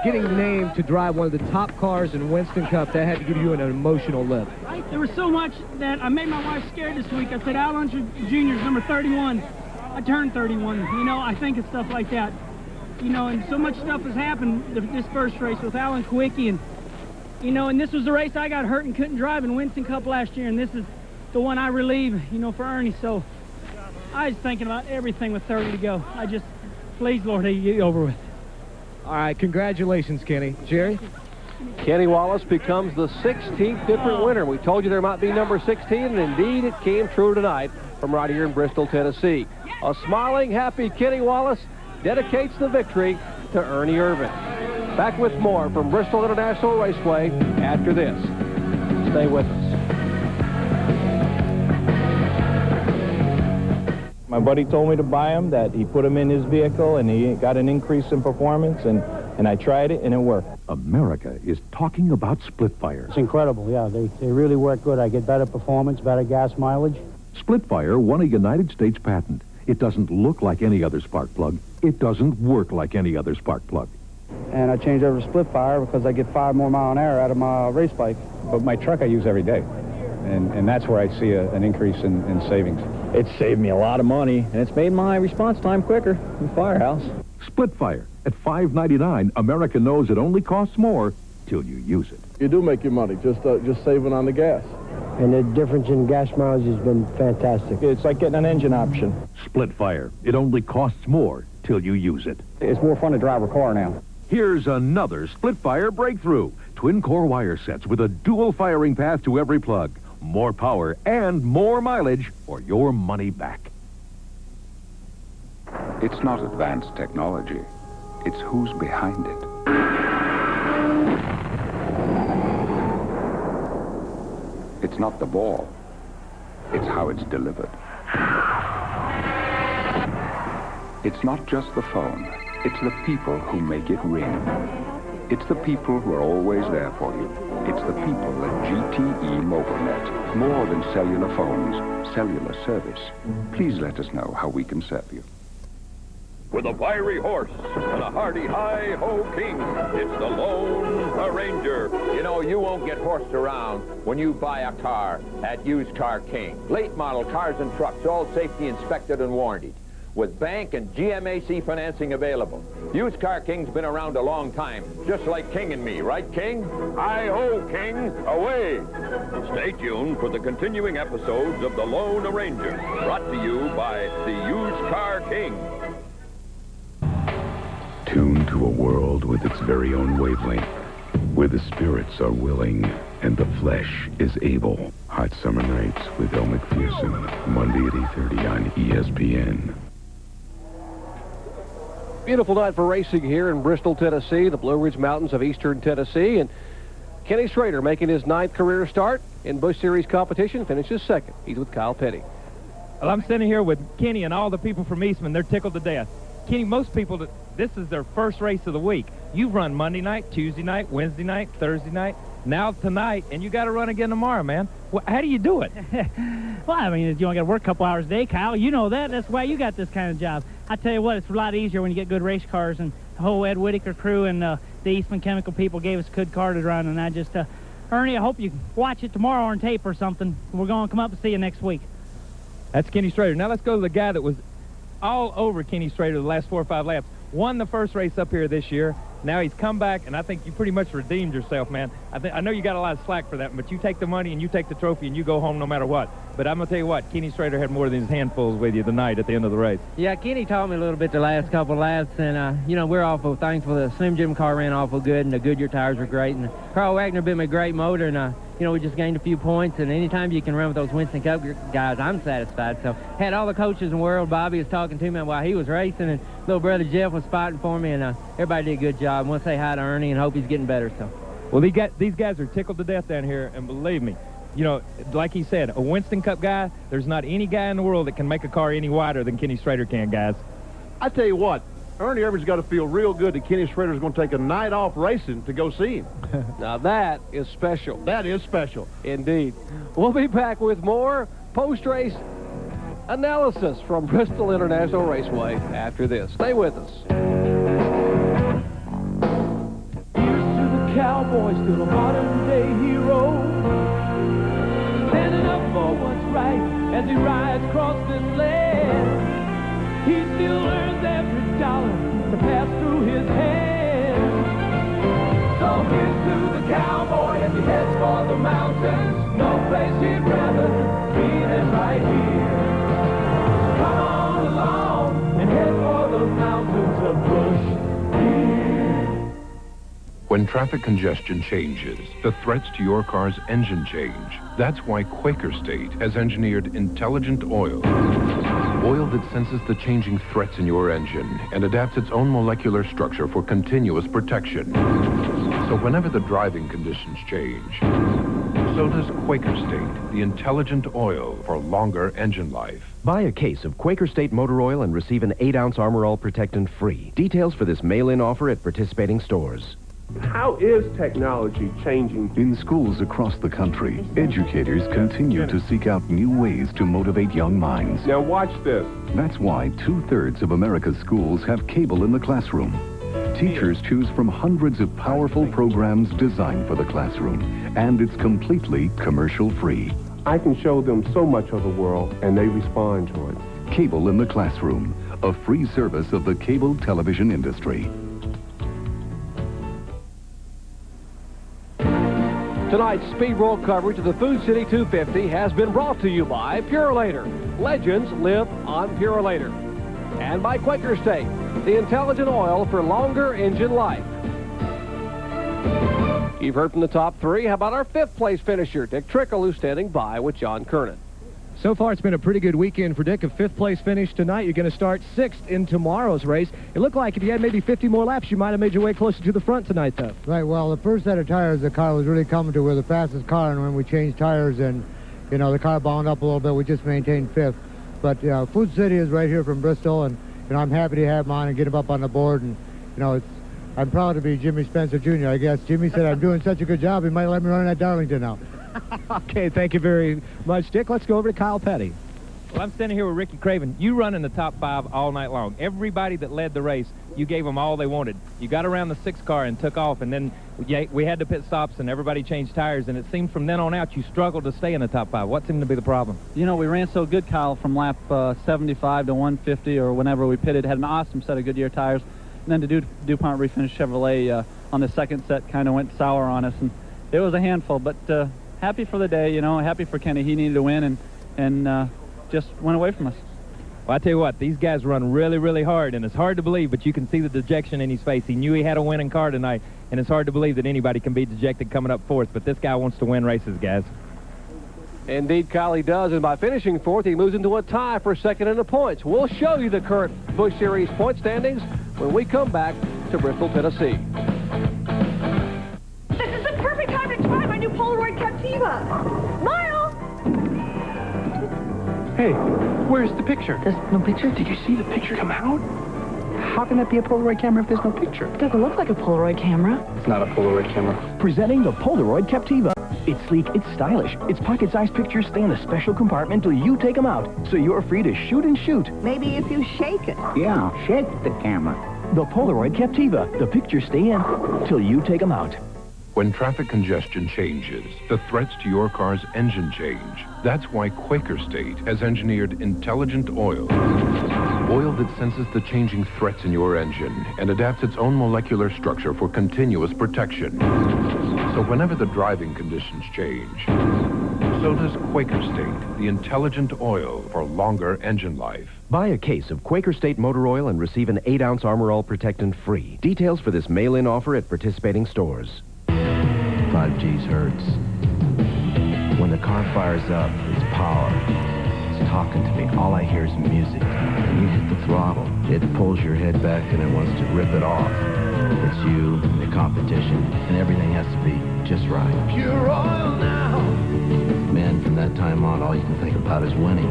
getting the name to drive one of the top cars in Winston Cup, that had to give you an emotional lift. Right? There was so much that I made my wife scared this week. I said, Al Unser Jr.'s number 31. I turned 31. You know, I think of stuff like that. You know, and so much stuff has happened this first race with Alan Kwiecki, and, you know, and this was the race I got hurt and couldn't drive in Winston Cup last year, and this is the one I relieve, you know, for Ernie. So I was thinking about everything with 30 to go. I just, please, Lord, he get over with. All right, congratulations, Kenny. Jerry? Kenny Wallace becomes the 16th different winner. We told you there might be number 16, and indeed it came true tonight from right here in Bristol, Tennessee. A smiling, happy Kenny Wallace dedicates the victory to Ernie Irvin. Back with more from Bristol International Raceway after this. Stay with us. My buddy told me to buy him, that he put him in his vehicle and he got an increase in performance, and I tried it and it worked. America is talking about split fire. It's incredible, yeah. They really work good. I get better performance, better gas mileage. Split fire won a United States patent. It doesn't look like any other spark plug. It doesn't work like any other spark plug. And I changed over to split fire because I get 5 more mile an hour out of my race bike. But my truck I use every day. And that's where I see an increase in savings. It's saved me a lot of money, and it's made my response time quicker than Firehouse. Split fire at $5.99. America knows it only costs more till you use it. You do make your money, just saving on the gas. And the difference in gas mileage has been fantastic. It's like getting an engine option. Split fire. It only costs more till you use it. It's more fun to drive a car now. Here's another split fire breakthrough. Twin core wire sets with a dual firing path to every plug. More power and more mileage or your money back. It's not advanced technology. It's who's behind it. It's not the ball. It's how it's delivered. It's not just the phone. It's the people who make it ring. It's the people who are always there for you. It's the people at GTE MobileNet. More than cellular phones, cellular service. Please let us know how we can serve you. With a wiry horse and a hearty hi-ho king, it's the Lone Ranger. You know, you won't get horsed around when you buy a car at Used Car King. Late model cars and trucks, all safety inspected and warranted, with bank and GMAC financing available. Used Car King's been around a long time, just like King and me, right, King? Hi-ho, King, away! Stay tuned for the continuing episodes of The Lone Ranger, brought to you by the Used Car King. Tuned to a world with its very own wavelength, where the spirits are willing and the flesh is able. Hot Summer Nights with El McPherson, Monday at 8:30 on ESPN. Beautiful night for racing here in Bristol, Tennessee, the Blue Ridge Mountains of eastern Tennessee. And Kenny Schrader making his 9th career start in Busch Series competition, finishes 2nd. He's with Kyle Petty. Well, I'm standing here with Kenny and all the people from Eastman. They're tickled to death. Kenny, most people that this is their first race of the week. You've run Monday night, Tuesday night, Wednesday night, Thursday night, now tonight, and you got to run again tomorrow, man. How do you do it? Well, I mean, you only got to work a couple hours a day, Kyle. You know that. That's why you got this kind of job. I tell you what, it's a lot easier when you get good race cars, and the whole Ed Whitaker crew and the Eastman Chemical people gave us a good car to run, and I just, Ernie, I hope you watch it tomorrow on tape or something. We're going to come up and see you next week. That's Kenny Strader. Now let's go to the guy that was all over Kenny Strader the last 4 or 5 laps. Won the first race up here this year. Now he's come back, and I think you pretty much redeemed yourself, man. I know you got a lot of slack for that, but you take the money and you take the trophy and you go home no matter what. But I'm going to tell you what, Kenny Strader had more than his handfuls with you tonight at the end of the race. Yeah, Kenny taught me a little bit the last couple of laps, and, you know, we're awful thankful. The Slim Jim car ran awful good, and the Goodyear tires were great. And Carl Wagner built me a great motor, and, you know, we just gained a few points. And anytime you can run with those Winston Cup guys, I'm satisfied. So had all the coaches in the world. Bobby was talking to me while he was racing, and little brother Jeff was spotting for me, and everybody did a good job. I want to say hi to Ernie and hope he's getting better. So, well, these guys are tickled to death down here, and believe me, you know, like he said, a Winston Cup guy, there's not any guy in the world that can make a car any wider than Kenny Strader can, guys. I tell you what, Ernie Irvin's got to feel real good that Kenny Strader's going to take a night off racing to go see him. Now that is special. That is special. Indeed. We'll be back with more post-race analysis from Bristol International Raceway after this. Stay with us. Here's to the cowboy, still a modern-day hero, standing up for what's right as he rides across this land. He still earns every dollar to pass through his hands. So here's to the cowboy as he heads for the mountains. No place he'd rather be than right here. Come on along and head for the mountains of Bush. When traffic congestion changes, the threats to your car's engine change. That's why Quaker State has engineered intelligent oil. Oil that senses the changing threats in your engine and adapts its own molecular structure for continuous protection. So whenever the driving conditions change, so does Quaker State, the intelligent oil for longer engine life. Buy a case of Quaker State motor oil and receive an 8-ounce Armor All Protectant free. Details for this mail-in offer at participating stores. How is technology changing? In schools across the country, educators continue to seek out new ways to motivate young minds. Now watch this. That's why 2/3 of America's schools have cable in the classroom. Teachers choose from hundreds of powerful programs designed for the classroom, and it's completely commercial-free. I can show them so much of the world, and they respond to it. Cable in the Classroom, a free service of the cable television industry. Tonight's Speed World coverage of the Food City 250 has been brought to you by Purolator. Legends live on Purolator. And by Quaker State, the intelligent oil for longer engine life. You've heard from the top three. How about our fifth place finisher, Dick Trickle, who's standing by with John Kernan. So far, it's been a pretty good weekend for Dick. A fifth-place finish tonight. You're going to start sixth in tomorrow's race. It looked like if you had maybe 50 more laps, you might have made your way closer to the front tonight, though. Right. Well, the first set of tires, the car was really coming to. We're the fastest car, and when we changed tires and, you know, the car bound up a little bit, we just maintained fifth. But, Food City is right here from Bristol, and, you know, I'm happy to have him on and get him up on the board. And, you know, I'm proud to be Jimmy Spencer Jr., I guess. Jimmy said I'm doing such a good job, he might let me run at Darlington now. Okay, thank you very much, Dick. Let's go over to Kyle Petty. Well, I'm standing here with Ricky Craven. You run in the top 5 all night long. Everybody that led the race, you gave them all they wanted. You got around the 6th car and took off, and then we had to pit stops, and everybody changed tires, and it seemed from then on out you struggled to stay in the top 5. What seemed to be the problem? You know, we ran so good, Kyle, from lap 75 to 150 or whenever we pitted. Had an awesome set of Goodyear tires. And then the DuPont Refinish Chevrolet on the second set kind of went sour on us, and it was a handful. But happy for the day, you know, happy for Kenny. He needed to win, and just went away from us. Well, I tell you what, these guys run really, really hard, and it's hard to believe, but you can see the dejection in his face. He knew he had a winning car tonight, and it's hard to believe that anybody can be dejected coming up fourth, but this guy wants to win races, guys. Indeed, Kyle, he does, and by finishing fourth, he moves into a tie for second in the points. We'll show you the current Busch Series point standings when we come back to Bristol, Tennessee. This is the perfect time to try my new Polaroid Captiva. Miles! Hey, where's the picture? There's no picture? Did you see the picture come out? How can that be a Polaroid camera if there's no picture? It doesn't look like a Polaroid camera. It's not a Polaroid camera. Presenting the Polaroid Captiva. It's sleek, it's stylish. Its pocket-sized pictures stay in a special compartment till you take them out, so you're free to shoot and shoot. Maybe if you shake it. Yeah, shake the camera. The Polaroid Captiva. The pictures stay in till you take them out. When traffic congestion changes, the threats to your car's engine change. That's why Quaker State has engineered intelligent oil. Oil that senses the changing threats in your engine and adapts its own molecular structure for continuous protection. So whenever the driving conditions change, so does Quaker State, the intelligent oil for longer engine life. Buy a case of Quaker State motor oil and receive an 8-ounce Armor All Protectant free. Details for this mail-in offer at participating stores. 5G's hurts. When the car fires up, it's power. It's talking to me. All I hear is music. When you hit the throttle, it pulls your head back and it wants to rip it off. It's you, the competition, and everything has to be just right. Pure oil now. Man, from that time on, all you can think about is winning.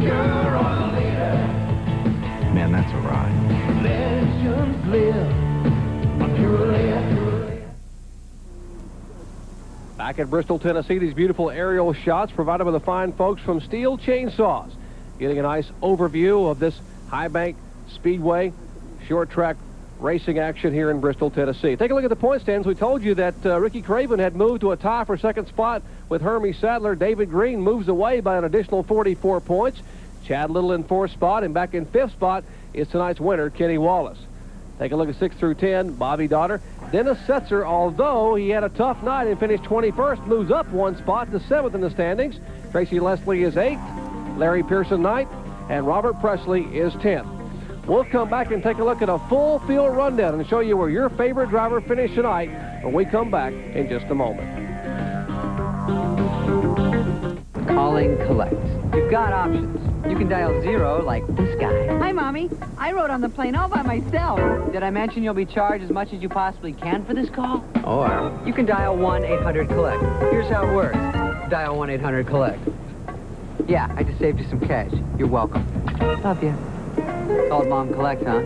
Pure oil leader. Man, that's a ride. Legends live on pure lead. Back at Bristol, Tennessee, these beautiful aerial shots provided by the fine folks from Steel Chainsaws. Getting a nice overview of this high bank speedway short track racing action here in Bristol, Tennessee. Take a look at the point stands. We told you that Ricky Craven had moved to a tie for second spot with Hermie Sadler. David Green moves away by an additional 44 points. Chad Little in fourth spot, and back in fifth spot is tonight's winner, Kenny Wallace. Take a look at 6 through 10, Bobby Daughter. Dennis Setzer, although he had a tough night and finished 21st, moves up one spot to 7th in the standings. Tracy Leslie is 8th, Larry Pearson 9th, and Robert Presley is 10th. We'll come back and take a look at a full field rundown and show you where your favorite driver finished tonight when we come back in just a moment. Calling collect. You've got options. You can dial 0 like this guy. Hi, Mommy. I rode on the plane all by myself. Did I mention you'll be charged as much as you possibly can for this call? Or you can dial 1-800-COLLECT. Here's how it works. Dial 1-800-COLLECT. Yeah, I just saved you some cash. You're welcome. Love you. Called Mom Collect, huh?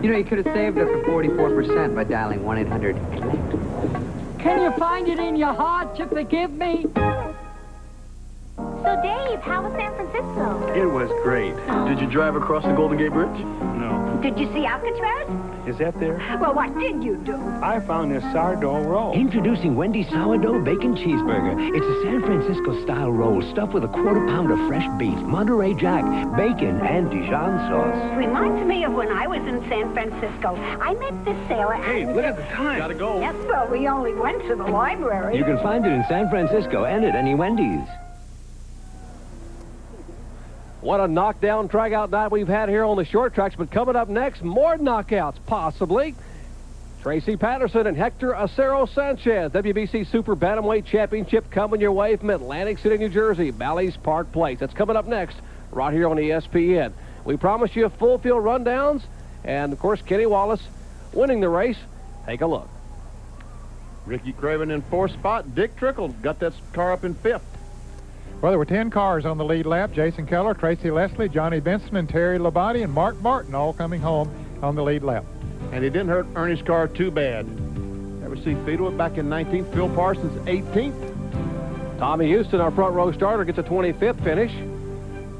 You know, you could have saved up to 44% by dialing 1-800-COLLECT. Can you find it in your heart to forgive me? So, Dave, how was San Francisco? It was great. Did you drive across the Golden Gate Bridge? No. Did you see Alcatraz? Is that there? Well, what did you do? I found this sourdough roll. Introducing Wendy's Sourdough Bacon Cheeseburger. It's a San Francisco-style roll stuffed with a quarter-pound of fresh beef, Monterey Jack, bacon, and Dijon sauce. Reminds me of when I was in San Francisco. I met this sailor. Hey, look at the time. Gotta go. Yes, well, we only went to the library. You can find it in San Francisco and at any Wendy's. What a knockdown drag-out night we've had here on the short tracks, but coming up next, more knockouts, possibly. Tracy Patterson and Hector Acero Sanchez, WBC Super Bantamweight Championship coming your way from Atlantic City, New Jersey, Bally's Park Place. That's coming up next, right here on ESPN. We promise you full field rundowns, and of course, Kenny Wallace winning the race. Take a look. Ricky Craven in fourth spot. Dick Trickle got that car up in fifth. Well, there were 10 cars on the lead lap. Jason Keller, Tracy Leslie, Johnny Benson, and Terry Labonte, and Mark Martin all coming home on the lead lap. And he didn't hurt Ernie's car too bad. Ever see Fiedler back in 19th, Phil Parsons 18th. Tommy Houston, our front row starter, gets a 25th finish.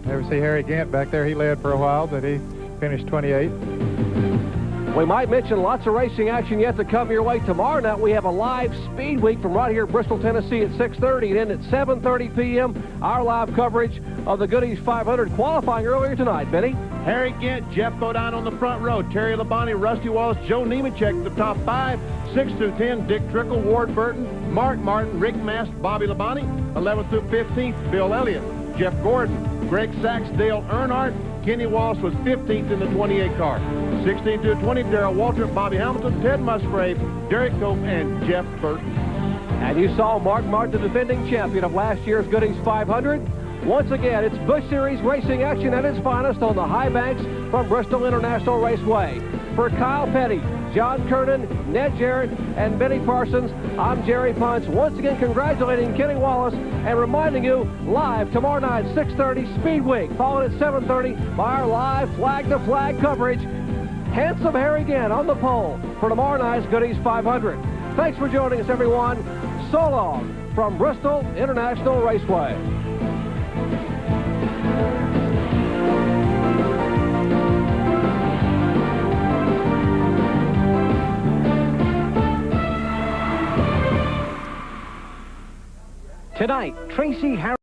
Never see Harry Gant back there. He led for a while, but he finished 28th. We might mention lots of racing action yet to come your way. Tomorrow night we have a live speed week from right here at Bristol, Tennessee at 6:30. And then at 7:30 p.m., our live coverage of the Goodies 500 qualifying earlier tonight. Benny? Harry Gant, Jeff Bodine on the front row, Terry Labonte, Rusty Wallace, Joe Nemechek, the top 5, 6 through 10, Dick Trickle, Ward Burton, Mark Martin, Rick Mast, Bobby Labonte, 11 through 15th, Bill Elliott, Jeff Gordon, Greg Sachs, Dale Earnhardt. Kenny Wallace was 15th in the 28 car. 16 through 20, Darrell Waltrip, Bobby Hamilton, Ted Musgrave, Derek Cope, and Jeff Burton. And you saw Mark Martin, the defending champion of last year's Goodies 500. Once again, it's Busch Series racing action at its finest on the high banks from Bristol International Raceway. For Kyle Petty, John Kernan, Ned Jarrett, and Benny Parsons, I'm Jerry Punch. Once again, congratulating Kenny Wallace and reminding you, live tomorrow night, 6:30, Speed Week, followed at 7:30 by our live flag-to-flag coverage. Handsome Harry Gant on the pole for tomorrow night's Goodies 500. Thanks for joining us, everyone. So long from Bristol International Raceway. Tonight, Tracy Harris.